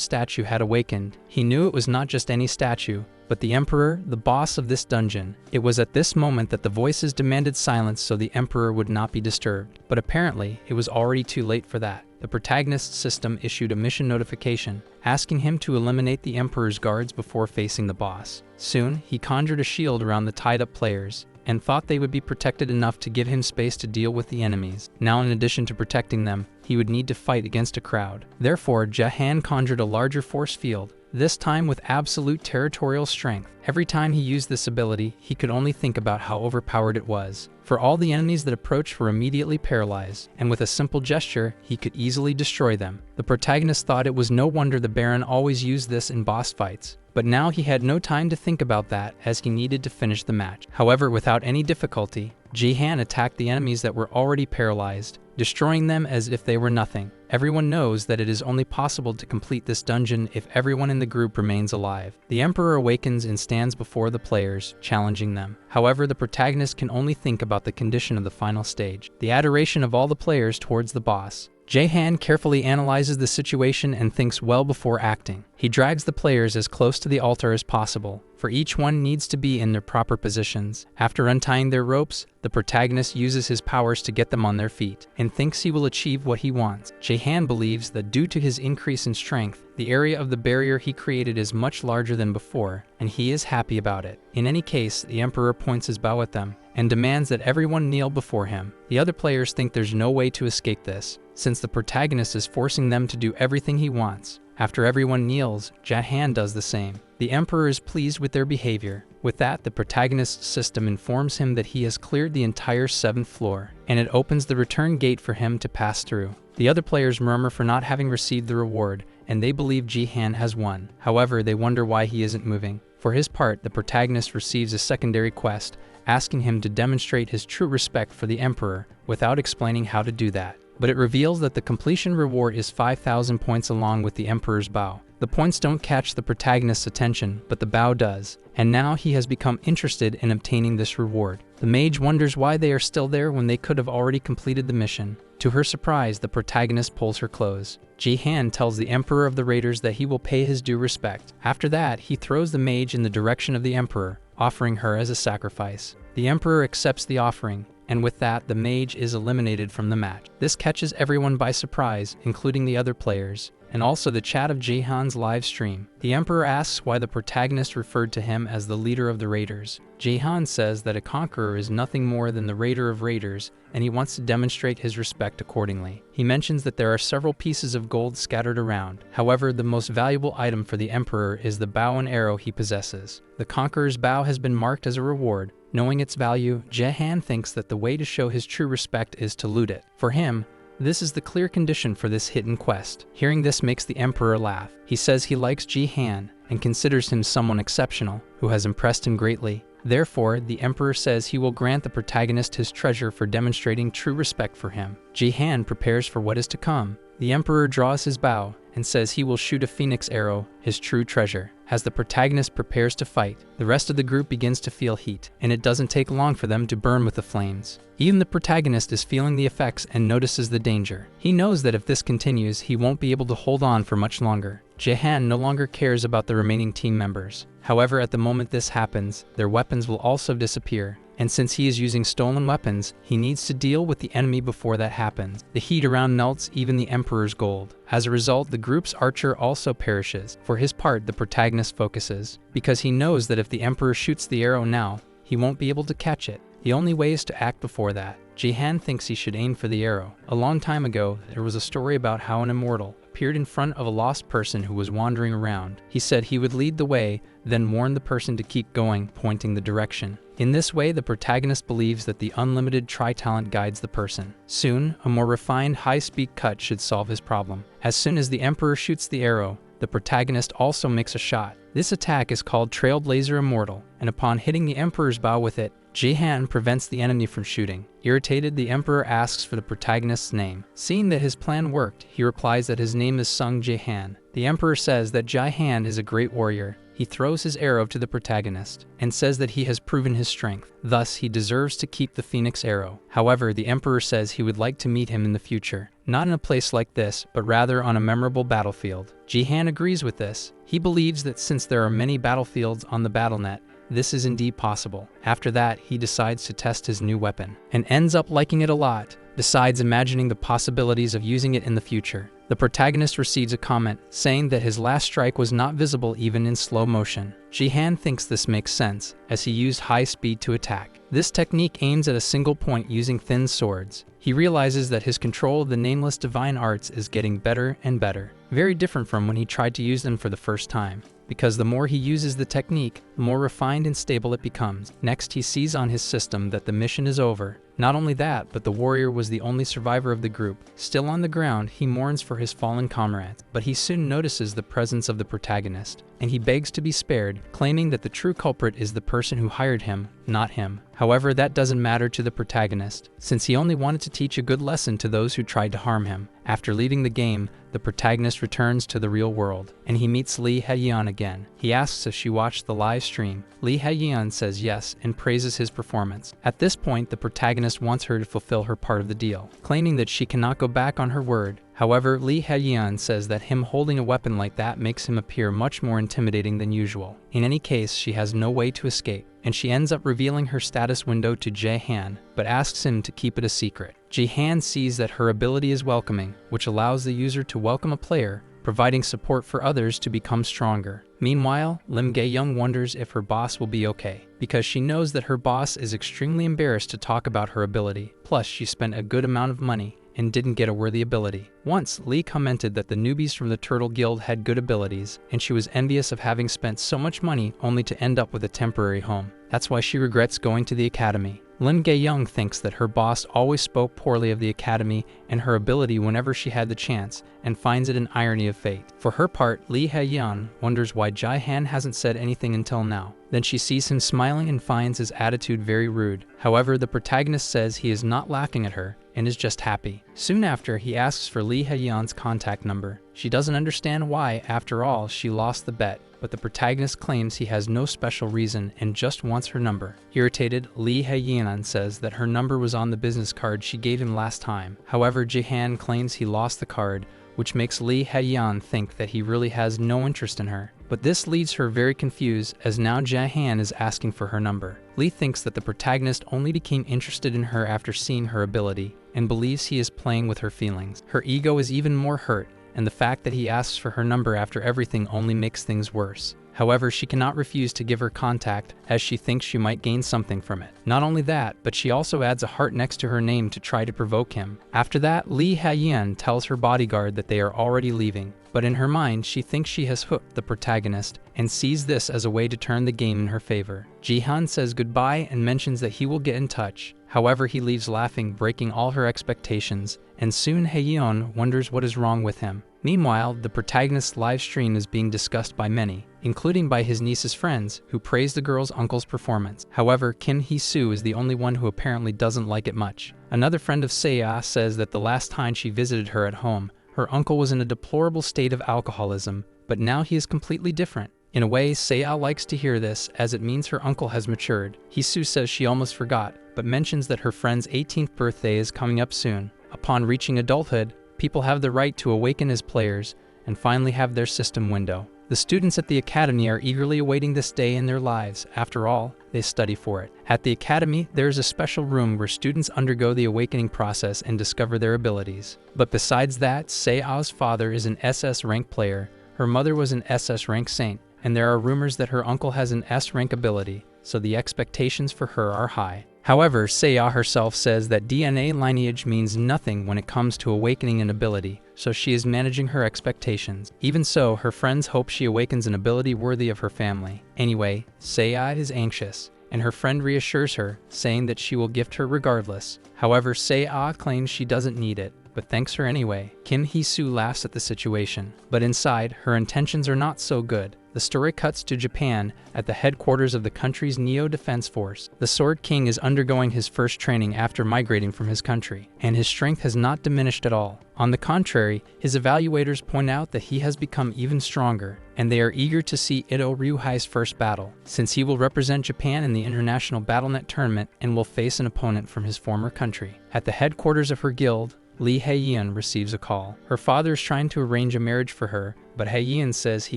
statue had awakened, he knew it was not just any statue, but the Emperor, the boss of this dungeon. It was at this moment that the voices demanded silence so the Emperor would not be disturbed. But apparently, it was already too late for that. The protagonist's system issued a mission notification, asking him to eliminate the Emperor's guards before facing the boss. Soon, he conjured a shield around the tied-up players, and thought they would be protected enough to give him space to deal with the enemies. Now, in addition to protecting them, he would need to fight against a crowd. Therefore, Jae-han conjured a larger force field, this time with absolute territorial strength. Every time he used this ability, he could only think about how overpowered it was. For all the enemies that approached were immediately paralyzed, and with a simple gesture, he could easily destroy them. The protagonist thought it was no wonder the Baron always used this in boss fights. But now he had no time to think about that, as he needed to finish the match. However, without any difficulty, Jae-han attacked the enemies that were already paralyzed, destroying them as if they were nothing. Everyone knows that it is only possible to complete this dungeon if everyone in the group remains alive. The Emperor awakens and stands before the players, challenging them. However, the protagonist can only think about the condition of the final stage, the adoration of all the players towards the boss. Jae-han carefully analyzes the situation and thinks well before acting. He drags the players as close to the altar as possible, for each one needs to be in their proper positions. After untying their ropes, the protagonist uses his powers to get them on their feet, and thinks he will achieve what he wants. Jae-han believes that due to his increase in strength, the area of the barrier he created is much larger than before, and he is happy about it. In any case, the Emperor points his bow at them, and demands that everyone kneel before him. The other players think there's no way to escape this, since the protagonist is forcing them to do everything he wants. After everyone kneels, Jae-han does the same. The Emperor is pleased with their behavior. With that, the protagonist's system informs him that he has cleared the entire 7th floor, and it opens the return gate for him to pass through. The other players murmur for not having received the reward, and they believe Ji-han has won. However, they wonder why he isn't moving. For his part, the protagonist receives a secondary quest, asking him to demonstrate his true respect for the Emperor without explaining how to do that. But it reveals that the completion reward is 5,000 points along with the Emperor's bow. The points don't catch the protagonist's attention, but the bow does, and now he has become interested in obtaining this reward. The mage wonders why they are still there when they could have already completed the mission. To her surprise, the protagonist pulls her clothes. Ji-han tells the Emperor of the Raiders that he will pay his due respect. After that, he throws the mage in the direction of the Emperor, offering her as a sacrifice. The Emperor accepts the offering, and with that, the mage is eliminated from the match. This catches everyone by surprise, including the other players, and also the chat of Ji-han's live stream. The Emperor asks why the protagonist referred to him as the leader of the Raiders. Ji-han says that a conqueror is nothing more than the raider of raiders, and he wants to demonstrate his respect accordingly. He mentions that there are several pieces of gold scattered around. However, the most valuable item for the Emperor is the bow and arrow he possesses. The conqueror's bow has been marked as a reward. Knowing its value, Ji-han thinks that the way to show his true respect is to loot it. For him, this is the clear condition for this hidden quest. Hearing this makes the Emperor laugh. He says he likes Ji-han and considers him someone exceptional who has impressed him greatly. Therefore, the Emperor says he will grant the protagonist his treasure for demonstrating true respect for him. Ji-han prepares for what is to come. The Emperor draws his bow and says he will shoot a phoenix arrow, his true treasure. As the protagonist prepares to fight, the rest of the group begins to feel heat, and it doesn't take long for them to burn with the flames. Even the protagonist is feeling the effects and notices the danger. He knows that if this continues, he won't be able to hold on for much longer. Ji-han no longer cares about the remaining team members. However, at the moment this happens, their weapons will also disappear. And since he is using stolen weapons, he needs to deal with the enemy before that happens. The heat around melts even the Emperor's gold. As a result, the group's archer also perishes. For his part, the protagonist focuses, because he knows that if the Emperor shoots the arrow now, he won't be able to catch it. The only way is to act before that. Ji-han thinks he should aim for the arrow. A long time ago, there was a story about how an immortal appeared in front of a lost person who was wandering around. He said he would lead the way, then warn the person to keep going, pointing the direction. In this way, the protagonist believes that the unlimited tri-talent guides the person. Soon, a more refined, high-speed cut should solve his problem. As soon as the Emperor shoots the arrow, the protagonist also makes a shot. This attack is called Trailblazer Immortal, and upon hitting the Emperor's bow with it, Ji-han prevents the enemy from shooting. Irritated, the Emperor asks for the protagonist's name. Seeing that his plan worked, he replies that his name is Sung Ji-han. The Emperor says that Ji-han is a great warrior. He throws his arrow to the protagonist and says that he has proven his strength. Thus, he deserves to keep the phoenix arrow. However, the Emperor says he would like to meet him in the future. Not in a place like this, but rather on a memorable battlefield. Ji-han agrees with this. He believes that since there are many battlefields on the BattleNet, this is indeed possible. After that, he decides to test his new weapon and ends up liking it a lot, besides imagining the possibilities of using it in the future. The protagonist receives a comment saying that his last strike was not visible even in slow motion. Ji-han thinks this makes sense, as he used high speed to attack. This technique aims at a single point using thin swords. He realizes that his control of the nameless divine arts is getting better and better, very different from when he tried to use them for the first time. Because the more he uses the technique, the more refined and stable it becomes. Next, he sees on his system that the mission is over. Not only that, but the warrior was the only survivor of the group. Still on the ground, he mourns for his fallen comrades, but he soon notices the presence of the protagonist, and he begs to be spared, claiming that the true culprit is the person who hired him, not him. However, that doesn't matter to the protagonist, since he only wanted to teach a good lesson to those who tried to harm him. After leaving the game, the protagonist returns to the real world, and he meets Lee Hae-yeon again. He asks if she watched the live stream. Lee Hae-yeon says yes and praises his performance. At this point, the protagonist wants her to fulfill her part of the deal, claiming that she cannot go back on her word. However, Lee Hae-yeon says that him holding a weapon like that makes him appear much more intimidating than usual. In any case, she has no way to escape, and she ends up revealing her status window to Ji-han, but asks him to keep it a secret. Ji-han sees that her ability is welcoming, which allows the user to welcome a player, providing support for others to become stronger. Meanwhile, Lim Gae-young wonders if her boss will be okay, because she knows that her boss is extremely embarrassed to talk about her ability. Plus, she spent a good amount of money and didn't get a worthy ability. Once, Lee commented that the newbies from the Turtle Guild had good abilities, and she was envious of having spent so much money only to end up with a temporary home. That's why she regrets going to the academy. Lim Gae-young thinks that her boss always spoke poorly of the academy and her ability whenever she had the chance, and finds it an irony of fate. For her part, Lee Hae-yeon wonders why Jae-han hasn't said anything until now. Then she sees him smiling and finds his attitude very rude. However, the protagonist says he is not laughing at her and is just happy. Soon after, he asks for Lee Hae-yeon's contact number. She doesn't understand why, after all, she lost the bet, but the protagonist claims he has no special reason and just wants her number. Irritated, Lee Hae-yeon says that her number was on the business card she gave him last time. However, Jae-han claims he lost the card, which makes Lee Hae-yeon think that he really has no interest in her. But this leaves her very confused, as now Jae-han is asking for her number. Lee thinks that the protagonist only became interested in her after seeing her ability, and believes he is playing with her feelings. Her ego is even more hurt, and the fact that he asks for her number after everything only makes things worse. However, she cannot refuse to give her contact, as she thinks she might gain something from it. Not only that, but she also adds a heart next to her name to try to provoke him. After that, Lee Hae-yeon tells her bodyguard that they are already leaving, but in her mind she thinks she has hooked the protagonist, and sees this as a way to turn the game in her favor. Ji-han says goodbye and mentions that he will get in touch. However, he leaves laughing, breaking all her expectations, and soon Hae-yeon wonders what is wrong with him. Meanwhile, the protagonist's live stream is being discussed by many, including by his niece's friends, who praise the girl's uncle's performance. However, Kim Hee-soo is the only one who apparently doesn't like it much. Another friend of Seiya says that the last time she visited her at home, her uncle was in a deplorable state of alcoholism, but now he is completely different. In a way, Seiya likes to hear this, as it means her uncle has matured. Hee-soo says she almost forgot, but mentions that her friend's 18th birthday is coming up soon. Upon reaching adulthood, people have the right to awaken as players and finally have their system window. The students at the academy are eagerly awaiting this day in their lives. After all, they study for it. At the academy, there is a special room where students undergo the awakening process and discover their abilities. But besides that, Seiya's father is an SS rank player, her mother was an SS rank saint, and there are rumors that her uncle has an S rank ability, so the expectations for her are high. However, Seiya herself says that DNA lineage means nothing when it comes to awakening an ability, so she is managing her expectations. Even so, her friends hope she awakens an ability worthy of her family. Anyway, Seiya is anxious, and her friend reassures her, saying that she will gift her regardless. However, Seiya claims she doesn't need it, but thanks her anyway. Kim Hee-soo laughs at the situation, but inside, her intentions are not so good. The story cuts to Japan, at the headquarters of the country's Neo-Defense Force. The Sword King is undergoing his first training after migrating from his country, and his strength has not diminished at all. On the contrary, his evaluators point out that he has become even stronger, and they are eager to see Ito Ryuhai's first battle, since he will represent Japan in the International BattleNet tournament and will face an opponent from his former country. At the headquarters of her guild, Lee Hae-yeon receives a call. Her father is trying to arrange a marriage for her, but Hae-yeon says he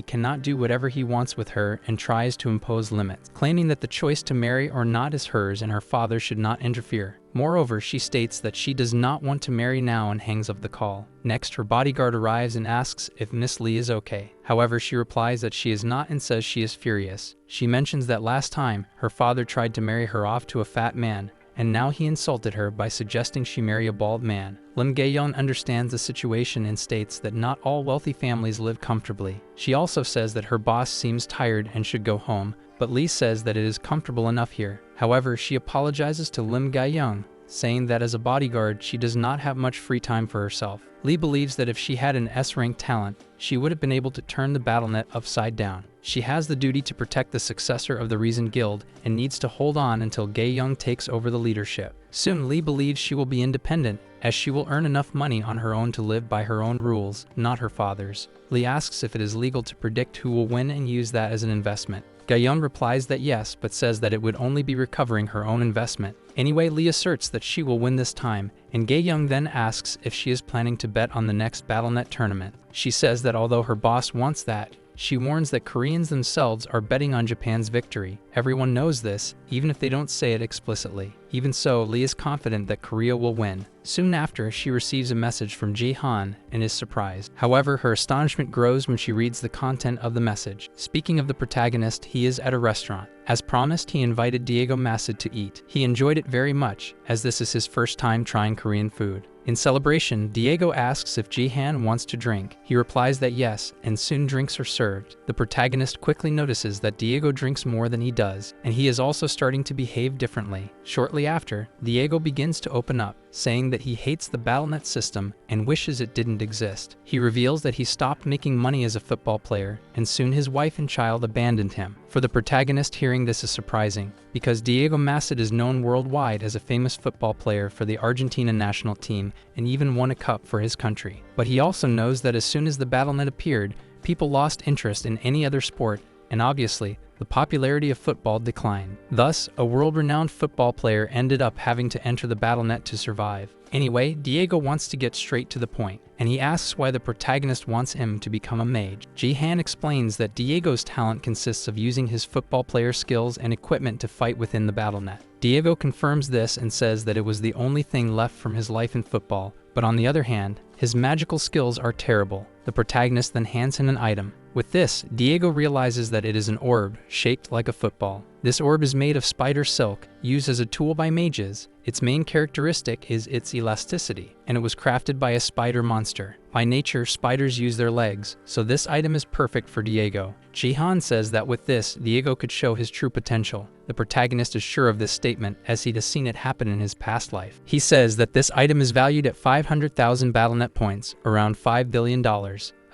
cannot do whatever he wants with her and tries to impose limits, claiming that the choice to marry or not is hers and her father should not interfere. Moreover, she states that she does not want to marry now and hangs up the call. Next, her bodyguard arrives and asks if Miss Lee is okay. However, she replies that she is not and says she is furious. She mentions that last time, her father tried to marry her off to a fat man, and now he insulted her by suggesting she marry a bald man. Lim Gae-yeon understands the situation and states that not all wealthy families live comfortably. She also says that her boss seems tired and should go home, but Lee says that it is comfortable enough here. However, she apologizes to Lim Gae-yeon, saying that as a bodyguard, she does not have much free time for herself. Lee believes that if she had an S-rank talent, she would have been able to turn the BattleNet upside down. She has the duty to protect the successor of the Reason Guild and needs to hold on until Gae-young takes over the leadership. Soon, Lee believes she will be independent, as she will earn enough money on her own to live by her own rules, not her father's. Lee asks if it is legal to predict who will win and use that as an investment. Gae-young replies that yes, but says that it would only be recovering her own investment. Anyway, Lee asserts that she will win this time, and Gae-young then asks if she is planning to bet on the next BattleNet tournament. She says that although her boss wants that, she warns that Koreans themselves are betting on Japan's victory. Everyone knows this, even if they don't say it explicitly. Even so, Lee is confident that Korea will win. Soon after, she receives a message from Ji-han and is surprised. However, her astonishment grows when she reads the content of the message. Speaking of the protagonist, he is at a restaurant. As promised, he invited Diego Masid to eat. He enjoyed it very much, as this is his first time trying Korean food. In celebration, Diego asks if Ji-han wants to drink. He replies that yes, and soon drinks are served. The protagonist quickly notices that Diego drinks more than he does, and he is also starting to behave differently. Shortly Shortly after, Diego begins to open up, saying that he hates the BattleNet system and wishes it didn't exist. He reveals that he stopped making money as a football player, and soon his wife and child abandoned him. For the protagonist, hearing this is surprising, because Diego Massid is known worldwide as a famous football player for the Argentina national team and even won a cup for his country. But he also knows that as soon as the BattleNet appeared, people lost interest in any other sport, and obviously, the popularity of football declined. Thus, a world-renowned football player ended up having to enter the BattleNet to survive. Anyway, Diego wants to get straight to the point, and he asks why the protagonist wants him to become a mage. Jihan explains that Diego's talent consists of using his football player skills and equipment to fight within the BattleNet. Diego confirms this and says that it was the only thing left from his life in football, but on the other hand, his magical skills are terrible. The protagonist then hands him an item. With this, Diego realizes that it is an orb shaped like a football. This orb is made of spider silk, used as a tool by mages. Its main characteristic is its elasticity, and it was crafted by a spider monster. By nature, spiders use their legs, so this item is perfect for Diego. Jihan says that with this, Diego could show his true potential. The protagonist is sure of this statement, as he has seen it happen in his past life. He says that this item is valued at 500,000 BattleNet points, around $5 billion.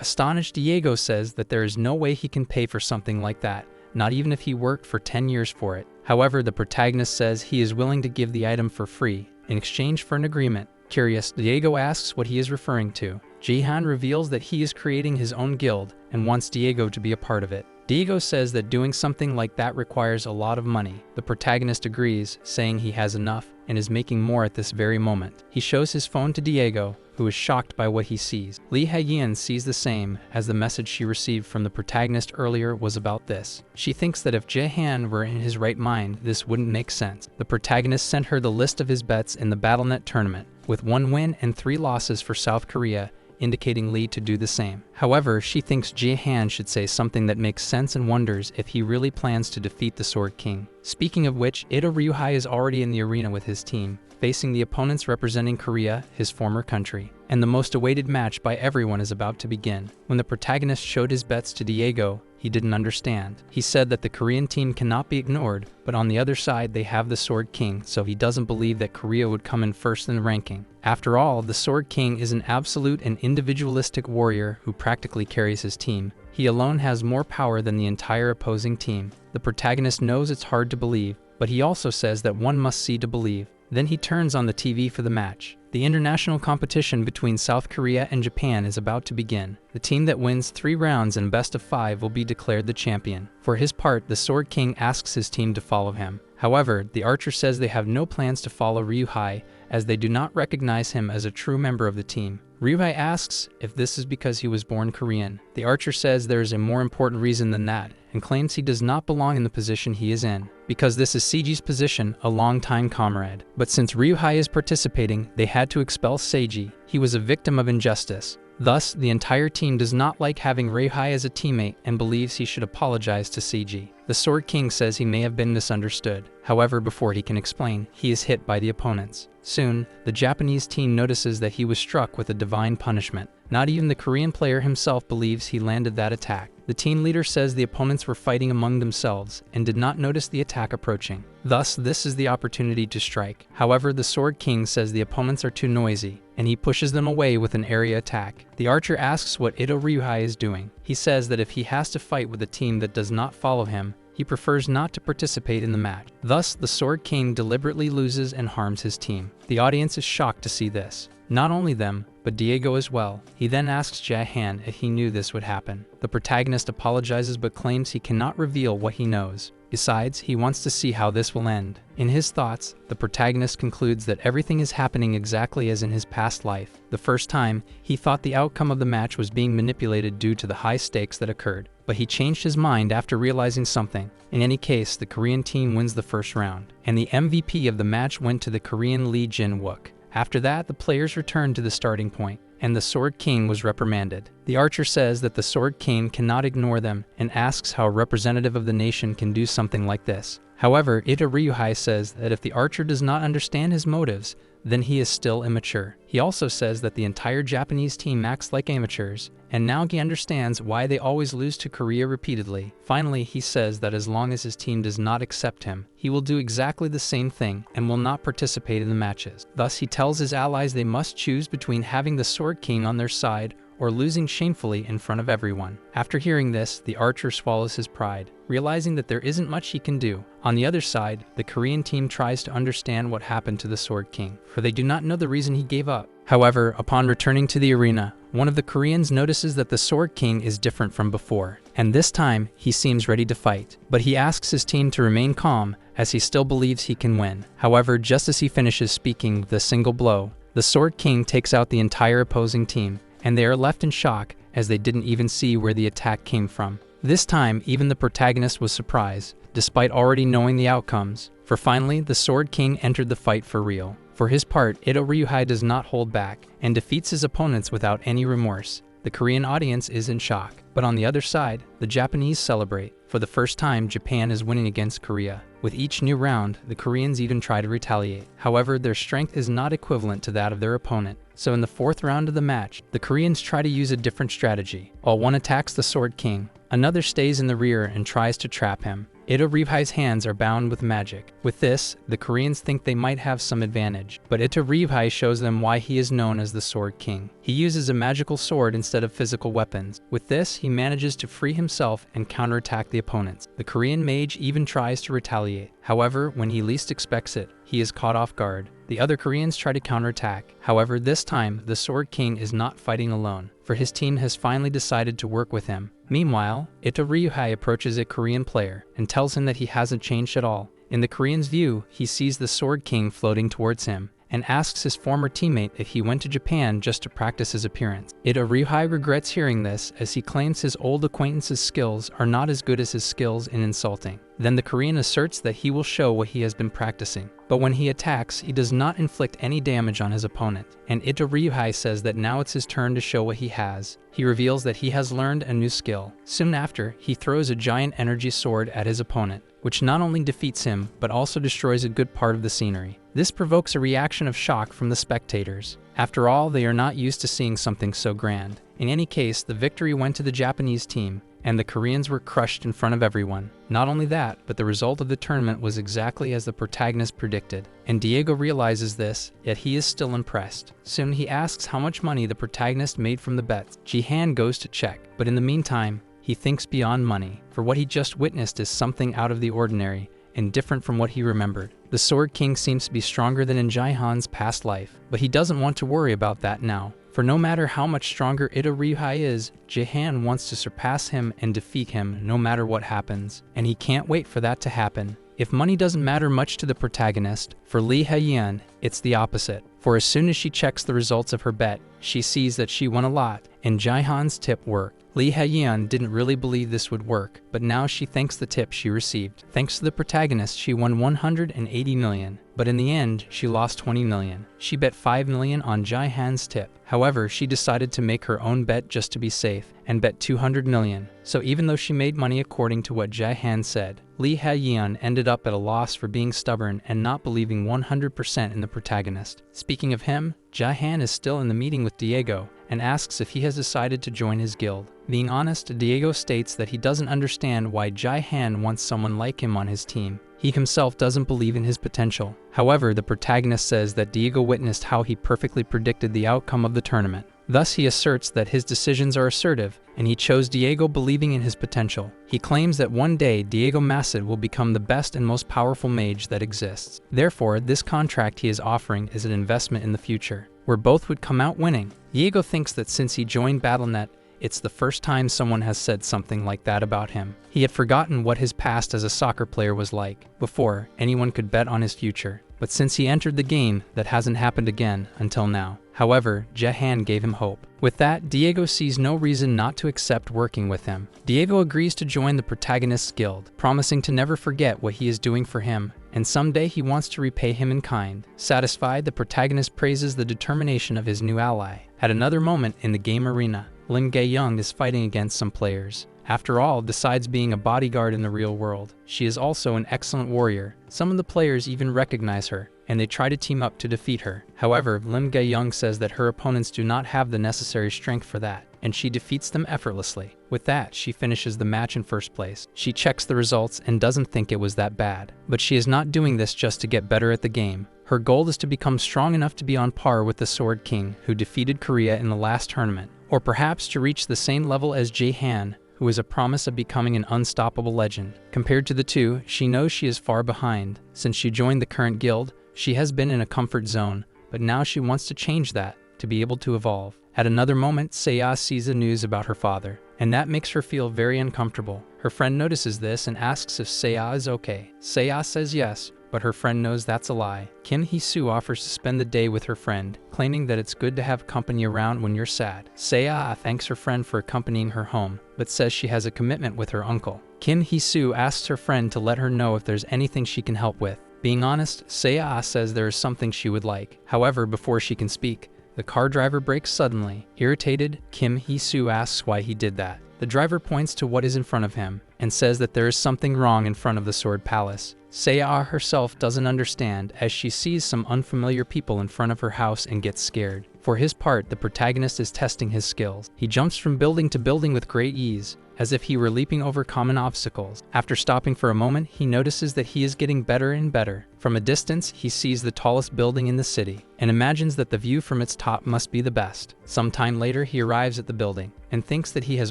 Astonished, Diego says that there is no way he can pay for something like that, not even if he worked for 10 years for it. However, the protagonist says he is willing to give the item for free, in exchange for an agreement. Curious, Diego asks what he is referring to. Jihan reveals that he is creating his own guild and wants Diego to be a part of it. Diego says that doing something like that requires a lot of money. The protagonist agrees, saying he has enough and is making more at this very moment. He shows his phone to Diego, who is shocked by what he sees. Lee Haeyin sees the same, as the message she received from the protagonist earlier was about this. She thinks that if Jae-han were in his right mind, this wouldn't make sense. The protagonist sent her the list of his bets in the BattleNet tournament, with 1 win and 3 losses for South Korea, indicating Lee to do the same. However, she thinks Jae-han should say something that makes sense and wonders if he really plans to defeat the Sword King. Speaking of which, Ito Ryuhei is already in the arena with his team, facing the opponents representing Korea, his former country. And the most awaited match by everyone is about to begin. When the protagonist showed his bets to Diego, he didn't understand. He said that the Korean team cannot be ignored, but on the other side they have the Sword King, so he doesn't believe that Korea would come in first in the ranking. After all, the Sword King is an absolute and individualistic warrior who practically carries his team. He alone has more power than the entire opposing team. The protagonist knows it's hard to believe, but he also says that one must see to believe. Then he turns on the TV for the match. The international competition between South Korea and Japan is about to begin. The team that wins 3 rounds and best of 5 will be declared the champion. For his part, the Sword King asks his team to follow him. However, the archer says they have no plans to follow Ryuhei, as they do not recognize him as a true member of the team. Ryuhei asks if this is because he was born Korean. The archer says there is a more important reason than that, and claims he does not belong in the position he is in, because this is Seiji's position, a longtime comrade. But since Ryuhei is participating, they had to expel Seiji. He was a victim of injustice. Thus, the entire team does not like having Ryuhei as a teammate and believes he should apologize to Seiji. The Sword King says he may have been misunderstood. However, before he can explain, he is hit by the opponents. Soon, the Japanese team notices that he was struck with a divine punishment. Not even the Korean player himself believes he landed that attack. The team leader says the opponents were fighting among themselves and did not notice the attack approaching. Thus, this is the opportunity to strike. However, the Sword King says the opponents are too noisy, and he pushes them away with an area attack. The archer asks what Ito Ryuhei is doing. He says that if he has to fight with a team that does not follow him, he prefers not to participate in the match. Thus, the Sword King deliberately loses and harms his team. The audience is shocked to see this. Not only them, but Diego as well. He then asks Jae-han if he knew this would happen. The protagonist apologizes but claims he cannot reveal what he knows. Besides, he wants to see how this will end. In his thoughts, the protagonist concludes that everything is happening exactly as in his past life. The first time, he thought the outcome of the match was being manipulated due to the high stakes that occurred, but he changed his mind after realizing something. In any case, the Korean team wins the first round, and the MVP of the match went to the Korean Lee Jin-wook. After that, the players returned to the starting point. and the Sword King was reprimanded. The archer says that the Sword King cannot ignore them and asks how a representative of the nation can do something like this. However, Ita Ryuhei says that if the archer does not understand his motives, then he is still immature. He also says that the entire Japanese team acts like amateurs, and now he understands why they always lose to Korea repeatedly. Finally, he says that as long as his team does not accept him, he will do exactly the same thing and will not participate in the matches. Thus, he tells his allies they must choose between having the Sword King on their side or losing shamefully in front of everyone. After hearing this, the archer swallows his pride, realizing that there isn't much he can do. On the other side, the Korean team tries to understand what happened to the Sword King, for they do not know the reason he gave up. However, upon returning to the arena, one of the Koreans notices that the Sword King is different from before, and this time he seems ready to fight. But he asks his team to remain calm, as he still believes he can win. However, just as he finishes speaking the single blow, the Sword King takes out the entire opposing team, and they are left in shock as they didn't even see where the attack came from. This time, even the protagonist was surprised, despite already knowing the outcomes, for finally, the Sword King entered the fight for real. For his part, Ito Ryuhei does not hold back, and defeats his opponents without any remorse. The Korean audience is in shock, but on the other side, the Japanese celebrate. For the first time, Japan is winning against Korea. With each new round, the Koreans even try to retaliate. However, their strength is not equivalent to that of their opponent. So in the fourth round of the match, the Koreans try to use a different strategy. While one attacks the Sword King, another stays in the rear and tries to trap him. Ito Ryuhei's hands are bound with magic. With this, the Koreans think they might have some advantage, but Ito Ryuhei shows them why he is known as the Sword King. He uses a magical sword instead of physical weapons. With this, he manages to free himself and counterattack the opponents. The Korean mage even tries to retaliate. However, when he least expects it, he is caught off guard. The other Koreans try to counterattack. However, this time, the Sword King is not fighting alone, for his team has finally decided to work with him. Meanwhile, Ito Ryuhei approaches a Korean player and tells him that he hasn't changed at all. In the Korean's view, he sees the Sword King floating towards him and asks his former teammate if he went to Japan just to practice his appearance. Ito Ryuhei regrets hearing this, as he claims his old acquaintance's skills are not as good as his skills in insulting. Then the Korean asserts that he will show what he has been practicing. But when he attacks, he does not inflict any damage on his opponent, and Ito Ryuhei says that now it's his turn to show what he has. He reveals that he has learned a new skill. Soon after, he throws a giant energy sword at his opponent, which not only defeats him, but also destroys a good part of the scenery. This provokes a reaction of shock from the spectators. After all, they are not used to seeing something so grand. In any case, the victory went to the Japanese team, and the Koreans were crushed in front of everyone. Not only that, but the result of the tournament was exactly as the protagonist predicted, and Diego realizes this, yet he is still impressed. Soon he asks how much money the protagonist made from the bets. Jihan goes to check, but in the meantime, he thinks beyond money, for what he just witnessed is something out of the ordinary and different from what he remembered. The Sword King seems to be stronger than in Jihan's past life, but he doesn't want to worry about that now. For no matter how much stronger Ito Ryuhei is, Jihan wants to surpass him and defeat him no matter what happens, and he can't wait for that to happen. If money doesn't matter much to the protagonist, for Lee Hae-yeon, it's the opposite. For as soon as she checks the results of her bet, she sees that she won a lot, and Jihan's tip worked. Lee Hae-yeon didn't really believe this would work, but now she thanks the tip she received. Thanks to the protagonist, she won 180 million, but in the end, she lost 20 million. She bet 5 million on Jihan's tip. However, she decided to make her own bet just to be safe, and bet 200 million. So even though she made money according to what Jihan said, Lee Hae-yeon ended up at a loss for being stubborn and not believing 100% in the protagonist. Speaking of him, Jihan is still in the meeting with Diego, and asks if he has decided to join his guild. Being honest, Diego states that he doesn't understand why Jihan wants someone like him on his team. He himself doesn't believe in his potential. However, the protagonist says that Diego witnessed how he perfectly predicted the outcome of the tournament. Thus, he asserts that his decisions are assertive, and he chose Diego believing in his potential. He claims that one day Diego Massid will become the best and most powerful mage that exists. Therefore, this contract he is offering is an investment in the future, where both would come out winning. Diego thinks that since he joined Battle.net, It's the first time someone has said something like that about him. He had forgotten what his past as a soccer player was like. Before, anyone could bet on his future. But since he entered the game, that hasn't happened again until now. However, Jahan gave him hope. With that, Diego sees no reason not to accept working with him. Diego agrees to join the Protagonist's Guild, promising to never forget what he is doing for him, and someday he wants to repay him in kind. Satisfied, the protagonist praises the determination of his new ally. At another moment in the game arena, Lim Gae-young is fighting against some players. After all, besides being a bodyguard in the real world, she is also an excellent warrior. Some of the players even recognize her, and they try to team up to defeat her. However, Lim Gae-young says that her opponents do not have the necessary strength for that, and she defeats them effortlessly. With that, she finishes the match in first place. She checks the results and doesn't think it was that bad. But she is not doing this just to get better at the game. Her goal is to become strong enough to be on par with the Sword King, who defeated Korea in the last tournament, or perhaps to reach the same level as Jae-han, who is a promise of becoming an unstoppable legend. Compared to the two, she knows she is far behind. Since she joined the current guild, she has been in a comfort zone, but now she wants to change that, to be able to evolve. At another moment, Seiya sees the news about her father, and that makes her feel very uncomfortable. Her friend notices this and asks if Seiya is okay. Seiya says yes, but her friend knows that's a lie. Kim Hee-soo offers to spend the day with her friend, claiming that it's good to have company around when you're sad. Seiya thanks her friend for accompanying her home, but says she has a commitment with her uncle. Kim Hee-soo asks her friend to let her know if there's anything she can help with. Being honest, Seiya says there is something she would like. However, before she can speak, the car driver brakes suddenly. Irritated, Kim Hee-soo asks why he did that. The driver points to what is in front of him and says that there is something wrong in front of the Sword Palace. Seiya herself doesn't understand as she sees some unfamiliar people in front of her house and gets scared. For his part, the protagonist is testing his skills. He jumps from building to building with great ease, as if he were leaping over common obstacles. After stopping for a moment, he notices that he is getting better and better. From a distance, he sees the tallest building in the city, and imagines that the view from its top must be the best. Sometime later, he arrives at the building, and thinks that he has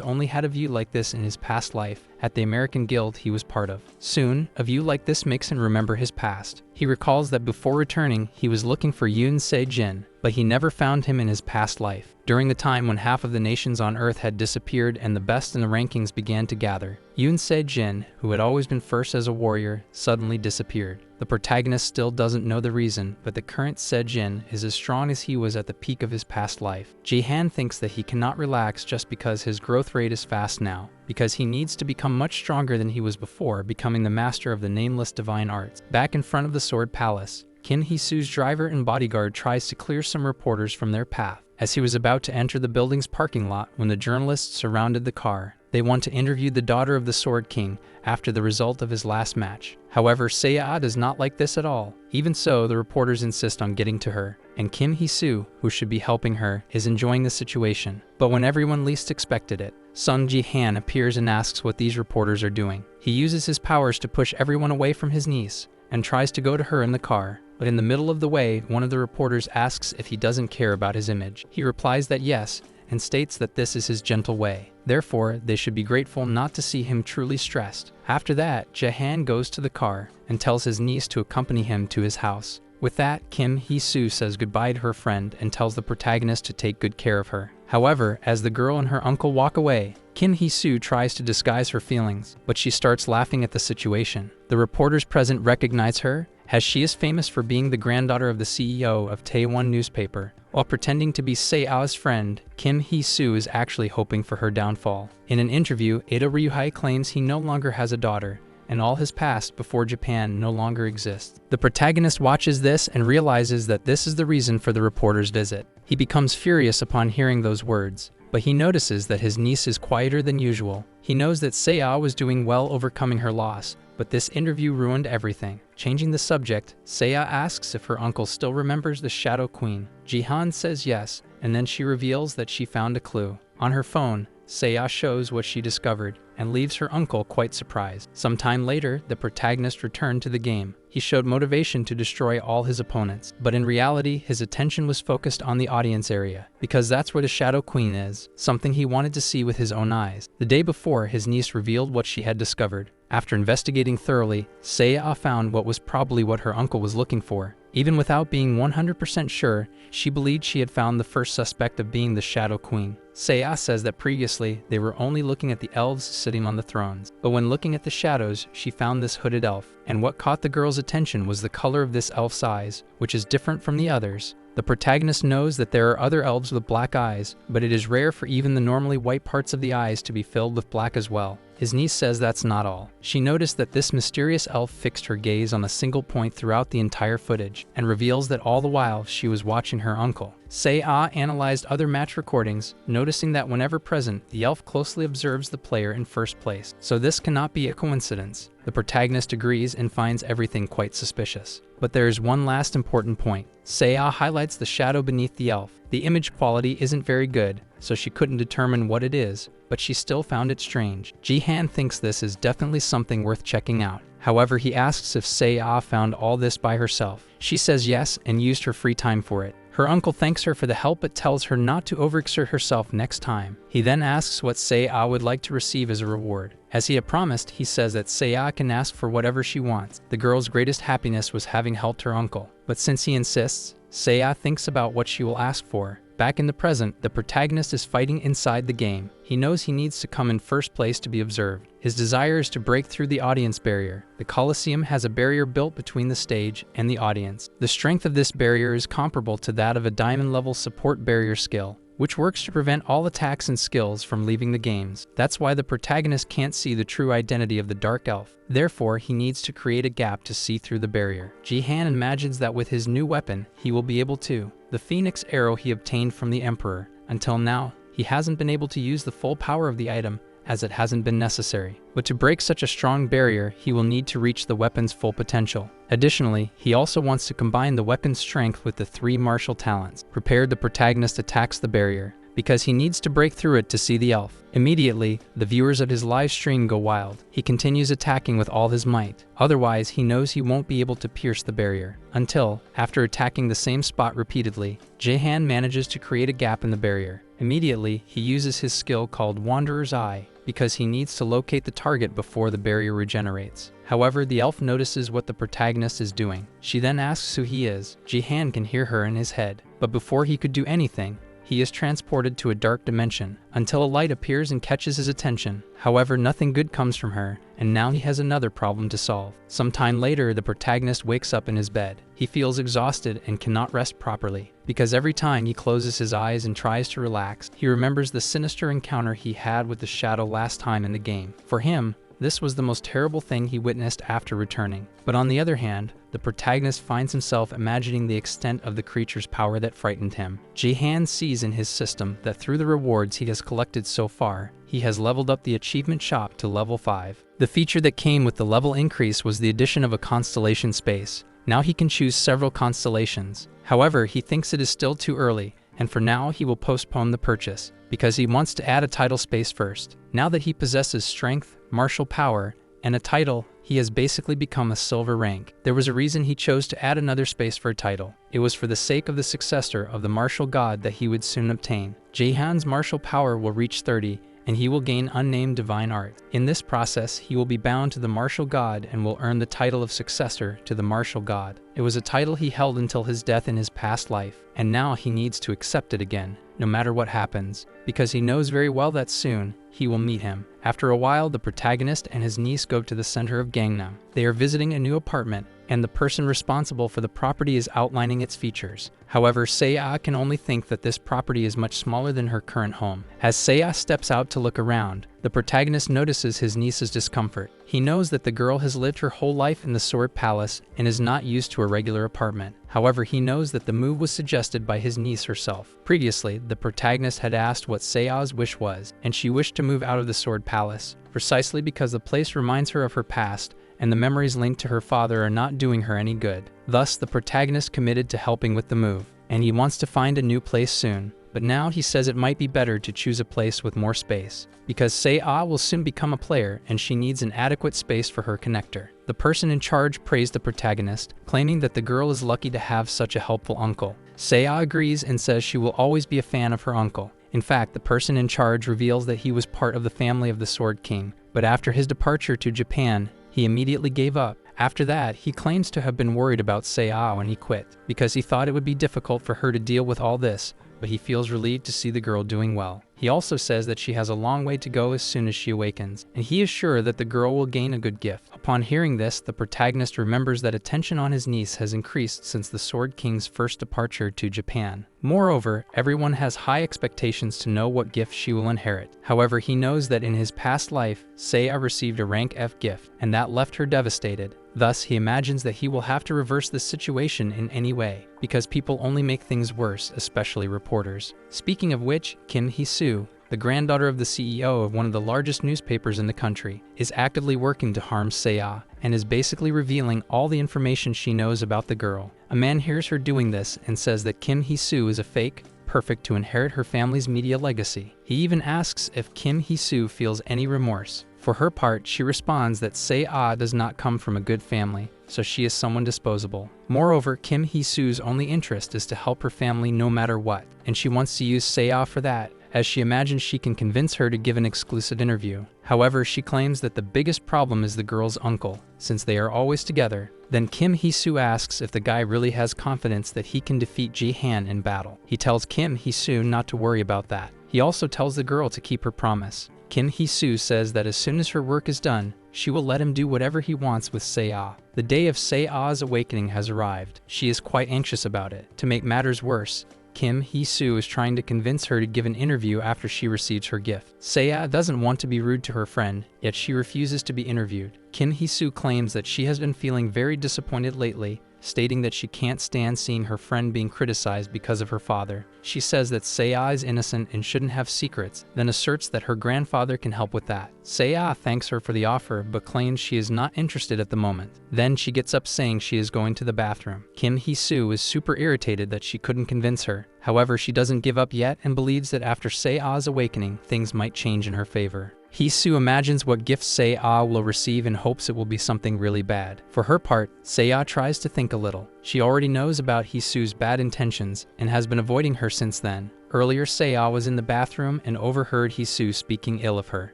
only had a view like this in his past life, at the American Guild he was part of. Soon, a view like this makes him remember his past. He recalls that before returning, he was looking for Yoon Se-jin, but he never found him in his past life. During the time when half of the nations on Earth had disappeared and the best in the rankings began to gather, Yoon Se-jin, who had always been first as a warrior, suddenly disappeared. The protagonist still doesn't know the reason, but the current Se-jin is as strong as he was at the peak of his past life. Jae-han thinks that he cannot relax just because his growth rate is fast now, because he needs to become much stronger than he was before, becoming the master of the nameless divine arts. Back in front of the Sword Palace, Kim Hee-soo's driver and bodyguard tries to clear some reporters from their path. As he was about to enter the building's parking lot when the journalists surrounded the car, they want to interview the daughter of the Sword King after the result of his last match. However, Seiya does not like this at all. Even so, the reporters insist on getting to her, and Kim Hee-soo, who should be helping her, is enjoying the situation. But when everyone least expected it, Sung Ji-han appears and asks what these reporters are doing. He uses his powers to push everyone away from his niece, and tries to go to her in the car. But in the middle of the way, one of the reporters asks if he doesn't care about his image. He replies that yes, and states that this is his gentle way. Therefore, they should be grateful not to see him truly stressed. After that, Jae-han goes to the car and tells his niece to accompany him to his house. With that, Kim Hee-soo says goodbye to her friend and tells the protagonist to take good care of her. However, as the girl and her uncle walk away, Kim Hee-soo tries to disguise her feelings, but she starts laughing at the situation. The reporters present recognize her, as she is famous for being the granddaughter of the CEO of Taewon newspaper. While pretending to be Seiya's friend, Kim Hee-soo is actually hoping for her downfall. In an interview, Edo Ryuhei claims he no longer has a daughter, and all his past before Japan no longer exists. The protagonist watches this and realizes that this is the reason for the reporter's visit. He becomes furious upon hearing those words, but he notices that his niece is quieter than usual. He knows that Seiya was doing well overcoming her loss, but this interview ruined everything. Changing the subject, Seiya asks if her uncle still remembers the Shadow Queen. Ji-han says yes, and then she reveals that she found a clue. On her phone, Seiya shows what she discovered, and leaves her uncle quite surprised. Sometime later, the protagonist returned to the game. He showed motivation to destroy all his opponents, but in reality, his attention was focused on the audience area, because that's what a Shadow Queen is, something he wanted to see with his own eyes. The day before, his niece revealed what she had discovered. After investigating thoroughly, Seiya found what was probably what her uncle was looking for. Even without being 100% sure, she believed she had found the first suspect of being the Shadow Queen. Seiya says that previously they were only looking at the elves sitting on the thrones, but when looking at the shadows, she found this hooded elf, and what caught the girl's attention was the color of this elf's eyes, which is different from the others. The protagonist knows that there are other elves with black eyes, but it is rare for even the normally white parts of the eyes to be filled with black as well. His niece says that's not all. She noticed that this mysterious elf fixed her gaze on a single point throughout the entire footage, and reveals that all the while she was watching her uncle. Seiya analyzed other match recordings, noticing that whenever present, the elf closely observes the player in first place. So this cannot be a coincidence. The protagonist agrees and finds everything quite suspicious. But there is one last important point. Seiya highlights the shadow beneath the elf. The image quality isn't very good, so she couldn't determine what it is, but she still found it strange. Jihan thinks this is definitely something worth checking out. However, he asks if Seiya found all this by herself. She says yes and used her free time for it. Her uncle thanks her for the help but tells her not to overexert herself next time. He then asks what Seiya would like to receive as a reward. As he had promised, he says that Seiya can ask for whatever she wants. The girl's greatest happiness was having helped her uncle, but since he insists, Seiya thinks about what she will ask for. Back in the present, the protagonist is fighting inside the game. He knows he needs to come in first place to be observed. His desire is to break through the audience barrier. The Colosseum has a barrier built between the stage and the audience. The strength of this barrier is comparable to that of a diamond-level support barrier skill, which works to prevent all attacks and skills from leaving the games. That's why the protagonist can't see the true identity of the Dark Elf. Therefore, he needs to create a gap to see through the barrier. Jihan imagines that with his new weapon, he will be able to. The Phoenix Arrow he obtained from the Emperor. Until now, he hasn't been able to use the full power of the item, as it hasn't been necessary. But to break such a strong barrier, he will need to reach the weapon's full potential. Additionally, he also wants to combine the weapon's strength with the 3 martial talents. Prepared, the protagonist attacks the barrier, because he needs to break through it to see the elf. Immediately, the viewers of his live stream go wild. He continues attacking with all his might. Otherwise, he knows he won't be able to pierce the barrier. Until, after attacking the same spot repeatedly, Jihan manages to create a gap in the barrier. Immediately, he uses his skill called Wanderer's Eye, because he needs to locate the target before the barrier regenerates. However, the elf notices what the protagonist is doing. She then asks who he is. Jihan can hear her in his head, but before he could do anything, he is transported to a dark dimension, until a light appears and catches his attention. However, nothing good comes from her, and now he has another problem to solve. Sometime later, the protagonist wakes up in his bed. He feels exhausted and cannot rest properly, because every time he closes his eyes and tries to relax, he remembers the sinister encounter he had with the shadow last time in the game. For him, this was the most terrible thing he witnessed after returning. But on the other hand, the protagonist finds himself imagining the extent of the creature's power that frightened him. Jihan sees in his system that through the rewards he has collected so far, he has leveled up the achievement shop to level 5. The feature that came with the level increase was the addition of a constellation space. Now he can choose several constellations. However, he thinks it is still too early, and for now he will postpone the purchase, because he wants to add a title space first. Now that he possesses strength, martial power, and a title, he has basically become a silver rank. There was a reason he chose to add another space for a title. It was for the sake of the successor of the martial god that he would soon obtain. Jihan's martial power will reach 30, and he will gain unnamed divine art. In this process, he will be bound to the martial god and will earn the title of successor to the martial god. It was a title he held until his death in his past life, and now he needs to accept it again, no matter what happens, because he knows very well that soon he will meet him. After a while, the protagonist and his niece go to the center of Gangnam. They are visiting a new apartment, and the person responsible for the property is outlining its features. However, Seiya can only think that this property is much smaller than her current home. As Seiya steps out to look around, the protagonist notices his niece's discomfort. He knows that the girl has lived her whole life in the Sword Palace and is not used to a regular apartment. However, he knows that the move was suggested by his niece herself. Previously, the protagonist had asked what Seiya's wish was, and she wished to move out of the Sword Palace, precisely because the place reminds her of her past, and the memories linked to her father are not doing her any good. Thus, the protagonist committed to helping with the move, and he wants to find a new place soon. But now he says it might be better to choose a place with more space, because Seiya will soon become a player and she needs an adequate space for her connector. The person in charge praised the protagonist, claiming that the girl is lucky to have such a helpful uncle. Seiya agrees and says she will always be a fan of her uncle. In fact, the person in charge reveals that he was part of the family of the Sword King, but after his departure to Japan, he immediately gave up. After that, he claims to have been worried about Seiya when he quit, because he thought it would be difficult for her to deal with all this, but he feels relieved to see the girl doing well. He also says that she has a long way to go as soon as she awakens, and he is sure that the girl will gain a good gift. Upon hearing this, the protagonist remembers that attention on his niece has increased since the Sword King's first departure to Japan. Moreover, everyone has high expectations to know what gift she will inherit. However, he knows that in his past life, Seiya received a rank F gift, and that left her devastated. Thus, he imagines that he will have to reverse this situation in any way, because people only make things worse, especially reporters. Speaking of which, Kim Hee-soo, the granddaughter of the CEO of one of the largest newspapers in the country, is actively working to harm Seiya, and is basically revealing all the information she knows about the girl. A man hears her doing this and says that Kim Hee-soo is a fake, perfect to inherit her family's media legacy. He even asks if Kim Hee-soo feels any remorse. For her part, she responds that Seiya does not come from a good family, so she is someone disposable. Moreover, Kim Hee-soo's only interest is to help her family no matter what, and she wants to use Seiya for that, as she imagines she can convince her to give an exclusive interview. However, she claims that the biggest problem is the girl's uncle, since they are always together. Then Kim Hee-soo asks if the guy really has confidence that he can defeat Ji-han in battle. He tells Kim Hee-soo not to worry about that. He also tells the girl to keep her promise. Kim Hee-soo says that as soon as her work is done, she will let him do whatever he wants with Seiya. The day of Seiya's awakening has arrived. She is quite anxious about it. To make matters worse, Kim Hee-soo is trying to convince her to give an interview after she receives her gift. Seiya doesn't want to be rude to her friend, yet she refuses to be interviewed. Kim Hee-soo claims that she has been feeling very disappointed lately, stating that she can't stand seeing her friend being criticized because of her father. She says that Seiya is innocent and shouldn't have secrets, then asserts that her grandfather can help with that. Seiya thanks her for the offer, but claims she is not interested at the moment. Then she gets up saying she is going to the bathroom. Kim Hee-soo is super irritated that she couldn't convince her. However, she doesn't give up yet and believes that after Seiya's awakening, things might change in her favor. Hee-soo imagines what gift Seiya will receive and hopes it will be something really bad. For her part, Seiya tries to think a little. She already knows about Hee-soo's bad intentions and has been avoiding her since then. Earlier, Seiya was in the bathroom and overheard Hee-soo speaking ill of her.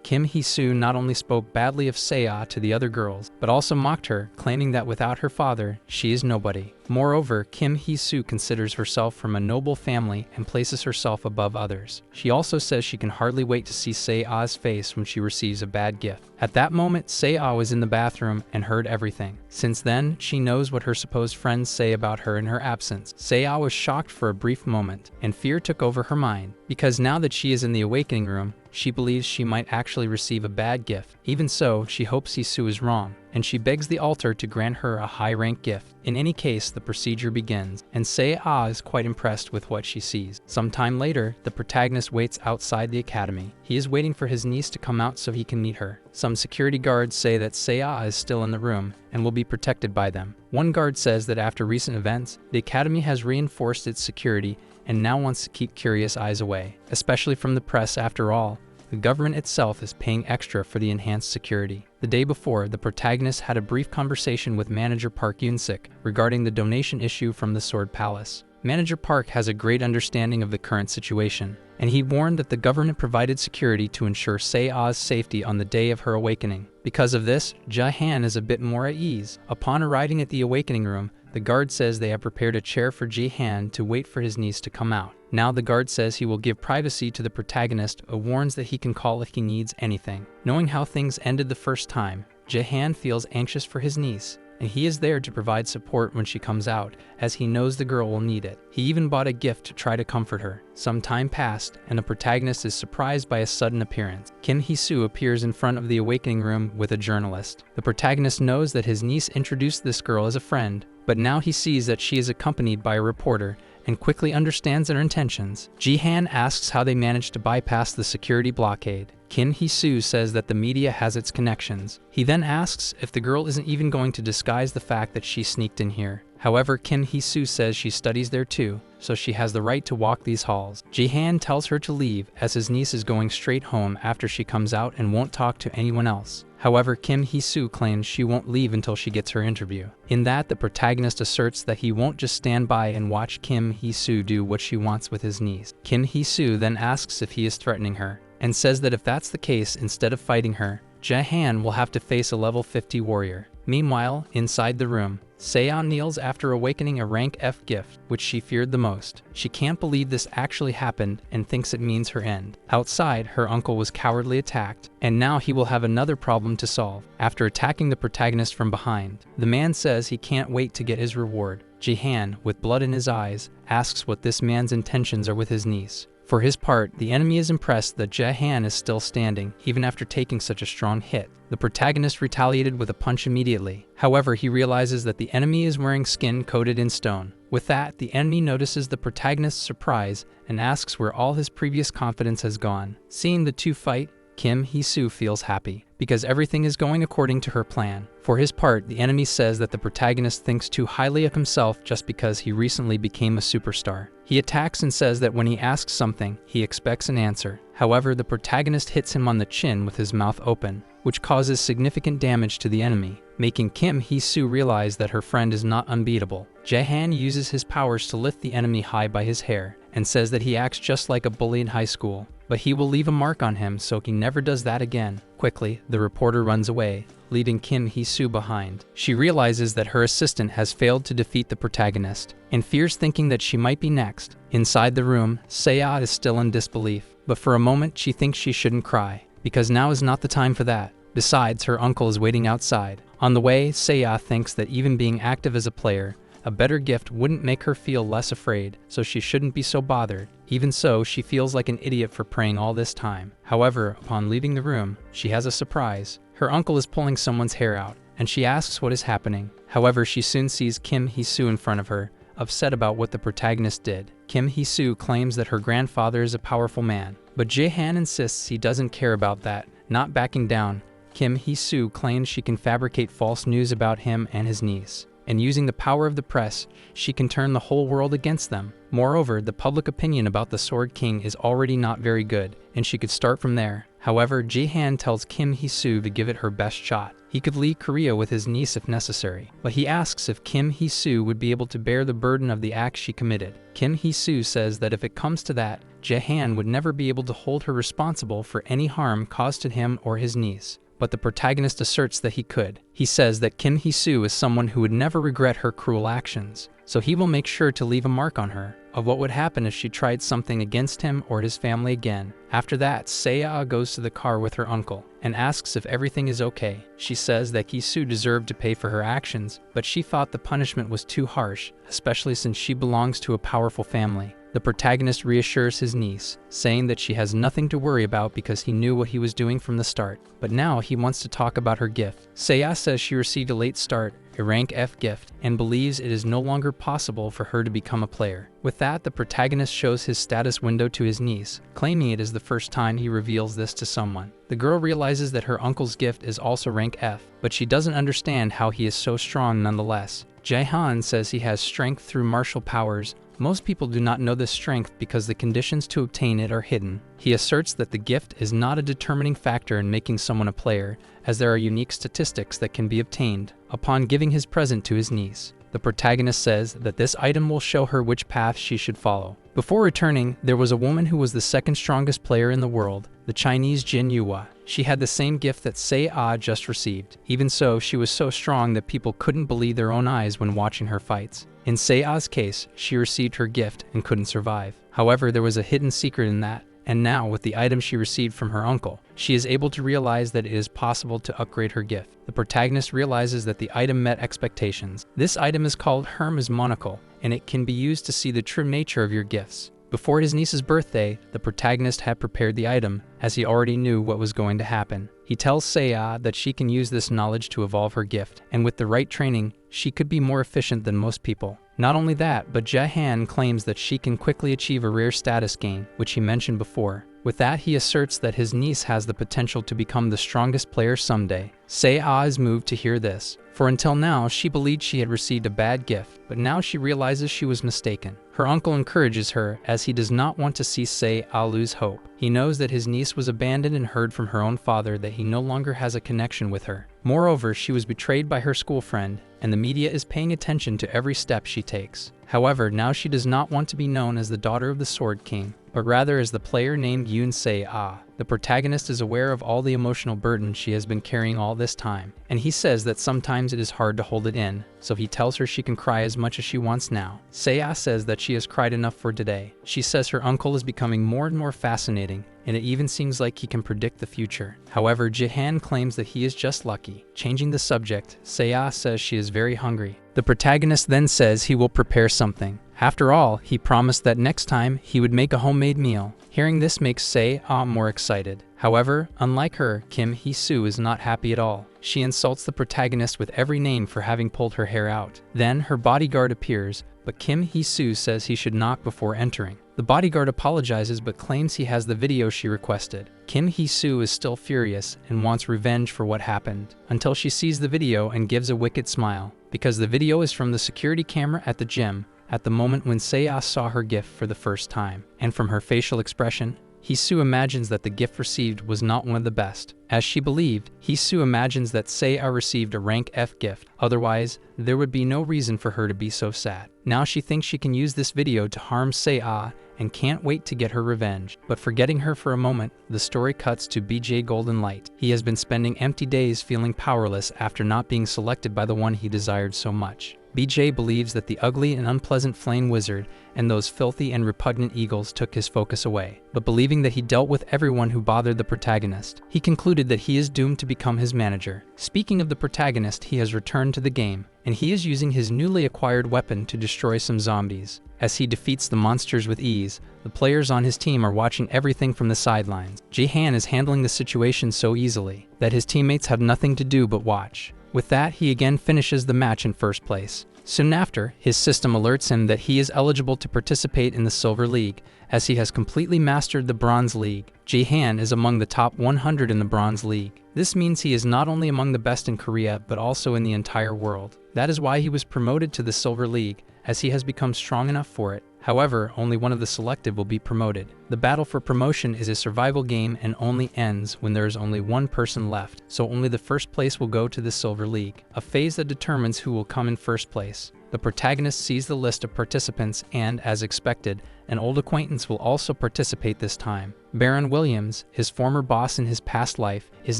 Kim Hee-soo not only spoke badly of Seiya to the other girls, but also mocked her, claiming that without her father, she is nobody. Moreover, Kim Hee-soo considers herself from a noble family and places herself above others. She also says she can hardly wait to see Seiya's face when she receives a bad gift. At that moment, Seiya was in the bathroom and heard everything. Since then, she knows what her supposed friends say about her in her absence. Seiya was shocked for a brief moment, and fear took over her mind, because now that she is in the awakening room, she believes she might actually receive a bad gift. Even so, she hopes Hee-soo is wrong, and she begs the altar to grant her a high-rank gift. In any case, the procedure begins, and Seiya is quite impressed with what she sees. Sometime later, the protagonist waits outside the academy. He is waiting for his niece to come out so he can meet her. Some security guards say that Seiya is still in the room and will be protected by them. One guard says that after recent events, the academy has reinforced its security and now wants to keep curious eyes away, especially from the press. After all, the government itself is paying extra for the enhanced security. The day before, the protagonist had a brief conversation with manager Park Yoon-sik regarding the donation issue from the Sword Palace. Manager Park has a great understanding of the current situation, and he warned that the government provided security to ensure Seiya's safety on the day of her awakening. Because of this, Ji-han is a bit more at ease. Upon arriving at the awakening room, the guard says they have prepared a chair for Ji-han to wait for his niece to come out. Now the guard says he will give privacy to the protagonist, but warns that he can call if he needs anything. Knowing how things ended the first time, Ji-han feels anxious for his niece, and he is there to provide support when she comes out, as he knows the girl will need it. He even bought a gift to try to comfort her. Some time passed, and the protagonist is surprised by a sudden appearance. Kim Hee-soo appears in front of the awakening room with a journalist. The protagonist knows that his niece introduced this girl as a friend, but now he sees that she is accompanied by a reporter and quickly understands their intentions. Ji-han asks how they managed to bypass the security blockade. Kim Hee-soo says that the media has its connections. He then asks if the girl isn't even going to disguise the fact that she sneaked in here. However, Kim Hee-soo says she studies there too, so she has the right to walk these halls. Ji-han tells her to leave, as his niece is going straight home after she comes out and won't talk to anyone else. However, Kim Hee-soo claims she won't leave until she gets her interview. In that, the protagonist asserts that he won't just stand by and watch Kim Hee-soo do what she wants with his niece. Kim Hee-soo then asks if he is threatening her, and says that if that's the case, instead of fighting her, Jae-han will have to face a level 50 warrior. Meanwhile, inside the room, Seiya kneels after awakening a rank F gift, which she feared the most. She can't believe this actually happened and thinks it means her end. Outside, her uncle was cowardly attacked, and now he will have another problem to solve. After attacking the protagonist from behind, the man says he can't wait to get his reward. Jae-han, with blood in his eyes, asks what this man's intentions are with his niece. For his part, the enemy is impressed that Jae-han is still standing, even after taking such a strong hit. The protagonist retaliated with a punch immediately. However, he realizes that the enemy is wearing skin coated in stone. With that, the enemy notices the protagonist's surprise and asks where all his previous confidence has gone. Seeing the two fight, Kim Hee-soo feels happy, because everything is going according to her plan. For his part, the enemy says that the protagonist thinks too highly of himself just because he recently became a superstar. He attacks and says that when he asks something, he expects an answer. However, the protagonist hits him on the chin with his mouth open, which causes significant damage to the enemy, making Kim Hee-soo realize that her friend is not unbeatable. Jae-han uses his powers to lift the enemy high by his hair, and says that he acts just like a bully in high school, but he will leave a mark on him so he never does that again. Quickly, the reporter runs away, leaving Kim Hee-soo behind. She realizes that her assistant has failed to defeat the protagonist, and fears thinking that she might be next. Inside the room, Seiya is still in disbelief, but for a moment she thinks she shouldn't cry, because now is not the time for that. Besides, her uncle is waiting outside. On the way, Seiya thinks that even being active as a player, a better gift wouldn't make her feel less afraid, so she shouldn't be so bothered. Even so, she feels like an idiot for praying all this time. However, upon leaving the room, she has a surprise. Her uncle is pulling someone's hair out, and she asks what is happening. However, she soon sees Kim Hee-soo in front of her, upset about what the protagonist did. Kim Hee-soo claims that her grandfather is a powerful man, but Jae-han insists he doesn't care about that. Not backing down, Kim Hee-soo claims she can fabricate false news about him and his niece, and using the power of the press, she can turn the whole world against them. Moreover, the public opinion about the Sword King is already not very good, and she could start from there. However, Jae-han tells Kim Hee-soo to give it her best shot. He could leave Korea with his niece if necessary, but he asks if Kim Hee-soo would be able to bear the burden of the act she committed. Kim Hee-soo says that if it comes to that, Jae-han would never be able to hold her responsible for any harm caused to him or his niece. But the protagonist asserts that he could. He says that Kim Hee-soo is someone who would never regret her cruel actions, so he will make sure to leave a mark on her, of what would happen if she tried something against him or his family again. After that, Seiya goes to the car with her uncle, and asks if everything is okay. She says that Hee-soo deserved to pay for her actions, but she thought the punishment was too harsh, especially since she belongs to a powerful family. The protagonist reassures his niece, saying that she has nothing to worry about because he knew what he was doing from the start. But now he wants to talk about her gift. Seiya says she received a late start, a rank F gift, and believes it is no longer possible for her to become a player. With that, the protagonist shows his status window to his niece, claiming it is the first time he reveals this to someone. The girl realizes that her uncle's gift is also rank F, but she doesn't understand how he is so strong nonetheless. Jae-han says he has strength through martial powers. Most people do not know this strength because the conditions to obtain it are hidden. He asserts that the gift is not a determining factor in making someone a player, as there are unique statistics that can be obtained upon giving his present to his niece. The protagonist says that this item will show her which path she should follow. Before returning, there was a woman who was the second strongest player in the world, the Chinese Jin Yuhua. She had the same gift that Seiya just received. Even so, she was so strong that people couldn't believe their own eyes when watching her fights. In Seiya's case, she received her gift and couldn't survive. However, there was a hidden secret in that, and now, with the item she received from her uncle, she is able to realize that it is possible to upgrade her gift. The protagonist realizes that the item met expectations. This item is called Hermes Monocle, and it can be used to see the true nature of your gifts. Before his niece's birthday, the protagonist had prepared the item, as he already knew what was going to happen. He tells Seiya that she can use this knowledge to evolve her gift, and with the right training, she could be more efficient than most people. Not only that, but Jae-han claims that she can quickly achieve a rare status gain, which he mentioned before. With that, he asserts that his niece has the potential to become the strongest player someday. Seiya is moved to hear this, for until now she believed she had received a bad gift, but now she realizes she was mistaken. Her uncle encourages her, as he does not want to see Seiya lose hope. He knows that his niece was abandoned and heard from her own father that he no longer has a connection with her. Moreover, she was betrayed by her school friend, and the media is paying attention to every step she takes. However, now she does not want to be known as the daughter of the Sword King. but rather as the player named Yoon Se-ah. The protagonist is aware of all the emotional burden she has been carrying all this time, and he says that sometimes it is hard to hold it in, so he tells her she can cry as much as she wants now. Se-ah says that she has cried enough for today. She says her uncle is becoming more and more fascinating, and it even seems like he can predict the future. However, Jahan claims that he is just lucky. Changing the subject, Se-ah says she is very hungry. The protagonist then says he will prepare something. After all, he promised that next time he would make a homemade meal. Hearing this makes Se-ah more excited. However, unlike her, Kim Hee-soo is not happy at all. She insults the protagonist with every name for having pulled her hair out. Then her bodyguard appears, but Kim Hee-soo says he should knock before entering. The bodyguard apologizes but claims he has the video she requested. Kim Hee-soo is still furious and wants revenge for what happened, until she sees the video and gives a wicked smile, because the video is from the security camera at the gym, at the moment when Se-ah saw her gift for the first time. And from her facial expression, Hee-soo imagines that the gift received was not one of the best. As she believed, Hee-soo imagines that Se-ah received a rank F gift, otherwise, there would be no reason for her to be so sad. Now she thinks she can use this video to harm Se-ah and can't wait to get her revenge. But forgetting her for a moment, the story cuts to BJ Golden Light. He has been spending empty days feeling powerless after not being selected by the one he desired so much. BJ believes that the ugly and unpleasant flame wizard and those filthy and repugnant eagles took his focus away. But believing that he dealt with everyone who bothered the protagonist, he concluded that he is doomed to become his manager. Speaking of the protagonist, he has returned to the game, and he is using his newly acquired weapon to destroy some zombies. As he defeats the monsters with ease, the players on his team are watching everything from the sidelines. Jahan is handling the situation so easily that his teammates have nothing to do but watch. With that, he again finishes the match in first place. Soon after, his system alerts him that he is eligible to participate in the Silver League, as he has completely mastered the Bronze League. Jahan is among the top 100 in the Bronze League. This means he is not only among the best in Korea, but also in the entire world. That is why he was promoted to the Silver League, as he has become strong enough for it. However, only one of the selected will be promoted. The battle for promotion is a survival game and only ends when there is only one person left, so only the first place will go to the Silver League, a phase that determines who will come in first place. The protagonist sees the list of participants and, as expected, an old acquaintance will also participate this time. Baron Williams, his former boss in his past life, is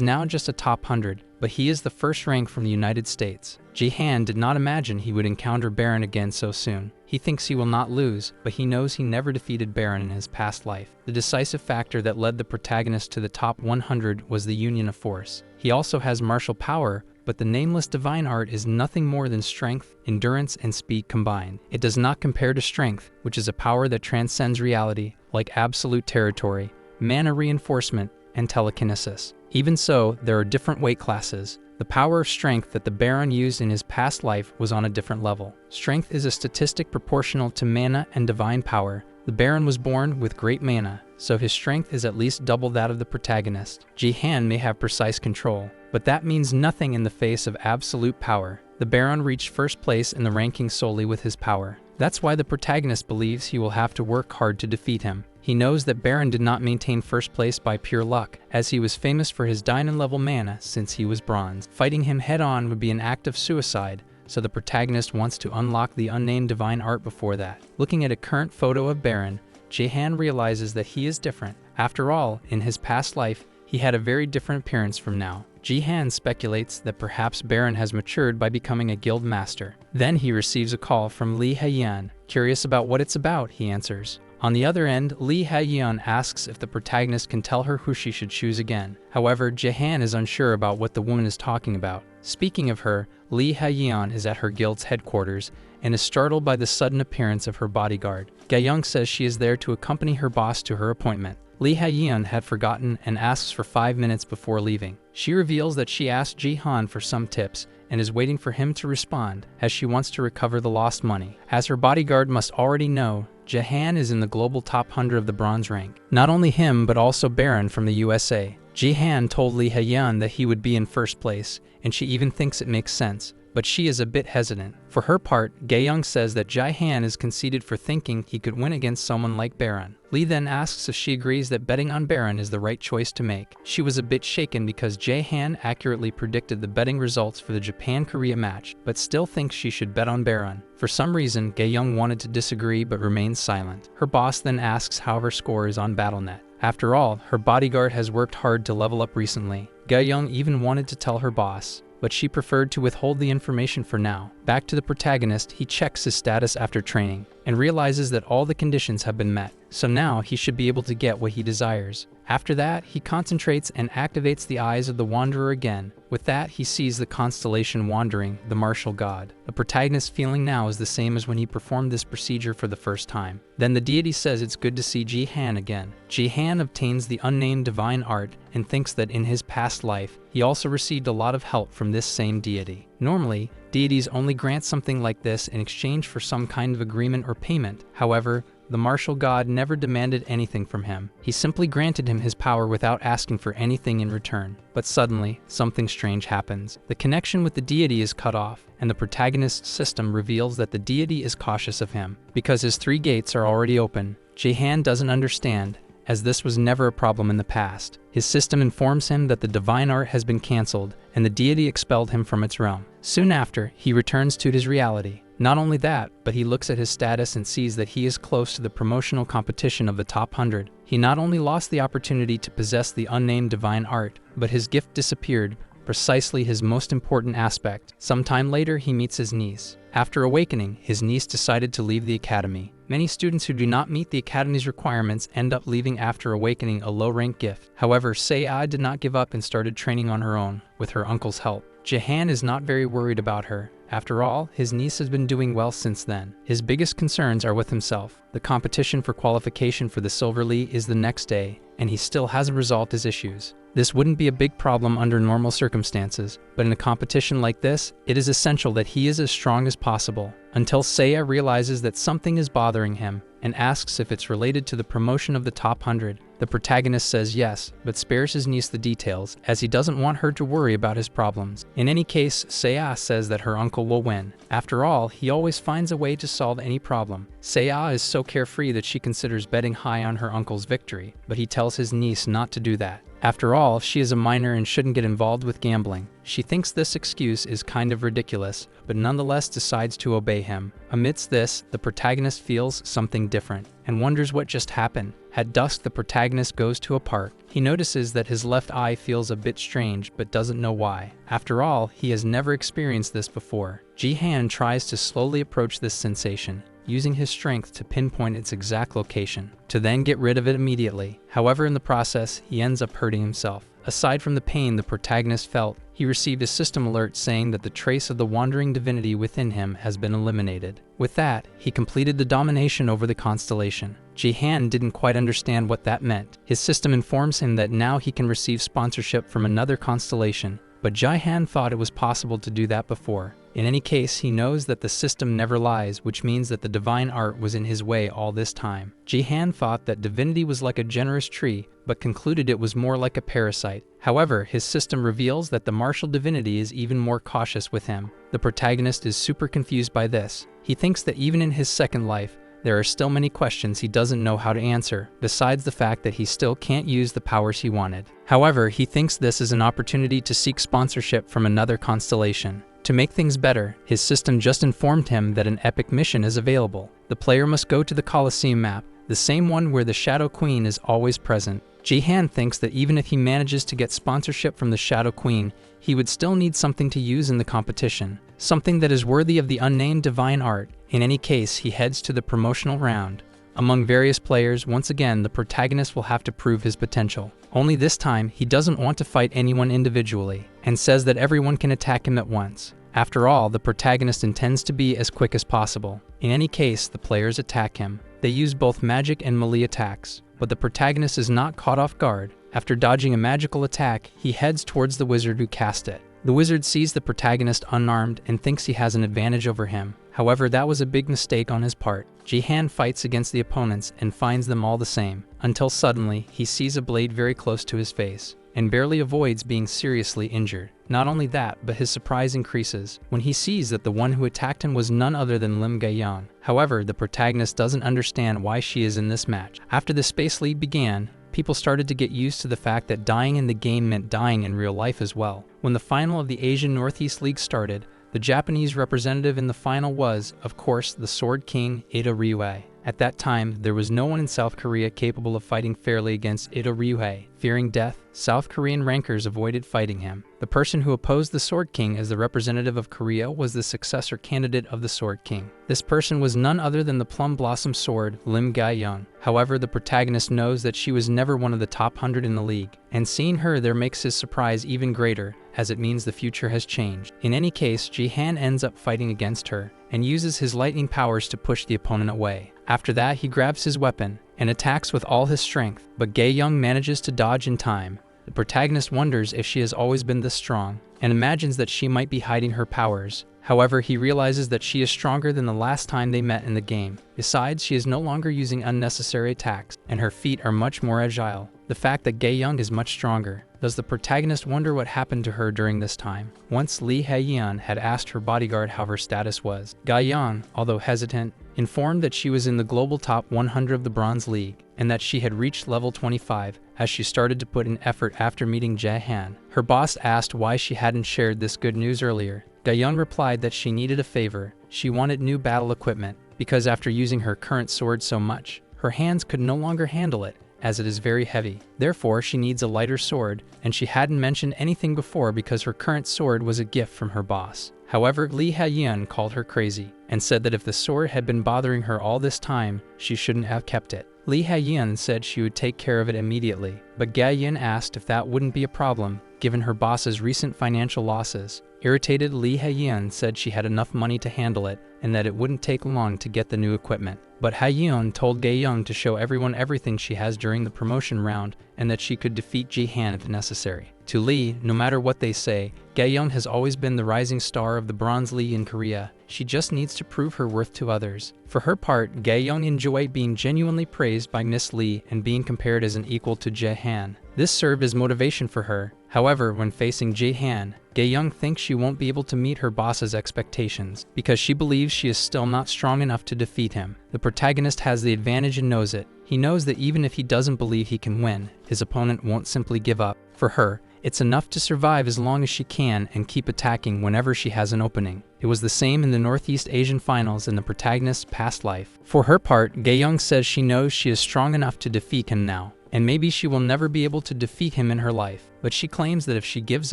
now just a top 100, but he is the first rank from the United States. Jahan did not imagine he would encounter Baron again so soon. He thinks he will not lose, but he knows he never defeated Baron in his past life. The decisive factor that led the protagonist to the top 100 was the union of force. He also has martial power, but the nameless divine art is nothing more than strength, endurance, and speed combined. It does not compare to strength, which is a power that transcends reality, like absolute territory, mana reinforcement, and telekinesis. Even so, there are different weight classes. The power of strength that the Baron used in his past life was on a different level. Strength is a statistic proportional to mana and divine power. The Baron was born with great mana, so his strength is at least double that of the protagonist. Jahan may have precise control, but that means nothing in the face of absolute power. The Baron reached first place in the ranking solely with his power. That's why the protagonist believes he will have to work hard to defeat him. He knows that Baron did not maintain first place by pure luck, as he was famous for his Diamond level mana since he was bronze. Fighting him head-on would be an act of suicide, so the protagonist wants to unlock the unnamed divine art before that. Looking at a current photo of Baron, Jahan realizes that he is different. After all, in his past life, he had a very different appearance from now. Jihan speculates that perhaps Baron has matured by becoming a guild master. Then he receives a call from Lee Haeyeon. Curious about what it's about, he answers. On the other end, Lee Haeyeon asks if the protagonist can tell her who she should choose again. However, Jahan is unsure about what the woman is talking about. Speaking of her, Lee Haeyeon is at her guild's headquarters and is startled by the sudden appearance of her bodyguard. Gayoung says she is there to accompany her boss to her appointment. Lee Haeyeon had forgotten and asks for 5 minutes before leaving. She reveals that she asked Jihan for some tips and is waiting for him to respond, as she wants to recover the lost money. As her bodyguard must already know, Jahan is in the global top 100 of the bronze rank. Not only him, but also Baron from the USA. Jihan told Lee Haeyeon that he would be in first place, and she even thinks it makes sense. but she is a bit hesitant. For her part, Gae-young says that Jae-han is conceited for thinking he could win against someone like Baron. Lee then asks if she agrees that betting on Baron is the right choice to make. She was a bit shaken because Jae-han accurately predicted the betting results for the Japan-Korea match, but still thinks she should bet on Baron. For some reason, Gae-young wanted to disagree but remains silent. Her boss then asks how her score is on Battle.net. After all, her bodyguard has worked hard to level up recently. Gae-young even wanted to tell her boss, but she preferred to withhold the information for now. Back to the protagonist, he checks his status after training and realizes that all the conditions have been met, so now he should be able to get what he desires. After that, he concentrates and activates the eyes of the Wanderer again. With that, he sees the constellation Wandering, the martial god. The protagonist's feeling now is the same as when he performed this procedure for the first time. Then the deity says it's good to see Ji-han again. Ji-han obtains the unnamed divine art and thinks that in his past life, he also received a lot of help from this same deity. Normally, deities only grant something like this in exchange for some kind of agreement or payment. However, the martial god never demanded anything from him. He simply granted him his power without asking for anything in return. But suddenly, something strange happens. The connection with the deity is cut off, and the protagonist's system reveals that the deity is cautious of him. Because his 3 gates are already open, Jae-han doesn't understand, as this was never a problem in the past. His system informs him that the divine art has been cancelled, and the deity expelled him from its realm. Soon after, he returns to his reality. Not only that, but he looks at his status and sees that he is close to the promotional competition of the top 100. He not only lost the opportunity to possess the unnamed divine art, but his gift disappeared, precisely his most important aspect. Sometime later, he meets his niece. After awakening, his niece decided to leave the academy. Many students who do not meet the academy's requirements end up leaving after awakening a low-rank gift. However, Sei-ai did not give up and started training on her own, with her uncle's help. Jae-han is not very worried about her. After all, his niece has been doing well since then. His biggest concerns are with himself. The competition for qualification for the Silver League is the next day, and he still hasn't resolved his issues. This wouldn't be a big problem under normal circumstances, but in a competition like this, it is essential that he is as strong as possible, until Seiya realizes that something is bothering him and asks if it's related to the promotion of the top 100. The protagonist says yes, but spares his niece the details, as he doesn't want her to worry about his problems. In any case, Seiya says that her uncle will win. After all, he always finds a way to solve any problem. Seiya is so carefree that she considers betting high on her uncle's victory, but he tells his niece not to do that. After all, she is a minor and shouldn't get involved with gambling. She thinks this excuse is kind of ridiculous, but nonetheless decides to obey him. Amidst this, the protagonist feels something different and wonders what just happened. At dusk, the protagonist goes to a park. He notices that his left eye feels a bit strange, but doesn't know why. After all, he has never experienced this before. Ji-han tries to slowly approach this sensation, using his strength to pinpoint its exact location, to then get rid of it immediately. However, in the process, he ends up hurting himself. Aside from the pain the protagonist felt, he received a system alert saying that the trace of the wandering divinity within him has been eliminated. With that, he completed the domination over the constellation. Ji-han didn't quite understand what that meant. His system informs him that now he can receive sponsorship from another constellation, but Ji-han thought it was possible to do that before. In any case, he knows that the system never lies, which means that the divine art was in his way all this time. Ji-han thought that divinity was like a generous tree, but concluded it was more like a parasite. However, his system reveals that the martial divinity is even more cautious with him. The protagonist is super confused by this. He thinks that even in his second life, there are still many questions he doesn't know how to answer, besides the fact that he still can't use the powers he wanted. However, he thinks this is an opportunity to seek sponsorship from another constellation. To make things better, his system just informed him that an epic mission is available. The player must go to the Colosseum map, the same one where the Shadow Queen is always present. Ji-han thinks that even if he manages to get sponsorship from the Shadow Queen, he would still need something to use in the competition, something that is worthy of the unnamed divine art. In any case, he heads to the promotional round. Among various players, once again, the protagonist will have to prove his potential. Only this time, he doesn't want to fight anyone individually, and says that everyone can attack him at once. After all, the protagonist intends to be as quick as possible. In any case, the players attack him. They use both magic and melee attacks, but the protagonist is not caught off guard. After dodging a magical attack, he heads towards the wizard who cast it. The wizard sees the protagonist unarmed and thinks he has an advantage over him. However, that was a big mistake on his part. Ji-han fights against the opponents and finds them all the same, until suddenly he sees a blade very close to his face. and barely avoids being seriously injured. Not only that, but his surprise increases when he sees that the one who attacked him was none other than Lim Gae-yeon. However, the protagonist doesn't understand why she is in this match. After the Space League began, people started to get used to the fact that dying in the game meant dying in real life as well. When the final of the Asian Northeast League started, the Japanese representative in the final was, of course, the Sword King Ito Ryuhei. At that time, there was no one in South Korea capable of fighting fairly against Ito Ryuhei. Fearing death, South Korean rankers avoided fighting him. The person who opposed the Sword King as the representative of Korea was the successor candidate of the Sword King. This person was none other than the Plum Blossom Sword, Lim Gae-yeon. However, the protagonist knows that she was never one of the top 100 in the league, and seeing her there makes his surprise even greater, as it means the future has changed. In any case, Ji-han ends up fighting against her, and uses his lightning powers to push the opponent away. After that, he grabs his weapon and attacks with all his strength, but Gae-yeon manages to dodge in time. The protagonist wonders if she has always been this strong, and imagines that she might be hiding her powers. However, he realizes that she is stronger than the last time they met in the game. Besides, she is no longer using unnecessary attacks, and her feet are much more agile. The fact that Gae-yeon is much stronger. Does the protagonist wonder what happened to her during this time? Once Lee Hae-yeon had asked her bodyguard how her status was. Gae-yeon, although hesitant, informed that she was in the global top 100 of the Bronze League, and that she had reached level 25 as she started to put in effort after meeting Ji-han. Her boss asked why she hadn't shared this good news earlier. Gae-yeon replied that she needed a favor. She wanted new battle equipment, because after using her current sword so much, her hands could no longer handle it, as it is very heavy. Therefore, she needs a lighter sword, and she hadn't mentioned anything before because her current sword was a gift from her boss. However, Lee Hae-yeon called her crazy, and said that if the sword had been bothering her all this time, she shouldn't have kept it. Lee Hae-yeon said she would take care of it immediately, but Gae-yeon asked if that wouldn't be a problem, given her boss's recent financial losses. Irritated, Lee Hae-yeon said she had enough money to handle it, and that it wouldn't take long to get the new equipment. But Hae-yeon told Gae-yeon to show everyone everything she has during the promotion round, and that she could defeat Ji-han if necessary. To Lee, no matter what they say, Gae-yeon has always been the rising star of the Bronze League in Korea. She just needs to prove her worth to others. For her part, Gae-yeon enjoyed being genuinely praised by Miss Lee and being compared as an equal to Ji-han. This served as motivation for her. However, when facing Ji-han, Gae-yeon thinks she won't be able to meet her boss's expectations, because she believes she is still not strong enough to defeat him. The protagonist has the advantage and knows it. He knows that even if he doesn't believe he can win, his opponent won't simply give up. For her, it's enough to survive as long as she can and keep attacking whenever she has an opening. It was the same in the Northeast Asian Finals in the protagonist's past life. For her part, Gae-yeon says she knows she is strong enough to defeat him now, and maybe she will never be able to defeat him in her life. But she claims that if she gives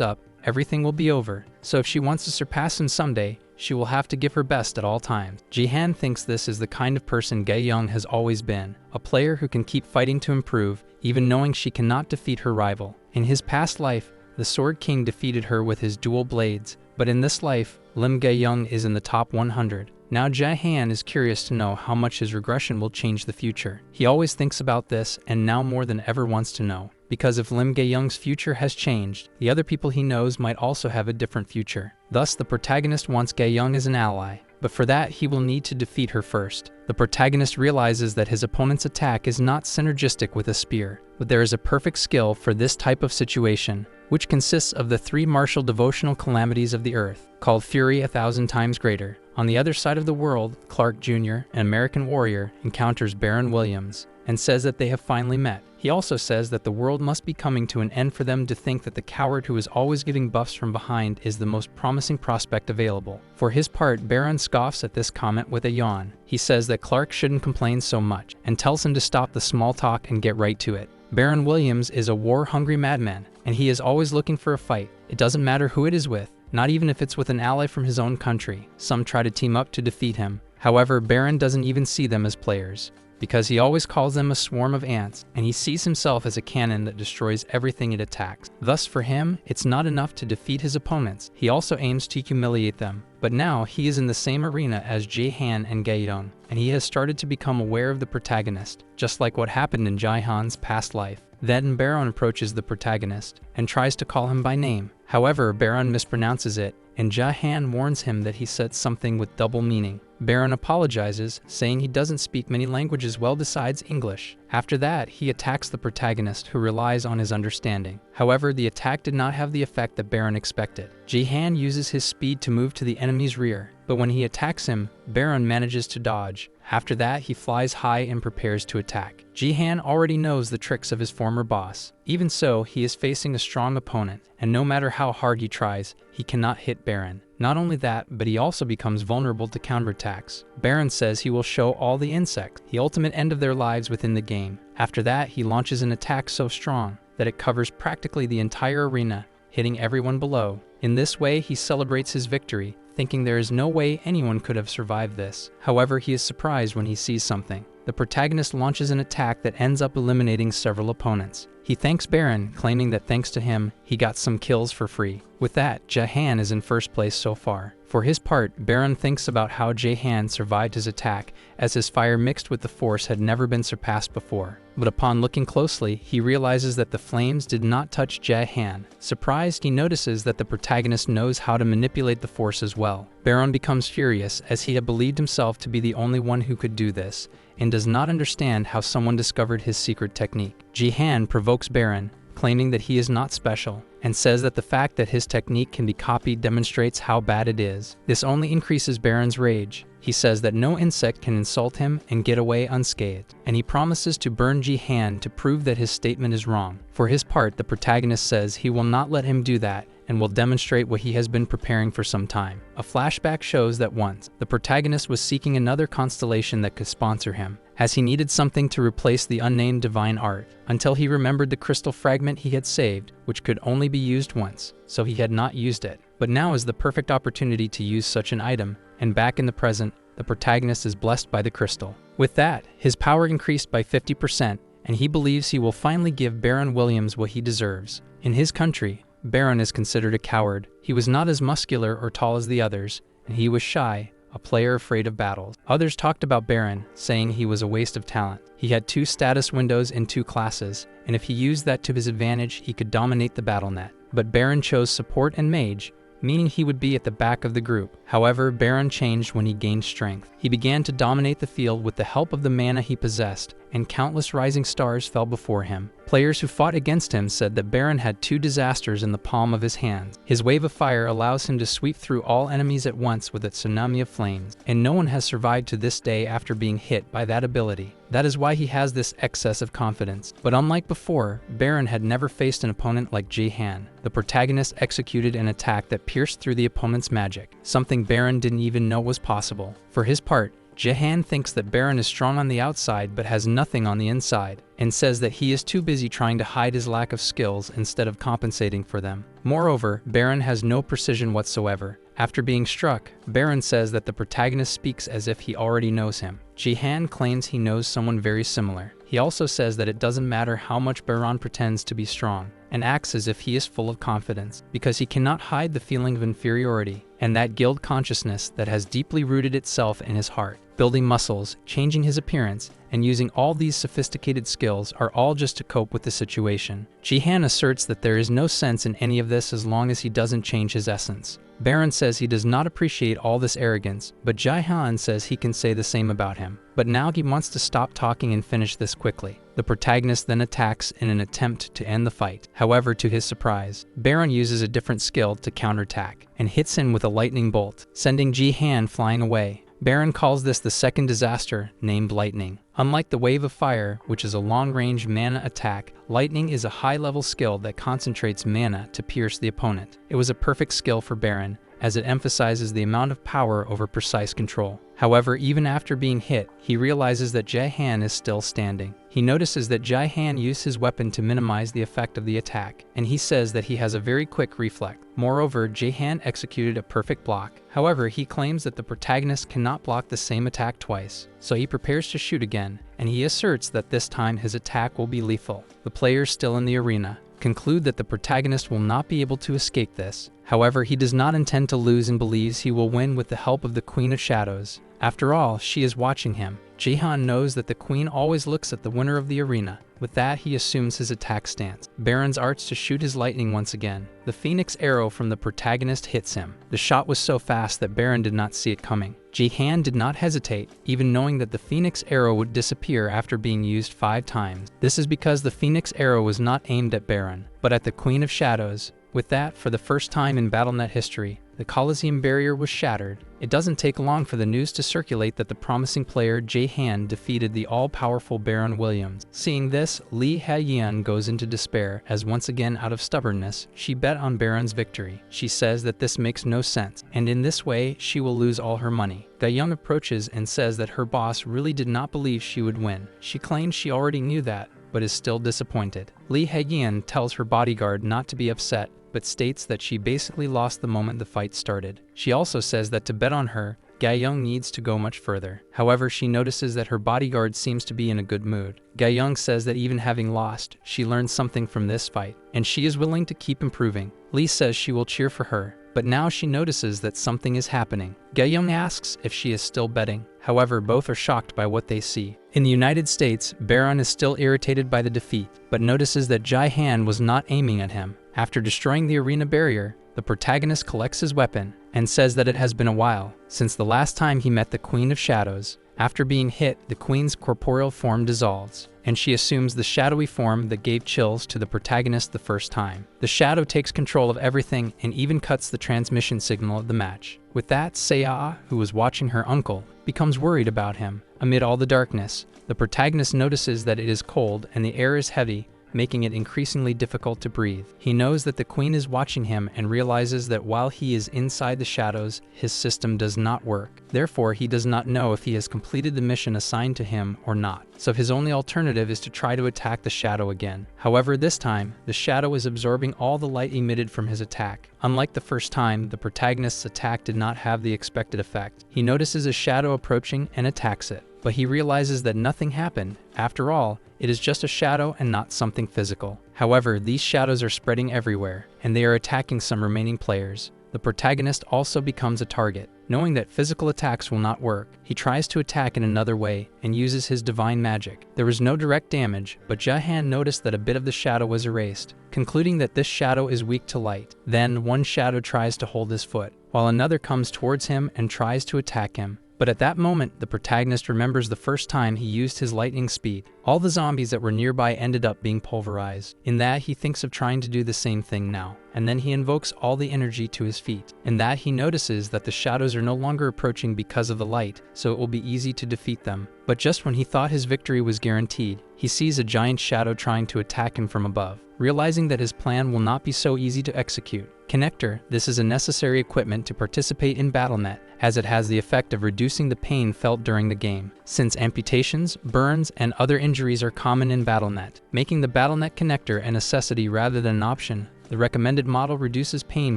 up, everything will be over. So if she wants to surpass him someday, she will have to give her best at all times. Ji-han thinks this is the kind of person Gae-yeon has always been, a player who can keep fighting to improve, even knowing she cannot defeat her rival. In his past life, the Sword King defeated her with his dual blades, but in this life, Lim Gae-yeon is in the top 100. Now Ji-han is curious to know how much his regression will change the future. He always thinks about this, and now more than ever wants to know. Because if Lim Gae-yeon's future has changed, the other people he knows might also have a different future. Thus, the protagonist wants Gae-yeon as an ally, but for that he will need to defeat her first. The protagonist realizes that his opponent's attack is not synergistic with a spear, but there is a perfect skill for this type of situation, which consists of the 3 martial devotional calamities of the earth, called Fury 1,000 times greater. On the other side of the world, Clark Jr., an American warrior, encounters Baron Williams, and says that they have finally met. He also says that the world must be coming to an end for them to think that the coward who is always giving buffs from behind is the most promising prospect available. For his part, Baron scoffs at this comment with a yawn. He says that Clark shouldn't complain so much, and tells him to stop the small talk and get right to it. Baron Williams is a war-hungry madman, and he is always looking for a fight. It doesn't matter who it is with, not even if it's with an ally from his own country. Some try to team up to defeat him. However, Baron doesn't even see them as players, because he always calls them a swarm of ants, and he sees himself as a cannon that destroys everything it attacks. Thus, for him, it's not enough to defeat his opponents. He also aims to humiliate them. But now, he is in the same arena as Ji-han and Gae-yeon, and he has started to become aware of the protagonist, just like what happened in Ji-han's past life. Then Baron approaches the protagonist and tries to call him by name. However, Baron mispronounces it, and Jahan warns him that he said something with double meaning. Baron apologizes, saying he doesn't speak many languages well besides English. After that, he attacks the protagonist, who relies on his understanding. However, the attack did not have the effect that Baron expected. Jahan uses his speed to move to the enemy's rear, but when he attacks him, Baron manages to dodge. After that, he flies high and prepares to attack. Jahan already knows the tricks of his former boss. Even so, he is facing a strong opponent, and no matter how hard he tries, he cannot hit Baron. Not only that, but he also becomes vulnerable to counterattacks. Baron says he will show all the insects the ultimate end of their lives within the game. After that, he launches an attack so strong that it covers practically the entire arena, hitting everyone below. In this way, he celebrates his victory, thinking there is no way anyone could have survived this. However, he is surprised when he sees something. The protagonist launches an attack that ends up eliminating several opponents. He thanks Baron, claiming that thanks to him, he got some kills for free. With that, Jahan is in first place so far. For his part, Baron thinks about how Jahan survived his attack, as his fire mixed with the force had never been surpassed before. But upon looking closely, he realizes that the flames did not touch Jahan. Surprised, he notices that the protagonist knows how to manipulate the force as well. Baron becomes furious, as he had believed himself to be the only one who could do this, and does not understand how someone discovered his secret technique. Jahan provokes Baron, claiming that he is not special, and says that the fact that his technique can be copied demonstrates how bad it is. This only increases Baron's rage. He says that no insect can insult him and get away unscathed, and he promises to burn Jahan to prove that his statement is wrong. For his part, the protagonist says he will not let him do that, and will demonstrate what he has been preparing for some time. A flashback shows that once, the protagonist was seeking another constellation that could sponsor him, as he needed something to replace the unnamed divine art, until he remembered the crystal fragment he had saved, which could only be used once, so he had not used it. But now is the perfect opportunity to use such an item, and back in the present, the protagonist is blessed by the crystal. With that, his power increased by 50%, and he believes he will finally give Baron Williams what he deserves. In his country, Baron is considered a coward. He was not as muscular or tall as the others, and he was shy, a player afraid of battles. Others talked about Baron, saying he was a waste of talent. He had 2 status windows in 2 classes, and if he used that to his advantage, he could dominate the battle net. But Baron chose support and mage, meaning he would be at the back of the group. However, Baron changed when he gained strength. He began to dominate the field with the help of the mana he possessed, and countless rising stars fell before him. Players who fought against him said that Baron had 2 disasters in the palm of his hands. His wave of fire allows him to sweep through all enemies at once with a tsunami of flames, and no one has survived to this day after being hit by that ability. That is why he has this excess of confidence. But unlike before, Baron had never faced an opponent like Jahan. The protagonist executed an attack that pierced through the opponent's magic, something Baron didn't even know was possible. For his part, Jahan thinks that Baron is strong on the outside but has nothing on the inside, and says that he is too busy trying to hide his lack of skills instead of compensating for them. Moreover, Baron has no precision whatsoever. After being struck, Baron says that the protagonist speaks as if he already knows him. Jahan claims he knows someone very similar. He also says that it doesn't matter how much Baron pretends to be strong, and acts as if he is full of confidence, because he cannot hide the feeling of inferiority, and that guilt consciousness that has deeply rooted itself in his heart. Building muscles, changing his appearance, and using all these sophisticated skills are all just to cope with the situation. Jahan asserts that there is no sense in any of this as long as he doesn't change his essence. Baron says he does not appreciate all this arrogance, but Jahan says he can say the same about him. But now he wants to stop talking and finish this quickly. The protagonist then attacks in an attempt to end the fight. However, to his surprise, Baron uses a different skill to counterattack, and hits him with a lightning bolt, sending Jahan flying away. Baron calls this the second disaster, named Lightning. Unlike the Wave of Fire, which is a long-range mana attack, Lightning is a high-level skill that concentrates mana to pierce the opponent. It was a perfect skill for Baron, as it emphasizes the amount of power over precise control. However, even after being hit, he realizes that Jahan is still standing. He notices that Jahan used his weapon to minimize the effect of the attack, and he says that he has a very quick reflex. Moreover, Jahan executed a perfect block. However, he claims that the protagonist cannot block the same attack twice, so he prepares to shoot again, and he asserts that this time his attack will be lethal. The players still in the arena conclude that the protagonist will not be able to escape this. However, he does not intend to lose and believes he will win with the help of the Queen of Shadows. After all, she is watching him. Jaehan knows that the queen always looks at the winner of the arena. With that, he assumes his attack stance. Baron's arts to shoot his lightning once again. The phoenix arrow from the protagonist hits him. The shot was so fast that Baron did not see it coming. Jaehan did not hesitate, even knowing that the phoenix arrow would disappear after being used 5 times. This is because the phoenix arrow was not aimed at Baron, but at the Queen of Shadows. With that, for the first time in BattleNet history, the Colosseum barrier was shattered. It doesn't take long for the news to circulate that the promising player Jaehan defeated the all-powerful Baron Williams. Seeing this, Lee Haeyeon goes into despair as once again out of stubbornness, she bet on Baron's victory. She says that this makes no sense, and in this way, she will lose all her money. Gayoung approaches and says that her boss really did not believe she would win. She claims she already knew that, but is still disappointed. Lee Haeyeon tells her bodyguard not to be upset, but states that she basically lost the moment the fight started. She also says that to bet on her, Gayoung needs to go much further. However, she notices that her bodyguard seems to be in a good mood. Gayoung says that even having lost, she learned something from this fight, and she is willing to keep improving. Lee says she will cheer for her, but now she notices that something is happening. Gayoung asks if she is still betting. However, both are shocked by what they see. In the United States, Baron is still irritated by the defeat, but notices that Jaehan was not aiming at him. After destroying the arena barrier, the protagonist collects his weapon and says that it has been a while since the last time he met the Queen of Shadows. After being hit, the queen's corporeal form dissolves, and she assumes the shadowy form that gave chills to the protagonist the first time. The shadow takes control of everything and even cuts the transmission signal of the match. With that, Seiya, who was watching her uncle, becomes worried about him. Amid all the darkness, the protagonist notices that it is cold and the air is heavy, making it increasingly difficult to breathe. He knows that the queen is watching him and realizes that while he is inside the shadows, his system does not work. Therefore, he does not know if he has completed the mission assigned to him or not. So his only alternative is to try to attack the shadow again. However, this time, the shadow is absorbing all the light emitted from his attack. Unlike the first time, the protagonist's attack did not have the expected effect. He notices a shadow approaching and attacks it, but he realizes that nothing happened. After all, it is just a shadow and not something physical. However, these shadows are spreading everywhere, and they are attacking some remaining players. The protagonist also becomes a target. Knowing that physical attacks will not work, he tries to attack in another way and uses his divine magic. There was no direct damage, but Jaehan noticed that a bit of the shadow was erased, concluding that this shadow is weak to light. Then, one shadow tries to hold his foot, while another comes towards him and tries to attack him. But at that moment, the protagonist remembers the first time he used his lightning speed. All the zombies that were nearby ended up being pulverized. In that, he thinks of trying to do the same thing now. And then he invokes all the energy to his feet. In that, he notices that the shadows are no longer approaching because of the light, so it will be easy to defeat them. But just when he thought his victory was guaranteed, he sees a giant shadow trying to attack him from above. Realizing that his plan will not be so easy to execute, Connector, this is a necessary equipment to participate in BattleNet, as it has the effect of reducing the pain felt during the game, since amputations, burns, and other injuries are common in BattleNet, making the BattleNet connector a necessity rather than an option. The recommended model reduces pain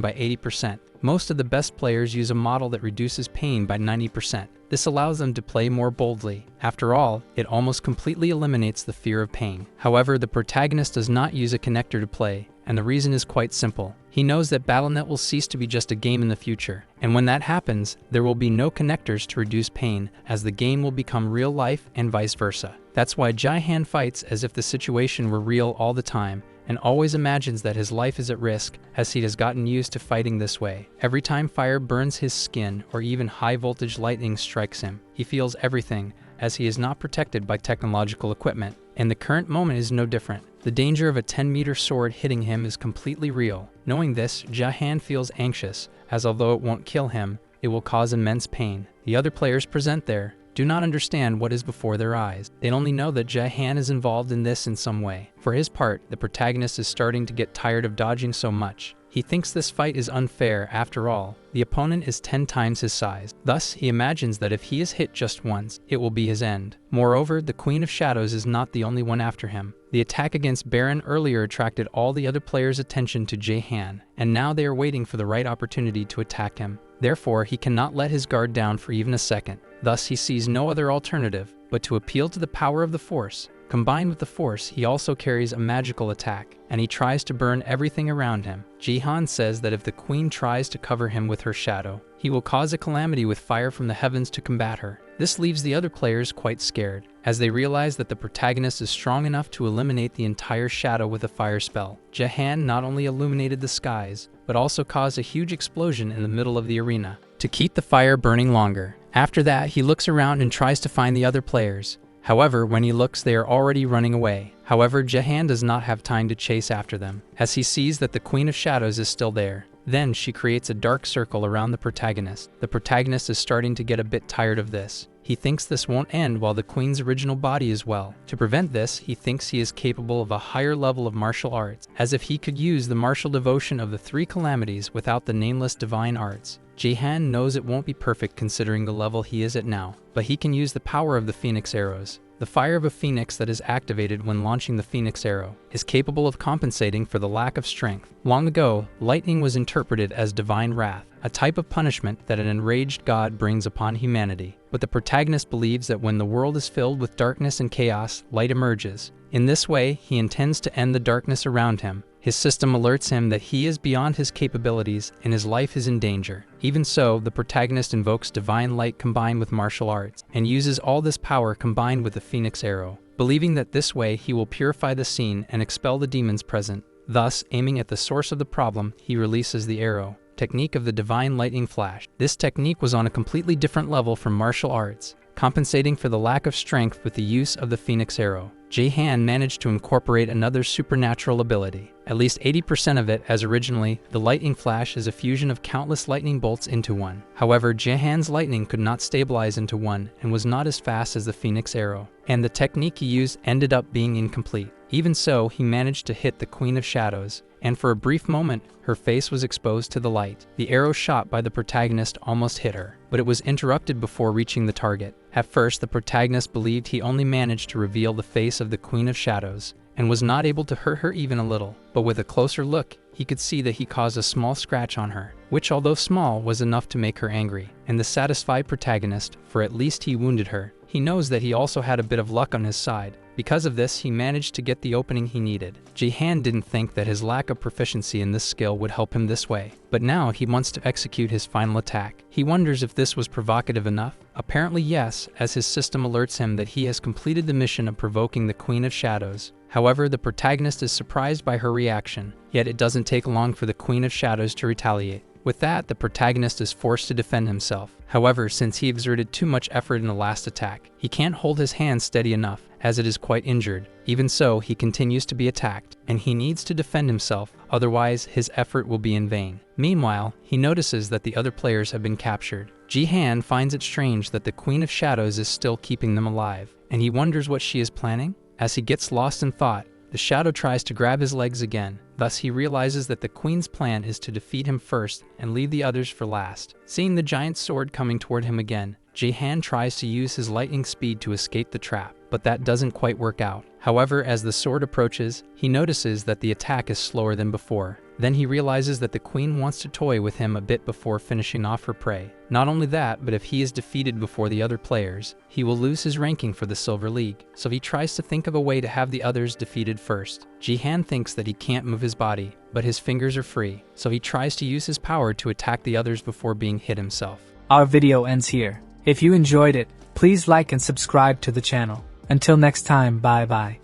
by 80%. Most of the best players use a model that reduces pain by 90%. This allows them to play more boldly. After all, it almost completely eliminates the fear of pain. However, the protagonist does not use a connector to play, and the reason is quite simple. He knows that BattleNet will cease to be just a game in the future, and when that happens, there will be no connectors to reduce pain, as the game will become real life and vice versa. That's why Jaehan fights as if the situation were real all the time, and always imagines that his life is at risk, as he has gotten used to fighting this way. Every time fire burns his skin or even high-voltage lightning strikes him, he feels everything, as he is not protected by technological equipment. And the current moment is no different. The danger of a 10-meter sword hitting him is completely real. Knowing this, Jaehan feels anxious, as although it won't kill him, it will cause immense pain. The other players present there do not understand what is before their eyes. They only know that Jaehan is involved in this in some way. For his part, the protagonist is starting to get tired of dodging so much. He thinks this fight is unfair after all. The opponent is 10 times his size. Thus, he imagines that if he is hit just once, it will be his end. Moreover, the Queen of Shadows is not the only one after him. The attack against Baron earlier attracted all the other players' attention to Jaehan, and now they are waiting for the right opportunity to attack him. Therefore, he cannot let his guard down for even a second. Thus, he sees no other alternative but to appeal to the power of the Force. Combined with the Force, he also carries a magical attack, and he tries to burn everything around him. Jaehan says that if the Queen tries to cover him with her shadow, he will cause a calamity with fire from the heavens to combat her. This leaves the other players quite scared, as they realize that the protagonist is strong enough to eliminate the entire shadow with a fire spell. Jahan not only illuminated the skies, but also caused a huge explosion in the middle of the arena to keep the fire burning longer. After that, he looks around and tries to find the other players. However, when he looks, they are already running away. However, Jahan does not have time to chase after them, as he sees that the Queen of Shadows is still there. Then she creates a dark circle around the protagonist. The protagonist is starting to get a bit tired of this. He thinks this won't end while the Queen's original body is well. To prevent this, he thinks he is capable of a higher level of martial arts, as if he could use the martial devotion of the three calamities without the nameless divine arts. Jahan knows it won't be perfect considering the level he is at now, but he can use the power of the Phoenix arrows. The fire of a phoenix that is activated when launching the Phoenix arrow is capable of compensating for the lack of strength. Long ago, lightning was interpreted as divine wrath, a type of punishment that an enraged god brings upon humanity. But the protagonist believes that when the world is filled with darkness and chaos, light emerges. In this way, he intends to end the darkness around him. His system alerts him that he is beyond his capabilities and his life is in danger. Even so, the protagonist invokes divine light combined with martial arts and uses all this power combined with the Phoenix arrow, believing that this way he will purify the scene and expel the demons present. Thus, aiming at the source of the problem, he releases the arrow. Technique of the divine lightning flash. This technique was on a completely different level from martial arts, compensating for the lack of strength with the use of the Phoenix arrow. Jahan managed to incorporate another supernatural ability, at least 80% of it, as originally, the lightning flash is a fusion of countless lightning bolts into one. However, Jahan's lightning could not stabilize into one and was not as fast as the Phoenix arrow, and the technique he used ended up being incomplete. Even so, he managed to hit the Queen of Shadows, and for a brief moment, her face was exposed to the light. The arrow shot by the protagonist almost hit her, but it was interrupted before reaching the target. At first, the protagonist believed he only managed to reveal the face of the Queen of Shadows, and was not able to hurt her even a little. But with a closer look, he could see that he caused a small scratch on her, which although small was enough to make her angry. And the satisfied protagonist, for at least he wounded her, he knows that he also had a bit of luck on his side. Because of this, he managed to get the opening he needed. Jahan didn't think that his lack of proficiency in this skill would help him this way, but now he wants to execute his final attack. He wonders if this was provocative enough. Apparently yes, as his system alerts him that he has completed the mission of provoking the Queen of Shadows. However, the protagonist is surprised by her reaction, yet it doesn't take long for the Queen of Shadows to retaliate. With that, the protagonist is forced to defend himself. However, since he exerted too much effort in the last attack, he can't hold his hand steady enough, as it is quite injured. Even so, he continues to be attacked, and he needs to defend himself, otherwise his effort will be in vain. Meanwhile, he notices that the other players have been captured. Jahan finds it strange that the Queen of Shadows is still keeping them alive, and he wonders what she is planning. As he gets lost in thought, the shadow tries to grab his legs again. Thus he realizes that the Queen's plan is to defeat him first and leave the others for last. Seeing the giant sword coming toward him again, Jahan tries to use his lightning speed to escape the trap, but that doesn't quite work out. However, as the sword approaches, he notices that the attack is slower than before. Then he realizes that the Queen wants to toy with him a bit before finishing off her prey. Not only that, but if he is defeated before the other players, he will lose his ranking for the Silver League. So he tries to think of a way to have the others defeated first. Jahan thinks that he can't move his body, but his fingers are free. So he tries to use his power to attack the others before being hit himself. Our video ends here. If you enjoyed it, please like and subscribe to the channel. Until next time, bye bye.